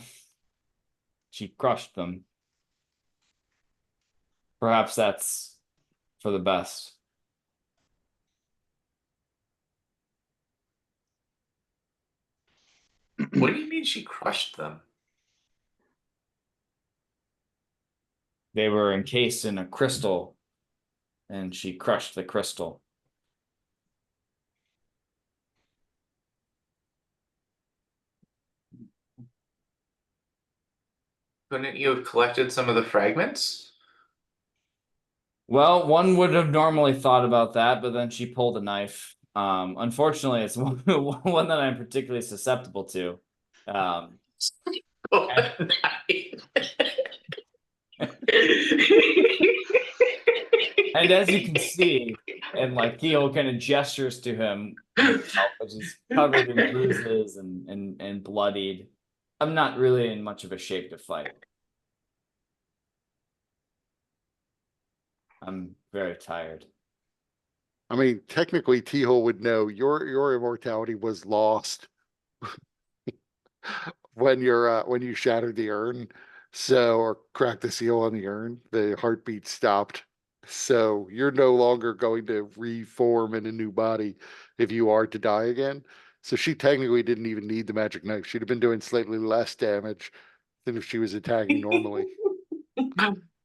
she crushed them. Perhaps that's for the best. What do you mean she crushed them? They were encased in a crystal, and she crushed the crystal. Couldn't you have collected some of the fragments? Well, one would have normally thought about that, but then she pulled a knife. Unfortunately, it's one that I'm particularly susceptible to. Oh, And as you can see, and like Theo kind of gestures to him, which is covered in bruises and bloodied. I'm not really in much of a shape to fight. I'm very tired. I mean, technically, T-Hole would know your immortality was lost when you shattered the urn, so or cracked the seal on the urn, the heartbeat stopped. So you're no longer going to reform in a new body if you are to die again. So she technically didn't even need the magic knife. She'd have been doing slightly less damage than if she was attacking normally.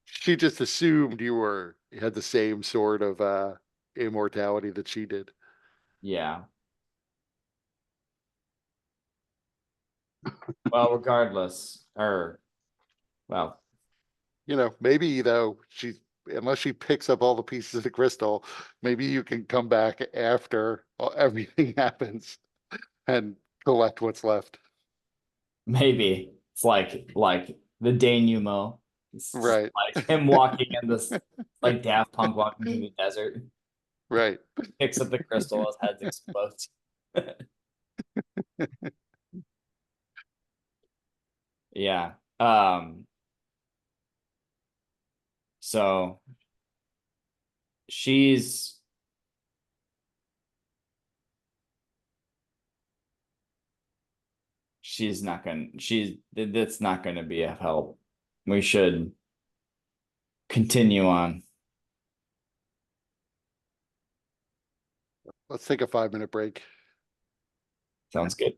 She just assumed you had the same sort of immortality that she did. Yeah. Well, regardless, well, Maybe though unless she picks up all the pieces of the crystal, maybe you can come back after everything happens and collect what's left. maybe it's like the denouement. It's just Right, like him walking in this like Daft Punk walking through the desert, right. picks up the crystal, his head explodes. Yeah. So she's that's not gonna be a help. We should continue on. Let's take a 5-minute break. Sounds good.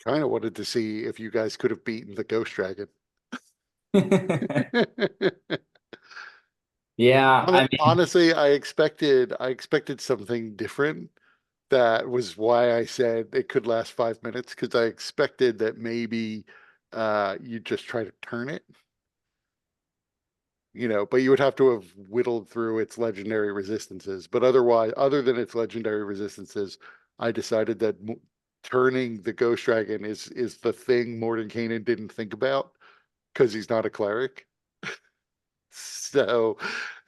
Kind of wanted to see if you guys could have beaten the Ghost Dragon. Yeah, I mean, Honestly, I expected something different. That was why I said it could last 5 minutes, because I expected that maybe you just try to turn it. But you would have to have whittled through its legendary resistances. But otherwise, other than its legendary resistances, I decided that turning the Ghost Dragon is the thing Mordenkainen didn't think about, because he's not a cleric. So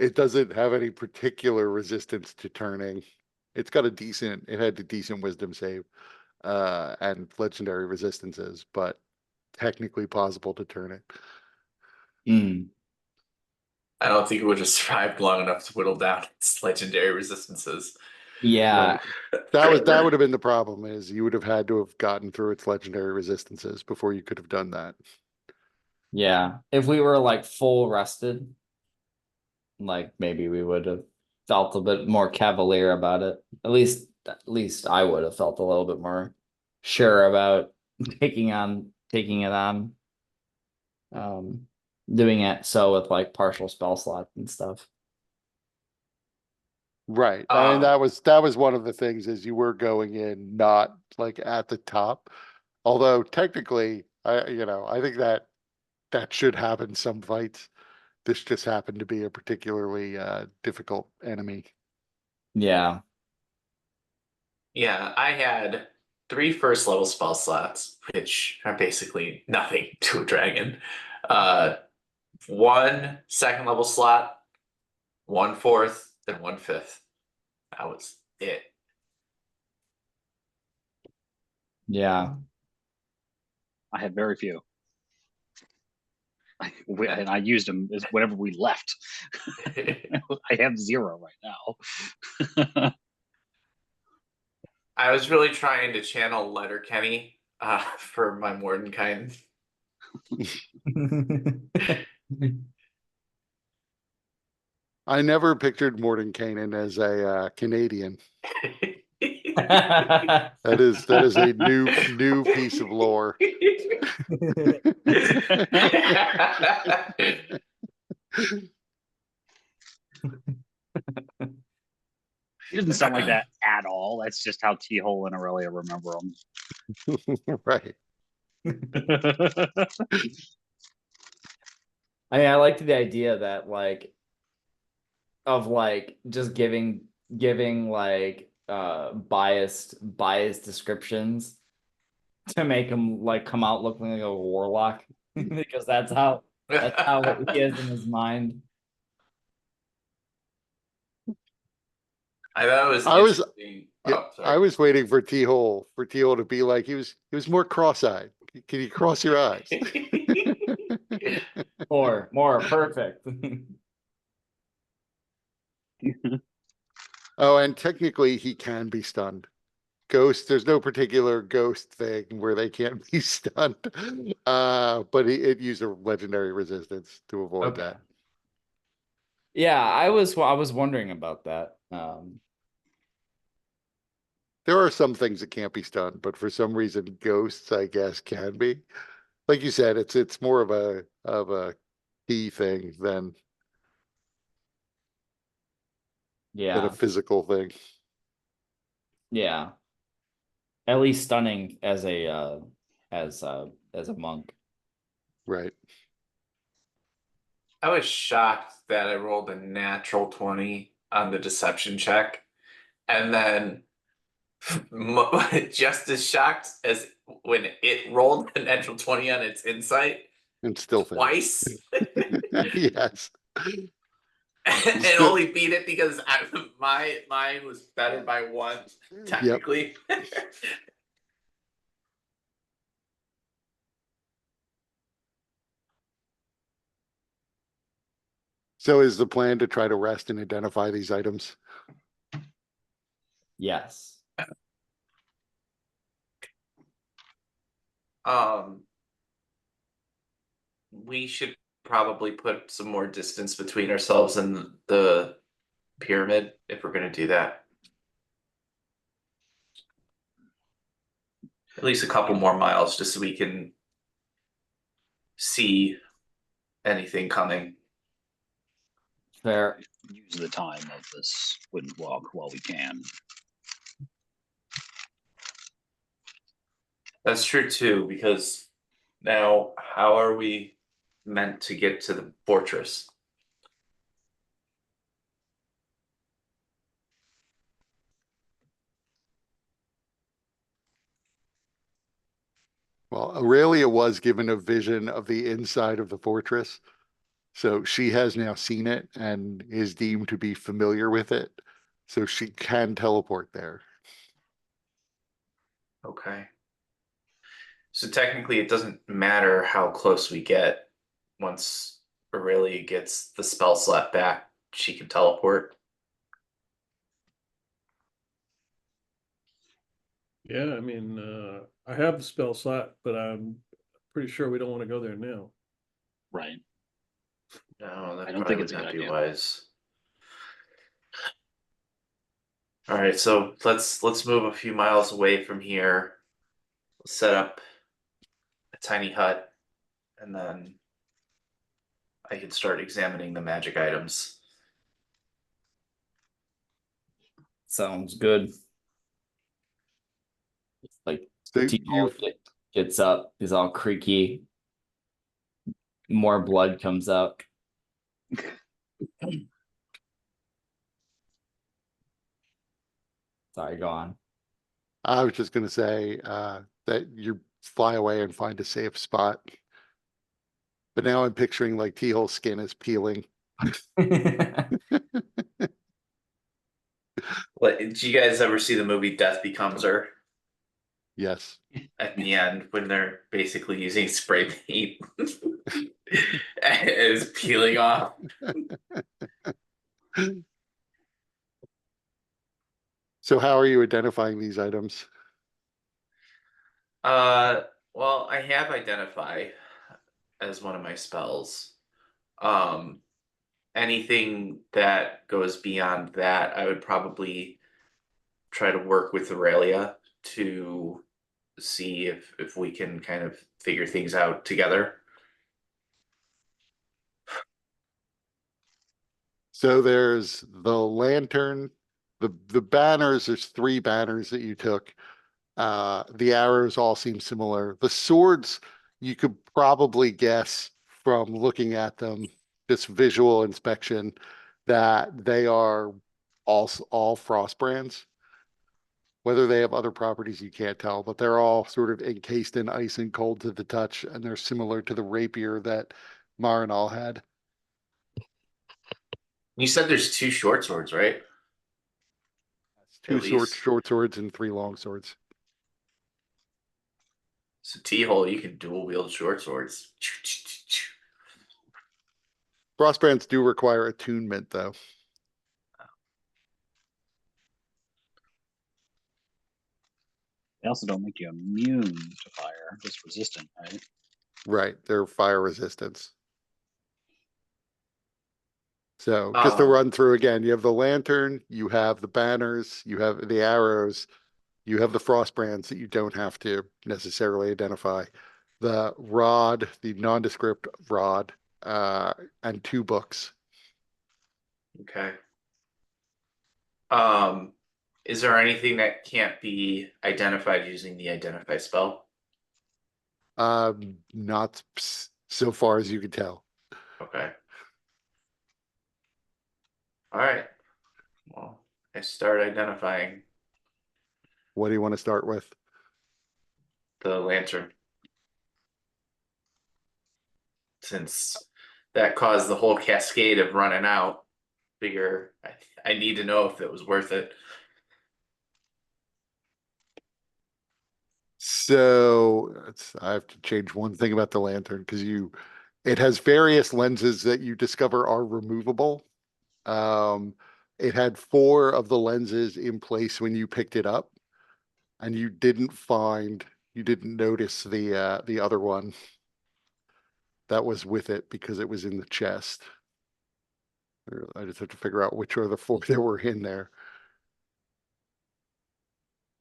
it doesn't have any particular resistance to turning. It had a decent wisdom save, and legendary resistances, but technically possible to turn it. mm, I don't think it would have survived long enough to whittle down its legendary resistances. yeah, That would have been the problem, is you would have had to have gotten through its legendary resistances before you could have done that. yeah. If we were like full rested, like maybe we would have felt a bit more cavalier about it. At least I would have felt a little bit more sure about taking it on. Doing it so with like partial spell slots and stuff. Right. Um, that was one of the things, is you were going in not like at the top. Although technically, I think that should happen some fights. This just happened to be a particularly difficult enemy. Yeah. Yeah, I had 3 first level spell slots, which are basically nothing to a dragon. 1 second level slot, 1 fourth, and 1 fifth. That was it. Yeah. I had very few. And I used them as whatever we left. I have 0 right now. I was really trying to channel Letterkenny for my Mordenkainen. I never pictured Mordenkainen as a Canadian. Yeah. That is a new piece of lore. He doesn't sound like that at all. That's just how T-Hole and Aurelia remember him. Right. I mean, I liked the idea that of just giving like biased descriptions to make him like come out looking like a warlock because that's how he is in his mind. I thought it was I was- interesting. Yeah, Oh, sorry. I was waiting for T-Hole to be like, he was more cross-eyed. Can you cross your eyes? More perfect. Oh, and technically he can be stunned. There's no particular ghost thing where they can't be stunned. But it used a legendary resistance to avoid Okay. that. Yeah, I was wondering about that. There are some things that can't be stunned, but for some reason ghosts, I guess, can be. Like you said, it's more of a key thing than a Yeah, physical thing. yeah. At least stunning as a monk. Right. I was shocked that I rolled a natural 20 on the deception check, and then just as shocked as when it rolled a natural 20 on its insight And still fail. twice. Yes. And only beat it because mine was better by 1 technically. So is the plan to try to rest and identify these items? Yes. We should probably put some more distance between ourselves and the pyramid if we're going to do that. at least a couple more miles just so we can see anything coming. Fair. Use the time of this wooden walk while we can. That's true too, because now how are we meant to get to the fortress? Well, Aurelia was given a vision of the inside of the fortress. So she has now seen it and is deemed to be familiar with it. So she can teleport there. Okay. So technically, it doesn't matter how close we get. Once Aurelia gets the spell slot back, she can teleport. Yeah, I mean, I have the spell slot, but I'm pretty sure we don't want to go there now. Right. No, that I don't probably think it's would a not good be idea. wise. All right, so let's move a few miles away from here. Set up a tiny hut, and then I can start examining the magic items. Sounds good. Like So T-Hole you've gets up, he's all creaky. More blood comes out. Sorry, go on. I was just gonna say that you fly away and find a safe spot. But now I'm picturing like T-Hole's skin is peeling. What, did you guys ever see the movie Death Becomes Her? Yes. At the end, when they're basically using spray paint, and it's peeling off. So how are you identifying these items? Well, I have Identify as one of my spells. Um, Anything that goes beyond that, I would probably try to work with Aurelia to see if we can kind of figure things out together. So there's the lantern, the banners, there's 3 banners that you took. The arrows all seem similar. The swords, you could probably guess from looking at them, just visual inspection, that they are all frost brands. Whether they have other properties, you can't tell, but they're all sort of encased in ice and cold to the touch, and they're similar to the rapier that Marinal had. You said there's 2 short swords, right? Two At least. short swords and 3 long swords. So T-Hole, you can dual wield short swords. Frostbrands do require attunement, though. They also don't make you immune to fire, just resistant, right? Right, they're fire resistance. So just to run through again, you have the lantern, you have the banners, you have the arrows, you have the frostbrands that you don't have to necessarily identify. The rod, the nondescript rod, and 2 books. Okay. Is there anything that can't be identified using the Identify spell? Not so far as you can tell. Okay. All right. Well, I start identifying What do you want to start with? the lantern. Since that caused the whole cascade of running out, figure I need to know if it was worth it. So I have to change one thing about the lantern because it has various lenses that you discover are removable. It had 4 of the lenses in place when you picked it up, and you didn't notice the other one that was with it because it was in the chest. I just have to figure out which are the 4 that were in there.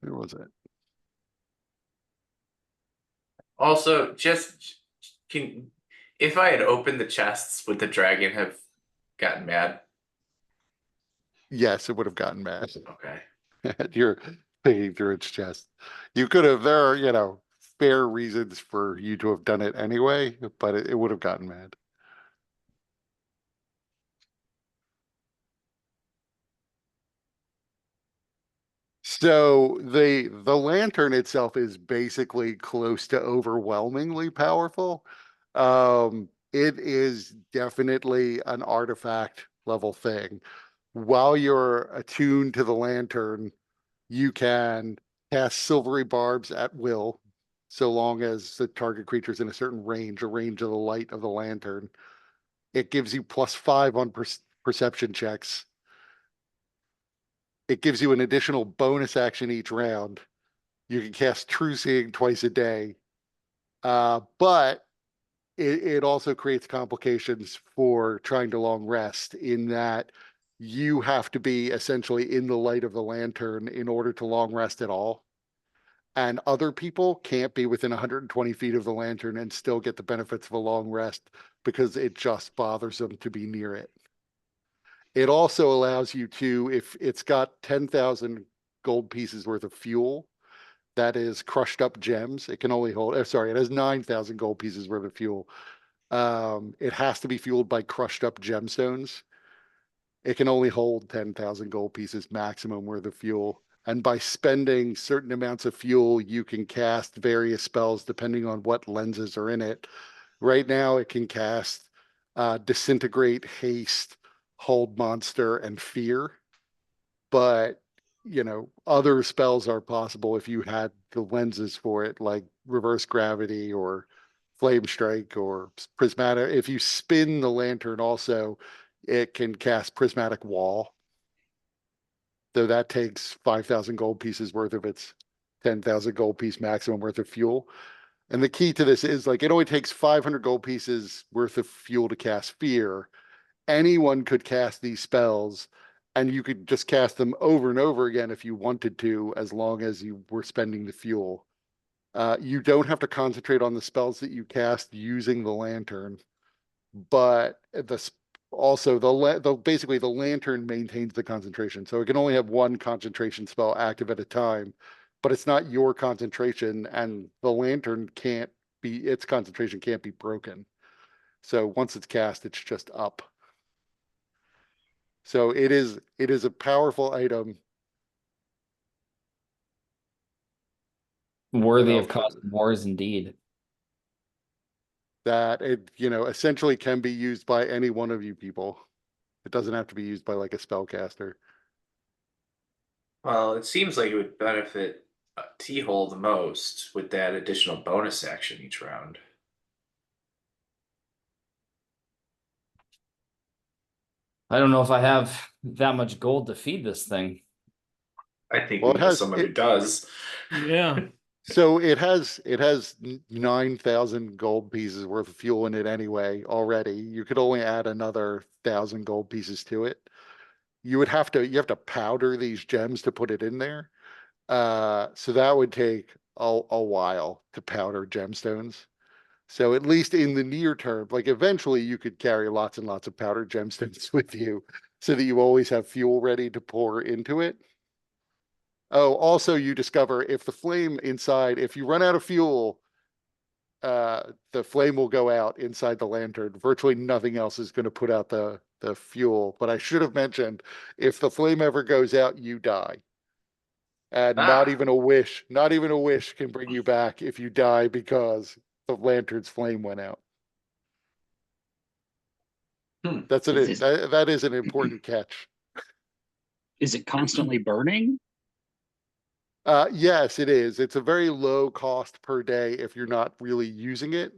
Where was it? Also, just if I had opened the chests, would the dragon have gotten mad? Yes, it would have gotten mad. Okay. You're thinking through its chest. You could have, there are, fair reasons for you to have done it anyway, but it would have gotten mad. So the lantern itself is basically close to overwhelmingly powerful. It is definitely an artifact level thing. While you're attuned to the lantern, you can cast silvery barbs at will, so long as the target creature is in a certain range, a range of the light of the lantern. It gives you +5 on perception checks. It gives you an additional bonus action each round. You can cast True Seeing twice a day. But it also creates complications for trying to long rest, in that you have to be essentially in the light of the lantern in order to long rest at all. And other people can't be within 120 feet of the lantern and still get the benefits of a long rest because it just bothers them to be near it. It also allows you to, if it's got 10,000 gold pieces worth of fuel, that is crushed up gems. It can only hold, sorry, it has 9,000 gold pieces worth of fuel. It has to be fueled by crushed up gemstones. It can only hold 10,000 gold pieces maximum worth of fuel. And by spending certain amounts of fuel, you can cast various spells depending on what lenses are in it. Right now, it can cast Disintegrate, Haste, Hold Monster, and Fear. But, other spells are possible if you had the lenses for it, like Reverse Gravity or Flame Strike or Prismatic. If you spin the lantern also, it can cast Prismatic Wall. Though that takes 5,000 gold pieces worth of its 10,000 gold piece maximum worth of fuel. And the key to this is, like, it only takes 500 gold pieces worth of fuel to cast Fear. Anyone could cast these spells, and you could just cast them over and over again if you wanted to, as long as you were spending the fuel. You don't have to concentrate on the spells that you cast using the lantern, but also basically the lantern maintains the concentration, so it can only have one concentration spell active at a time, but it's not your concentration, and the lantern its concentration can't be broken. So once it's cast, it's just up. So it is a powerful item. Worthy of causing wars indeed. That it, essentially can be used by any one of you people. It doesn't have to be used by like a spellcaster. Well, it seems like it would benefit T-Hole the most with that additional bonus action each round. I don't know if I have that much gold to feed this thing. I think Well, we know someone who does. Yeah. So it has 9,000 gold pieces worth of fuel in it anyway already. You could only add another 1,000 gold pieces to it. You have to powder these gems to put it in there. So that would take a while to powder gemstones. So at least in the near term, like eventually you could carry lots and lots of powdered gemstones with you so that you always have fuel ready to pour into it. Oh, also you discover if the flame inside, if you run out of fuel, the flame will go out inside the lantern. Virtually nothing else is going to put out the fuel. But I should have mentioned, if the flame ever goes out, you die. And not even a wish can bring you back if you die because the lantern's flame went out. That is an important catch. Is it constantly burning? Yes, it is. It's a very low cost per day if you're not really using it.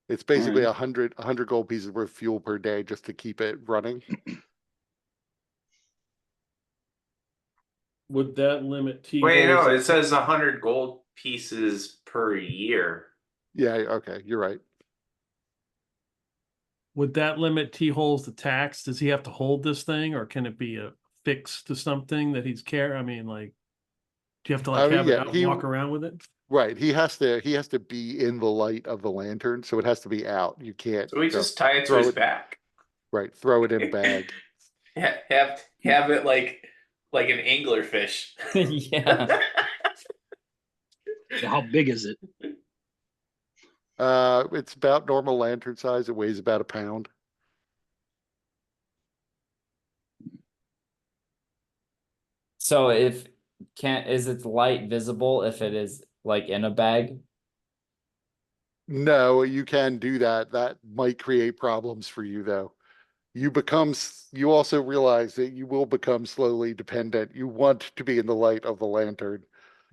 It's basically Alright. 100 gold pieces worth of fuel per day just to keep it running. Would that limit T? Wait, no, it says 100 gold pieces per year. Yeah, okay, you're right. Would that limit T-Hole's attacks? Does he have to hold this thing, or can it be a fixed to something that he's I mean, like, do you have to I like mean, have it yeah, out and walk around with it? Right, he has to be in the light of the lantern, so it has to be out. You can't So we go just tie it to throw his it, back. right, throw it in a bag. Have it like an anglerfish. Yeah. How big is it? It's about normal lantern size. It weighs about a pound. So if is its light visible if it is like in a bag? No, you can do that. That might create problems for you though. You also realize that you will become slowly dependent. You want to be in the light of the lantern.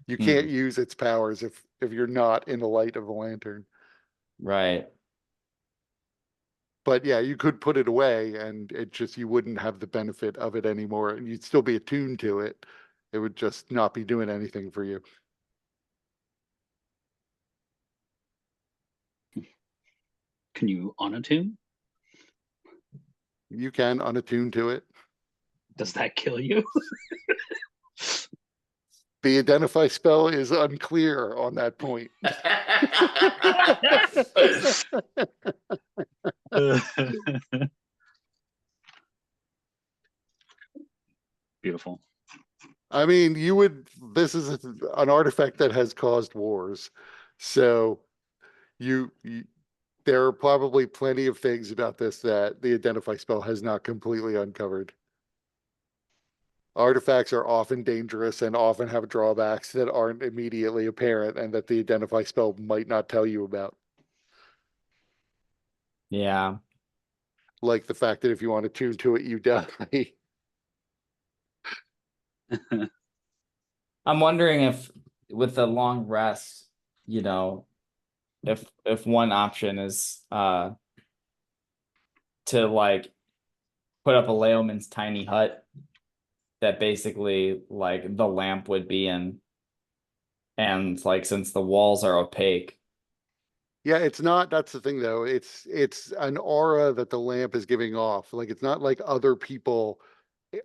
You can't use its powers if you're not in the light of the lantern. Right. But yeah, you could put it away and you wouldn't have the benefit of it anymore, and you'd still be attuned to it. It would just not be doing anything for you. Can you unattune? You can unattune to it. Does that kill you? The identify spell is unclear on that point. Beautiful. I mean, this is an artifact that has caused wars. So there are probably plenty of things about this that the identify spell has not completely uncovered. Artifacts are often dangerous and often have drawbacks that aren't immediately apparent and that the identify spell might not tell you about. Yeah. Like the fact that if you want to tune to it, you die. I'm wondering if with the long rest, you know, if one option is to like put up a Leoman's tiny hut that basically like the lamp would be in, and like since the walls are opaque. Yeah, it's not, that's the thing though. It's an aura that the lamp is giving off. Like it's not like other people.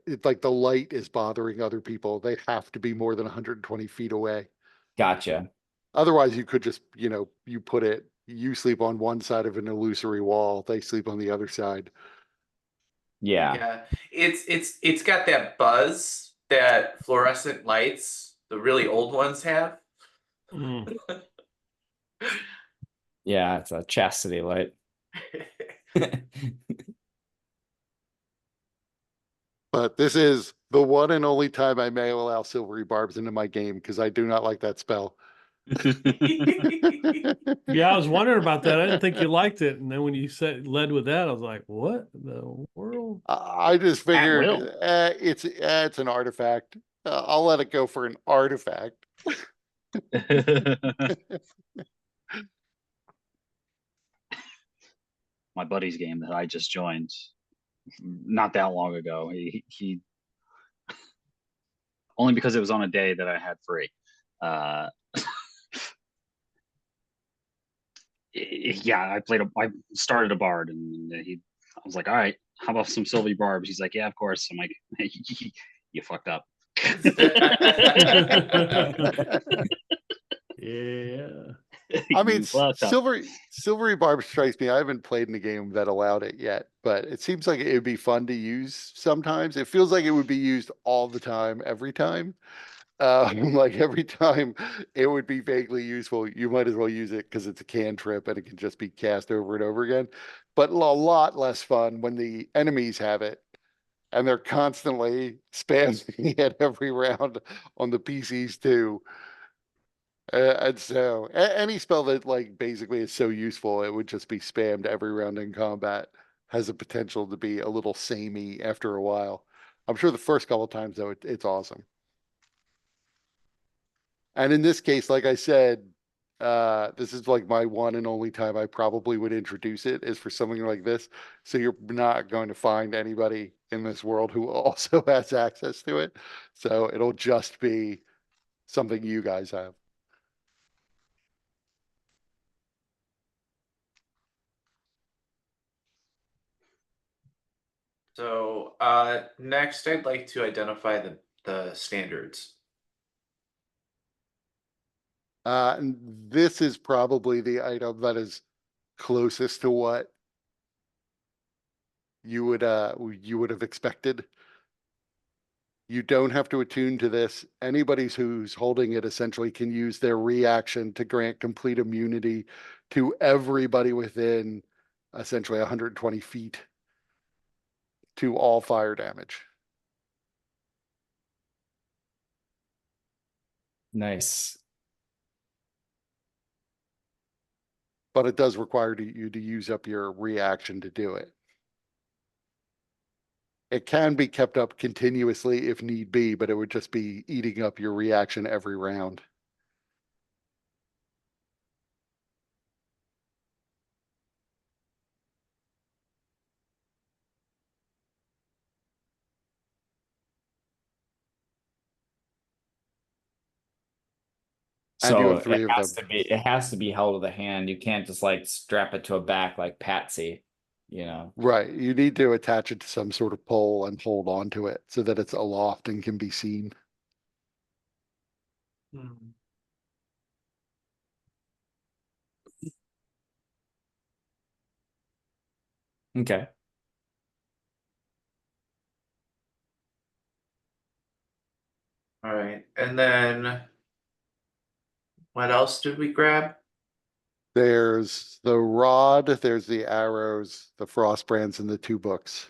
It's like the light is bothering other people. They have to be more than 120 feet away. Gotcha. Otherwise, you could just, you sleep on one side of an illusory wall, they sleep on the other side. Yeah. Yeah, it's got that buzz that fluorescent lights, the really old ones, have. Mm. Yeah, it's a chastity light. But this is the one and only time I may allow silvery barbs into my game because I do not like that spell. Yeah, I was wondering about that. I didn't think you liked it. And then when you led with that, I was like, what the world? I just At figured will. it's an artifact. I'll let it go for an artifact. My buddy's game that I just joined not that long ago. He only because it was on a day that I had free. Yeah, I started a bard, and I was like, all right, how about some silvery barbs? He's like, yeah, of course. I'm like, you fucked up. Yeah. I mean, You fucked up. silvery barb strikes me. I haven't played in a game that allowed it yet, but it seems like it would be fun to use sometimes. It feels like it would be used all the time, every time. Like every time it would be vaguely useful, you might as well use it because it's a cantrip and it can just be cast over and over again. But a lot less fun when the enemies have it and they're constantly spamming it every round on the PCs too. And so any spell that like basically is so useful, it would just be spammed every round in combat has the potential to be a little samey after a while. I'm sure the first couple times though, it's awesome. And in this case, like I said, this is like my one and only time I probably would introduce it is for something like this. So you're not going to find anybody in this world who also has access to it. So it'll just be something you guys have. So next I'd like to identify the standards. And this is probably the item that is closest to what you would have expected. You don't have to attune to this. Anybody who's holding it essentially can use their reaction to grant complete immunity to everybody within essentially 120 feet to all fire damage. Nice. But it does require you to use up your reaction to do it. It can be kept up continuously if need be, but it would just be eating up your reaction every round. And you So have three it of has them. to be it has to be held to the hand. You can't just like strap it to a back like Patsy, you know. Right. You need to attach it to some sort of pole and hold on to it so that it's aloft and can be seen. Hmm. Okay. All right, and then what else did we grab? There's the rod, there's the arrows, the frost brands, and the 2 books.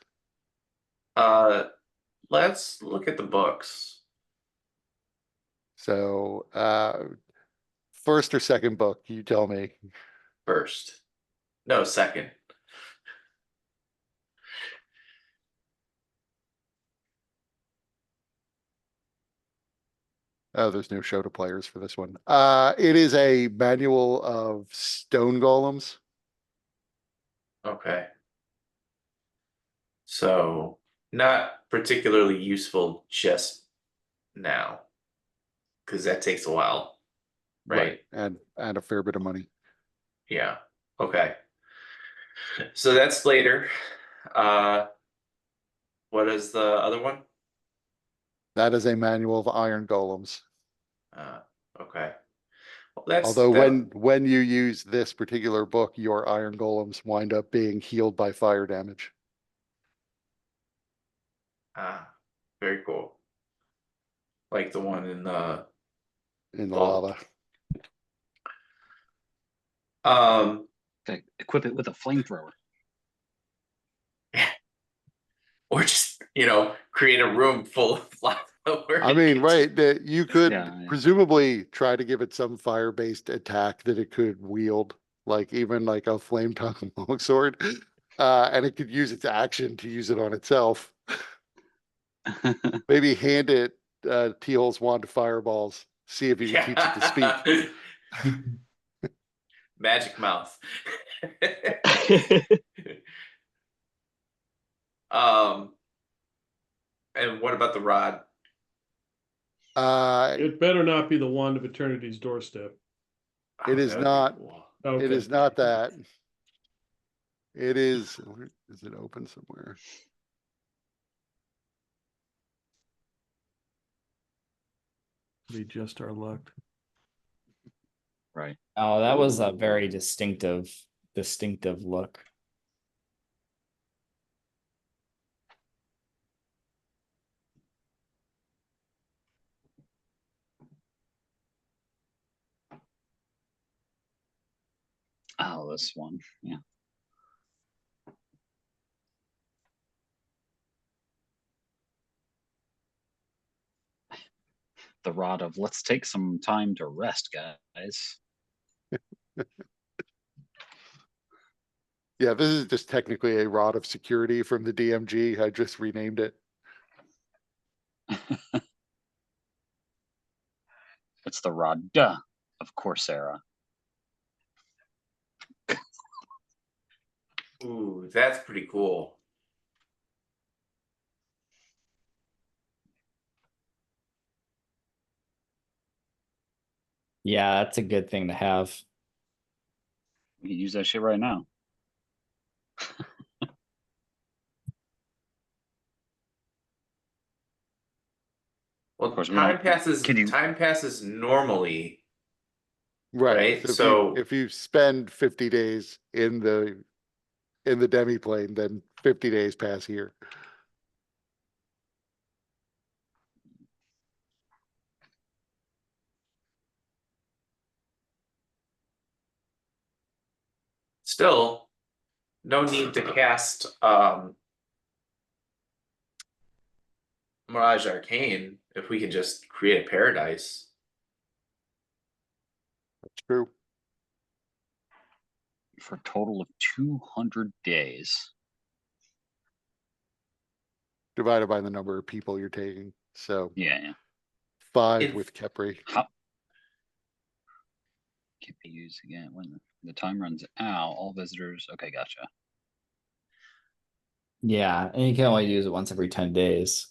Let's look at the books. So, first or second book, you tell me. First. No, second. Oh, there's no show to players for this one. It is a manual of stone golems. Okay. So not particularly useful just now, because that takes a while, right? And a fair bit of money. Yeah. Okay. So that's later. What is the other one? That is a manual of iron golems. Okay. Well, that's Although that. when you use this particular book, your iron golems wind up being healed by fire damage. Very cool. Like the one in the Lava. Okay, equip it with a flamethrower. Or just, create a room full of flamethrower. I mean, right, that you could Yeah. presumably try to give it some fire-based attack that it could wield, like even like a flame tongue longsword. And it could use its action to use it on itself. Maybe hand it T-Hole's wand of fireballs. See if you can teach it to speak. Magic mouth. And what about the rod? It better not be the wand of eternity's doorstep. It is That would be not. cool. Okay. It is not that. It is, is it open somewhere? Be just our luck. Right. Oh, that was a very distinctive look. Oh, this one. Yeah. The rod of let's take some time to rest, guys. Yeah, this is just technically a rod of security from the DMG. I just renamed it. It's the rod of Coursera. Ooh, that's pretty cool. Yeah, that's a good thing to have. We can use that shit right now. course, we don't- can you- time passes normally. Right, Right, so if you, so- if you spend 50 days in the demiplane, then 50 days pass here. Still, no need to cast Mirage Arcane if we can just create a paradise. That's true. For a total of 200 days. Divided by the number of people you're taking, so Yeah, yeah. 5 If- with Kepri. How? Can't be used again when the time runs out. All visitors. Okay, gotcha. Yeah, and you can only use it once every 10 days.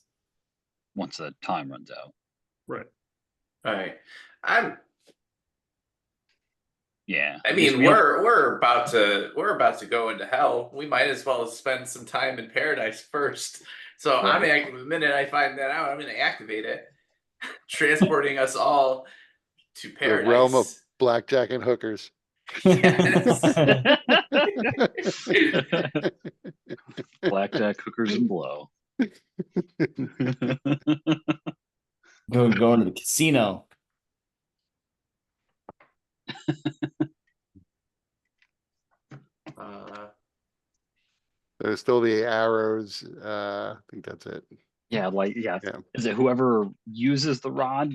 Once the time runs out. Right. Alright, I Yeah. mean, guess we have- we're about to go into hell. We might as well spend some time in paradise first. So the minute I find that out, I'm gonna activate it, transporting us all to The paradise. realm of blackjack and hookers. Yes. Blackjack, hookers, and blow. Going to the casino. Uh, There's still the arrows, I think that's it. Yeah, like yeah. Yeah. Is it whoever uses the rod,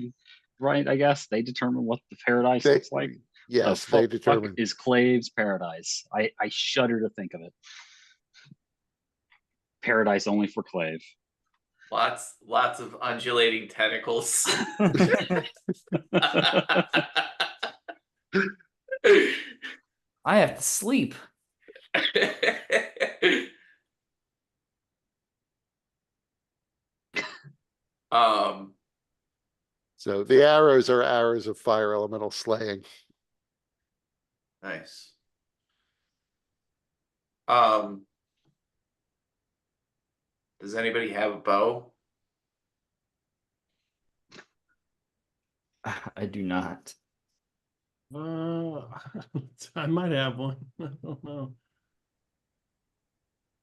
right? I guess they determine what the paradise They- looks like. Yes, The they fuck determine. is Clave's paradise. I shudder to think of it. Paradise only for Clave. lots of undulating tentacles. I have to sleep. um So the arrows are arrows of fire elemental slaying. nice. Does anybody have a bow? I do not. I might have one. I don't know.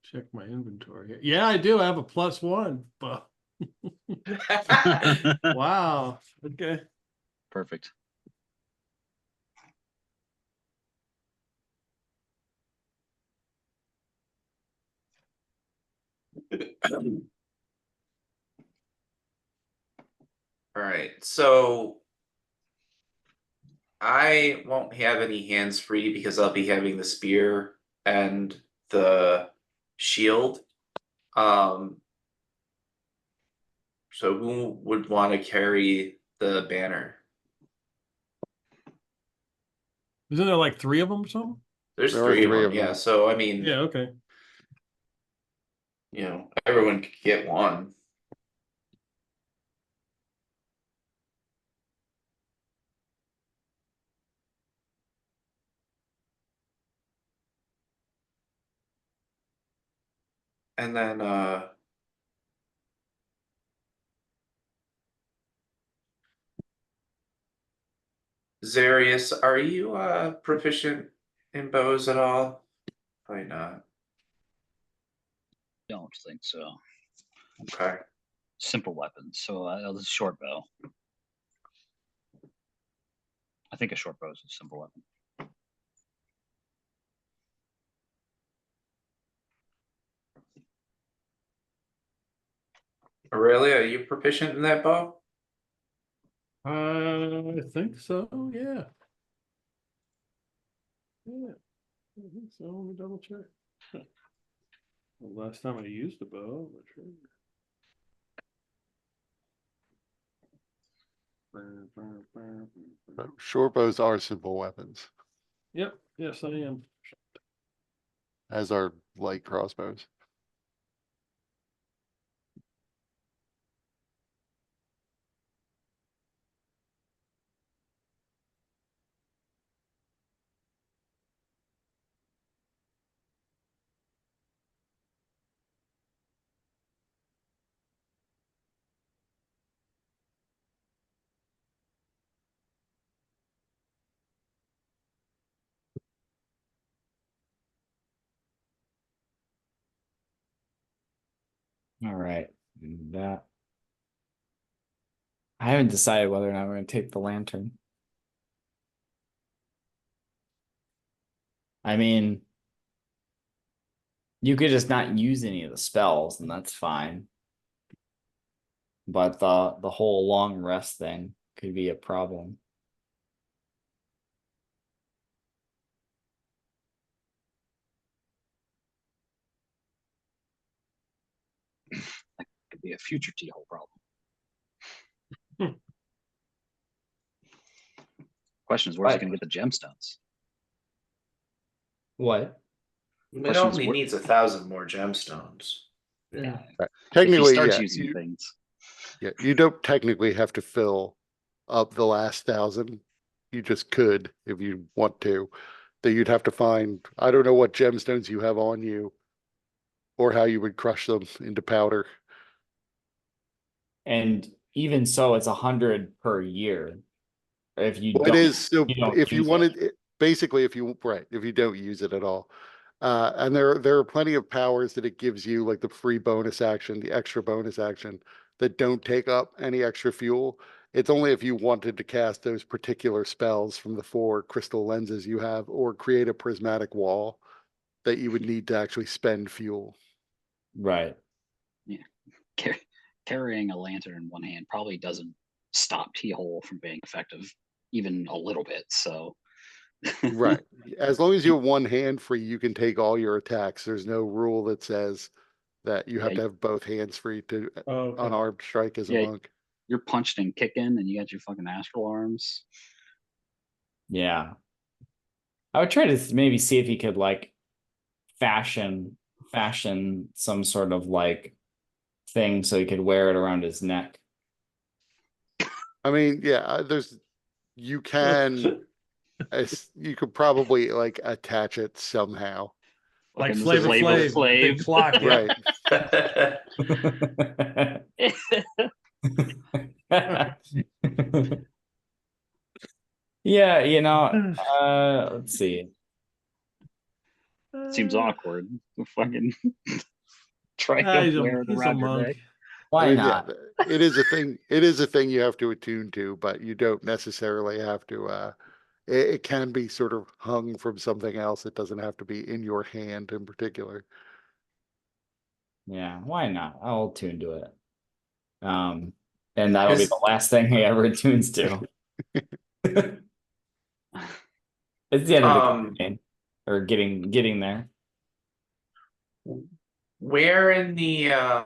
Check my inventory. Yeah, I do. I have a +1, but wow. Okay. Perfect. All right, so I won't have any hands free because I'll be having the spear and the shield. So who would want to carry the banner? Isn't there like 3 of them or something? There's There are 3 of three them, of yeah. them. So I mean, Yeah, okay. you know, everyone could get one. And then Zarius, are you proficient in bows at all? Probably not. Don't think so. Okay. Simple weapons. So a short bow. I think a short bow is a simple weapon. Aurelia, are you proficient in that bow? I think so, yeah. Yeah. I think so. Let me double check. The last time I used a bow, I'm not sure. But short bows are simple weapons, Yep, yes, I am. as are light crossbows. All right. That. I haven't decided whether or not we're gonna take the lantern. I mean, you could just not use any of the spells, and that's fine. But the whole long rest thing could be a problem. Could be a future T-hole problem. Question is, where's he Right. gonna get the gemstones? What? It Questions only were- needs 1,000 more gemstones. Yeah. If he Technically, starts yeah, using things, you don't technically have to fill up the last 1,000. You just could if you want to. That you'd have to find, I don't know what gemstones you have on you or how you would crush them into powder. And even so, it's 100 per year. If you Well, don't, it is, so you don't if you use it. wanted, basically, if you, right, if you don't use it at all. And there are plenty of powers that it gives you, like the free bonus action, the extra bonus action, that don't take up any extra fuel. It's only if you wanted to cast those particular spells from the 4 crystal lenses you have, or create a prismatic wall, that you would need to actually spend fuel. Right. carrying a lantern in one hand probably doesn't stop T-hole from being effective even a little bit. So Right. As long as you have one hand free, you can take all your attacks. There's no rule that says that you have Yeah, to have both hands free to Oh, okay. unarmed strike as a Yeah. monk. You're punched and kicking, and you got your fucking astral arms. Yeah. I would try to maybe see if he could like fashion some sort of like thing so he could wear it around his neck. I mean, yeah, you can, you could probably like attach it somehow. Like Fucking Flavor Flavor Flav, big Flav. clock, yeah. Right. Yeah, let's see. Seems awkward. Fucking try Ah, to wear it he's a around your monk. neck. Why I mean, not? yeah, it is a thing. It is a thing you have to attune to, but you don't necessarily have to, it can be sort of hung from something else. It doesn't have to be in your hand in particular. Yeah, why not? I'll tune to it. And that'll be Is- the last thing he ever tunes to. It's the end of the campaign. Or getting there. Where in the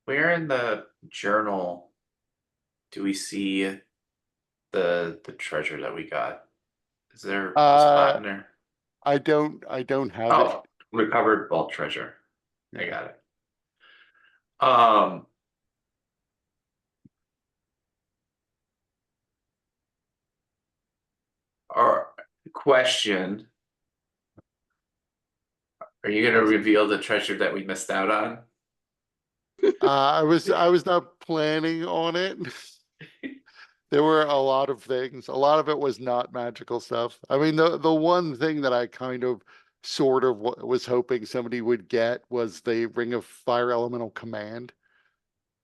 where in the journal do we see the treasure that we got? Is there a spot in there? I don't have it. Oh, recovered vault treasure. I got it. Our question. Are you gonna reveal the treasure that we missed out on? I was not planning on it. There were a lot of things. A lot of it was not magical stuff. I mean, the one thing that I kind of sort of was hoping somebody would get was the Ring of Fire Elemental Command.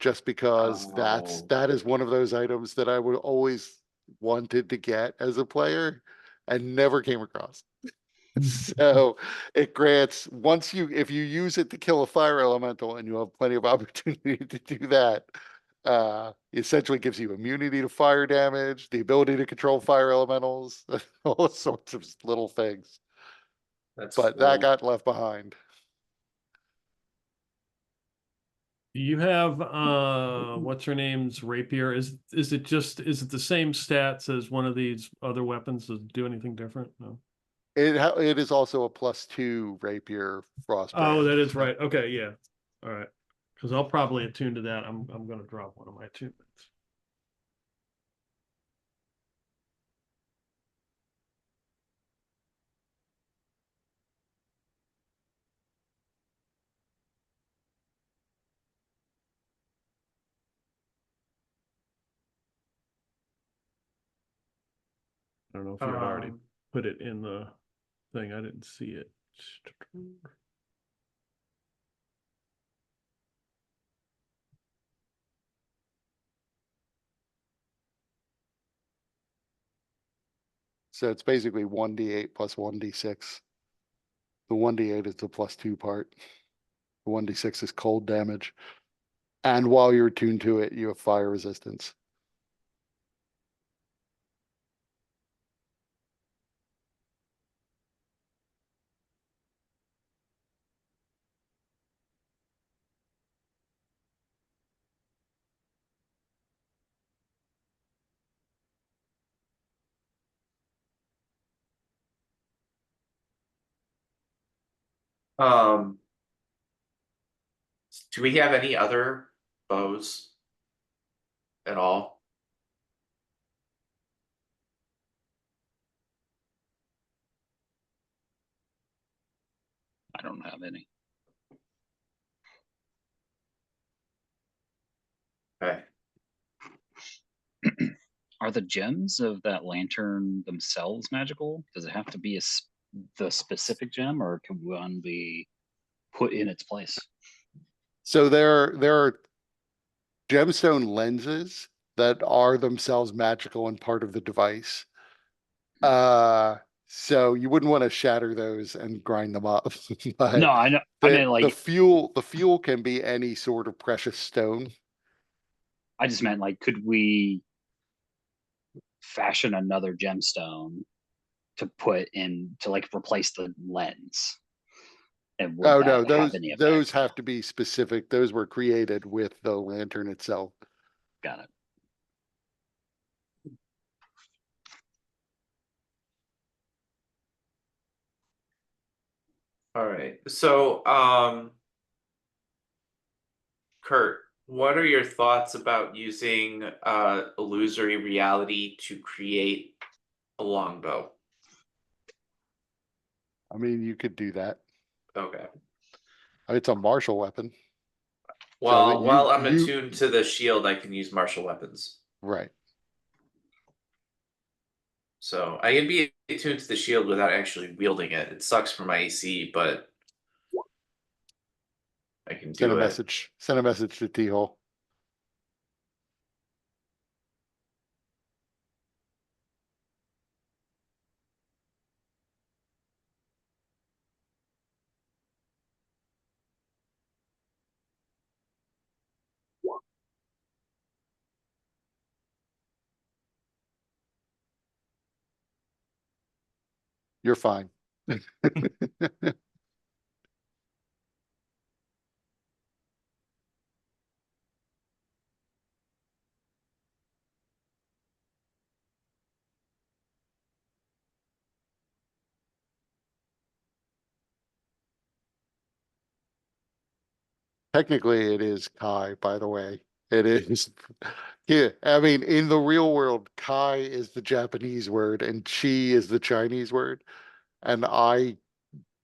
Just because Oh. that is one of those items that I would always wanted to get as a player and never came across. So it grants, if you use it to kill a fire elemental, and you have plenty of opportunity to do that, essentially gives you immunity to fire damage, the ability to control fire elementals, all sorts of little things. That's But that got left behind. Do you have what's her name's rapier? Is it the same stats as one of these other weapons? Does it do anything different? No. It is also a +2 rapier frost. Oh, that is right. Okay, yeah. All right. Because I'll probably attune to that. I'm gonna drop one of my attunements. I don't know if you had already put it in the thing. I didn't see it. So it's basically 1d8 plus 1d6. The 1d8 is the +2 part. The 1d6 is cold damage. And while you're attuned to it, you have fire resistance. Um. Do we have any other bows? At all? I don't have any. Okay. Are the gems of that lantern themselves magical? Does it have to be the specific gem, or can one be put in its place? So there are gemstone lenses that are themselves magical and part of the device. So you wouldn't want to shatter those and grind them up. But No, I know. I mean, the like, fuel can be any sort of precious stone. I just meant like, could we fashion another gemstone to put in to like replace the lens? And would Oh no, that have any effect? those have to be specific. Those were created with the lantern itself. Got it. Alright, so, Kurt, what are your thoughts about using illusory reality to create a longbow? I mean, you could do that. Okay. It's a martial weapon. Well, that while I'm you- attuned to the shield, I can use martial weapons. Right. So I can be attuned to the shield without actually wielding it. It sucks for my AC, but I can Send a do it. message. Send a message to T-Hole. You're fine. Technically, it is Kai, by the way. It is. Yeah, I mean, in the real world, Kai is the Japanese word and Chi is the Chinese word. And I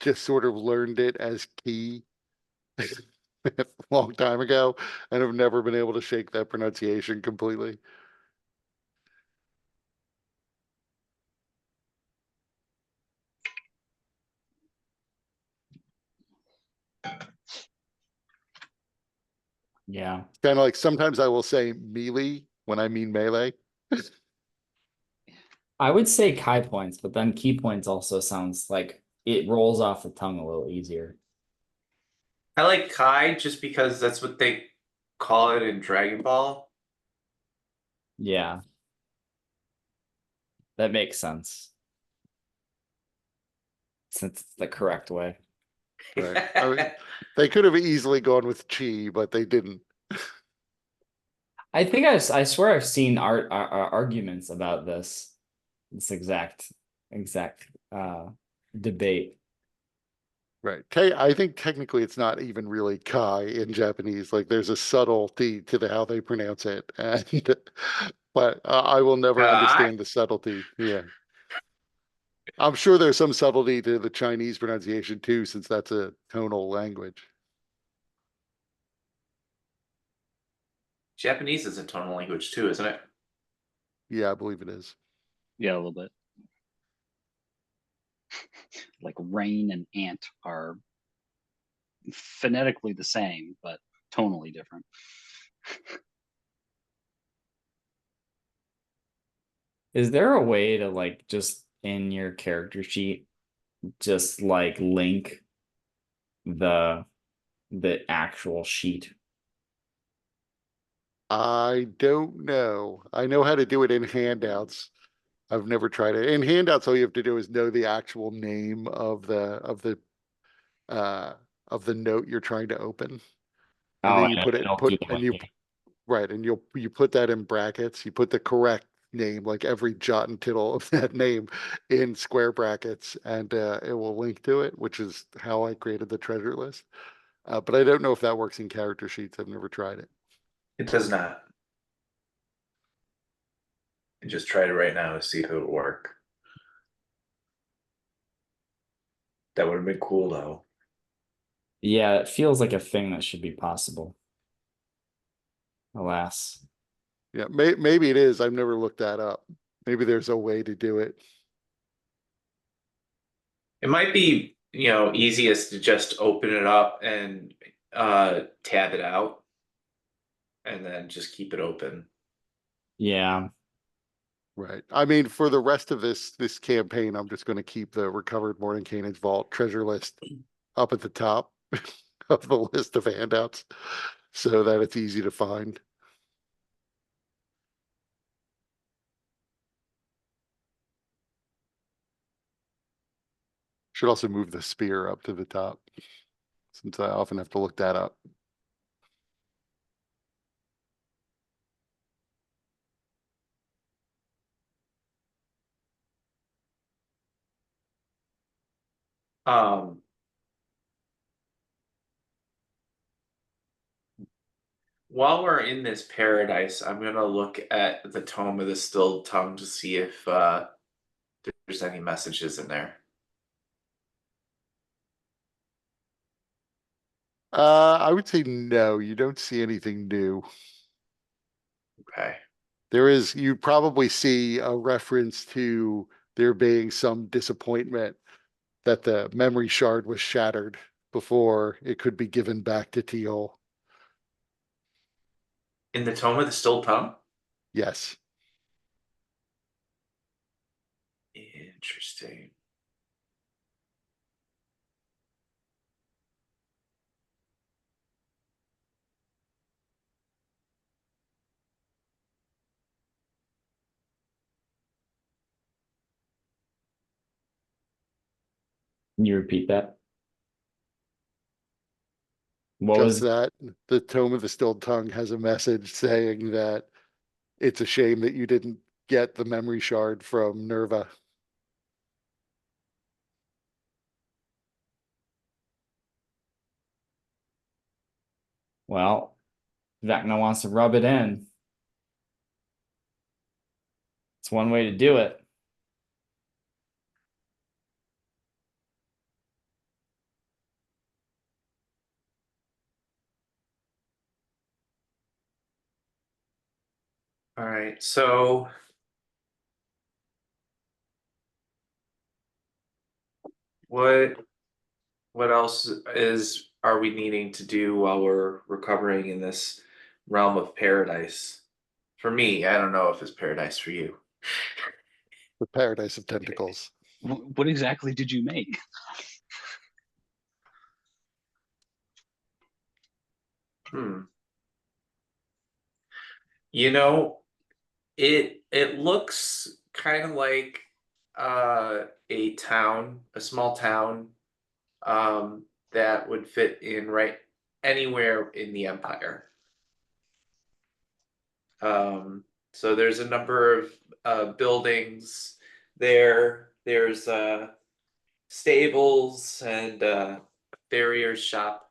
just sort of learned it as Ki a long time ago and have never been able to shake that pronunciation completely. Yeah. Kind of like sometimes I will say melee when I mean melee. I would say Kai points, but then key points also sounds like it rolls off the tongue a little easier. I like Kai just because that's what they call it in Dragon Ball. Yeah. That makes sense. Since it's the correct way. Right. I mean, they could have easily gone with Chi, but they didn't. I think I swear I've seen arguments about this exact debate. Right. I think technically it's not even really Kai in Japanese. Like there's a subtlety to how they pronounce it. And but I will never understand the subtlety. Yeah. I'm sure there's some subtlety to the Chinese pronunciation too, since that's a tonal language. Japanese is a tonal language too, isn't it? Yeah, I believe it is. Yeah, a little bit. Like rain and ant are phonetically the same, but tonally different. Is there a way to like just in your character sheet just like link the actual sheet? I don't know. I know how to do it in handouts. I've never tried it. In handouts, all you have to do is know the actual name of uh the note you're trying to open. And Oh, then you and put it, it'll put, do and it. you, right, and you put that in brackets, you put the correct name, like every jot and tittle of that name in square brackets, and it will link to it, which is how I created the treasure list. But I don't know if that works in character sheets. I've never tried it. It does not. And just try it right now to see if it would work. That would have been cool though. Yeah, it feels like a thing that should be possible. Alas. Yeah, maybe it is. I've never looked that up. Maybe there's a way to do it. It might be, easiest to just open it up and tab it out and then just keep it open. Yeah. Right. I mean, for the rest of this campaign, I'm just going to keep the recovered Mordenkainen's Vault treasure list up at the top of the list of handouts so that it's easy to find. Should also move the spear up to the top since I often have to look that up. Um, while we're in this paradise, I'm gonna look at the Tome of the Stilled Tongue to see if there's any messages in there. I would say no, you don't see anything new. Okay. There is, you probably see a reference to there being some disappointment that the memory shard was shattered before it could be given back to Teal. In the Tome of the Stilled Tongue? Yes. Interesting. Can you repeat that? What Just was that the Tome of the Stilled Tongue has a message saying that it's a shame that you didn't get the memory shard from Nerva. well, Vecna wants to rub it in. It's one way to do it. All right, so what else are we needing to do while we're recovering in this realm of paradise? For me, I don't know if it's paradise for you. The Paradise of Tentacles. What exactly did you make? Hmm. You know, it looks kind of like a town, a small town, that would fit in right anywhere in the empire. So there's a number of buildings there. There's stables and farrier's shop.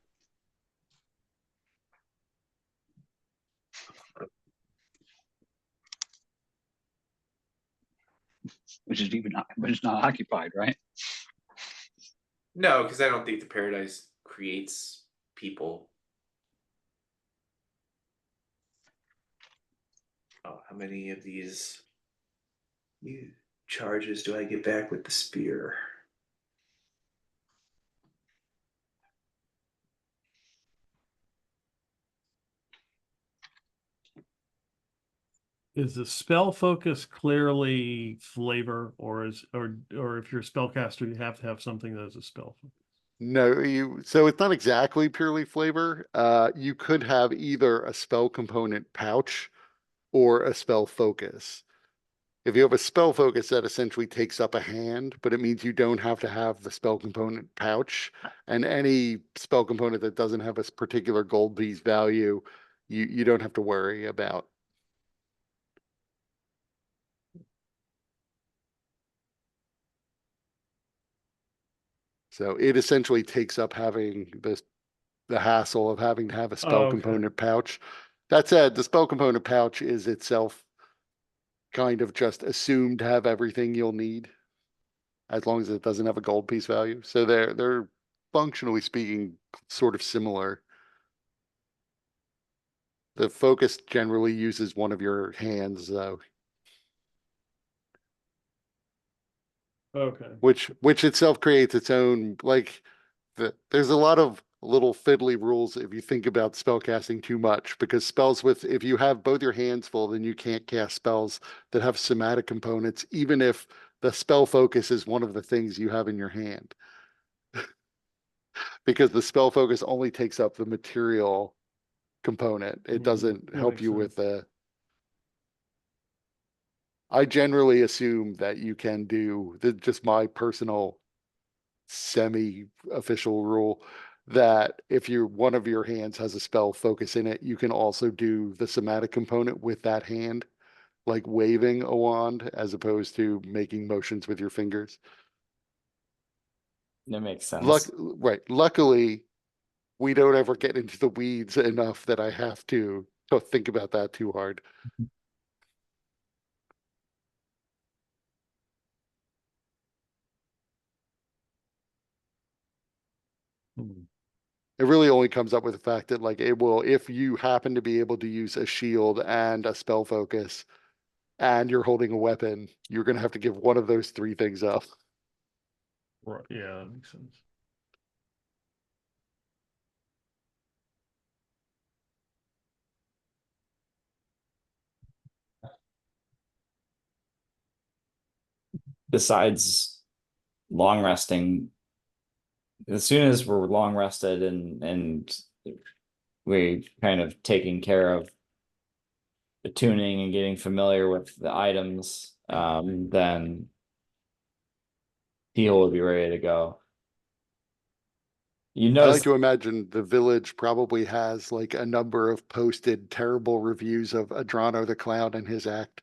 Which is not occupied, right? No, because I don't think the paradise creates people. Oh, how many of these new charges do I get back with the spear? is the spell focus clearly flavor, or if you're a spellcaster, you have to have something that is a spell focus? No, so it's not exactly purely flavor. You could have either a spell component pouch or a spell focus. If you have a spell focus, that essentially takes up a hand, but it means you don't have to have the spell component pouch. And any spell component that doesn't have a particular gold piece value, you don't have to worry about. So it essentially takes up having the hassle of having to have a spell Okay. component pouch. That said, the spell component pouch is itself kind of just assumed to have everything you'll need, as long as it doesn't have a gold piece value. So they're functionally speaking sort of similar. The focus generally uses one of your hands though, Okay. which itself creates its own, like, there's a lot of little fiddly rules if you think about spellcasting too much, because spells if you have both your hands full, then you can't cast spells that have somatic components, even if the spell focus is one of the things you have in your hand. Because the spell focus only takes up the material component. It doesn't that help makes you with the. I generally assume that you can do just my personal semi-official rule that if one of your hands has a spell focus in it, you can also do the somatic component with that hand, like waving a wand as opposed to making motions with your fingers. That makes sense. Right. Luckily, we don't ever get into the weeds enough that I have to think about that too hard. It really only comes up with the fact that, like, it will, if you happen to be able to use a shield and a spell focus and you're holding a weapon, you're going to have to give one of those three things up. Right. Yeah, that makes sense. Besides long resting, as soon as we're long rested and we kind of taking care of the tuning and getting familiar with the items, then Heal will be ready to go. You I notice like to imagine the village probably has like a number of posted terrible reviews of Adrano the Clown and his act.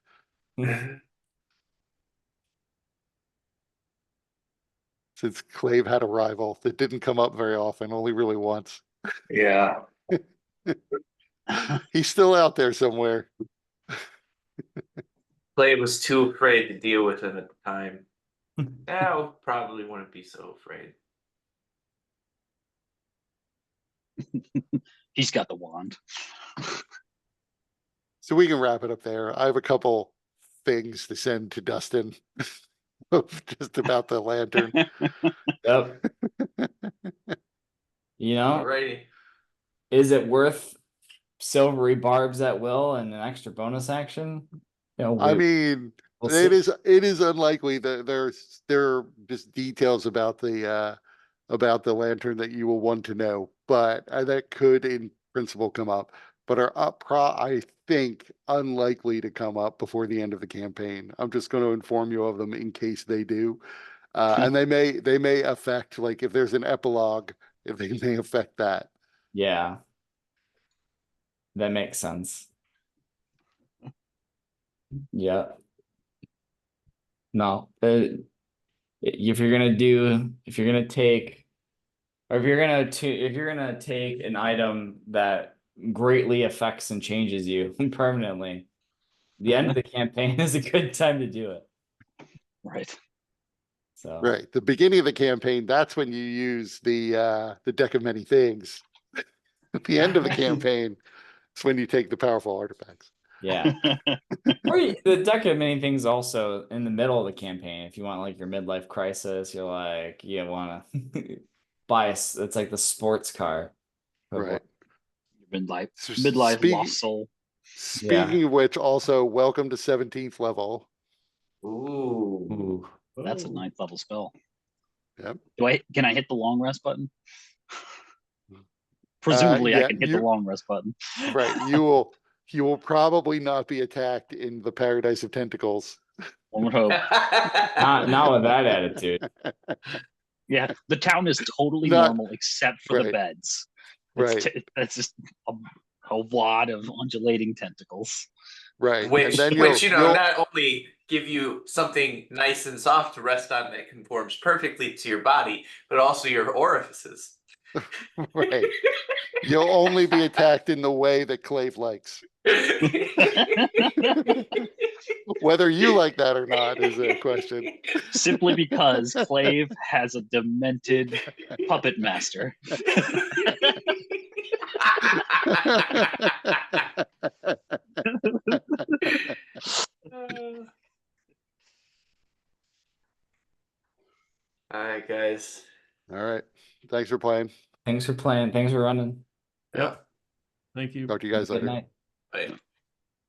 Since Clave had a rival that didn't come up very often, only really once. Yeah. He's still out there somewhere. Clay was too afraid to deal with him at the time. Now probably wouldn't be so afraid. He's got the wand. So we can wrap it up there. I have a couple things to send to Dustin just about the lantern. Yep. You know, Alrighty. is it worth silvery barbs at will and an extra bonus action? You know, I mean, we'll it see. is unlikely that there are just details about the lantern that you will want to know, but that could in principle come up, but are I think unlikely to come up before the end of the campaign. I'm just going to inform you of them in case they do. And they may affect, like, if there's an epilogue, if they may affect that. Yeah. That makes sense. Yeah. No, if you're gonna take, or if you're gonna take an item that greatly affects and changes you permanently, the end of the campaign is a good time to do it. Right. So Right. The beginning of the campaign, that's when you use the deck of many things. At the end of the campaign, it's when you take the powerful artifacts. yeah. Or the deck of many things also in the middle of the campaign. If you want like your midlife crisis, you're like you want to buy it's like the sports car. Right. Midlife So midlife speaking- lost soul. Speaking of which, also welcome to 17th level. Ooh. Ooh. That's a Oh. 9th level spell. Yep. Can I hit the long rest button? Presumably yeah, I can hit the long rest button. Right, you will probably not be attacked in the Paradise of Tentacles. One would hope. Not with that attitude. Yeah, the town is totally Not- normal except for the right. beds. Right, That's just a wad of undulating tentacles. right. Which, And then which you'll- not only give you something nice and soft to rest on that conforms perfectly to your body, but also your orifices. right. You'll only be attacked in the way that Clave likes. Whether you like that or not is a question. Simply because Clave has a demented puppet master. Alright, guys. All right. Thanks for playing. Thanks for playing. Thanks for running. Yep. Thank you. Talk to you guys Good later. night. Bye.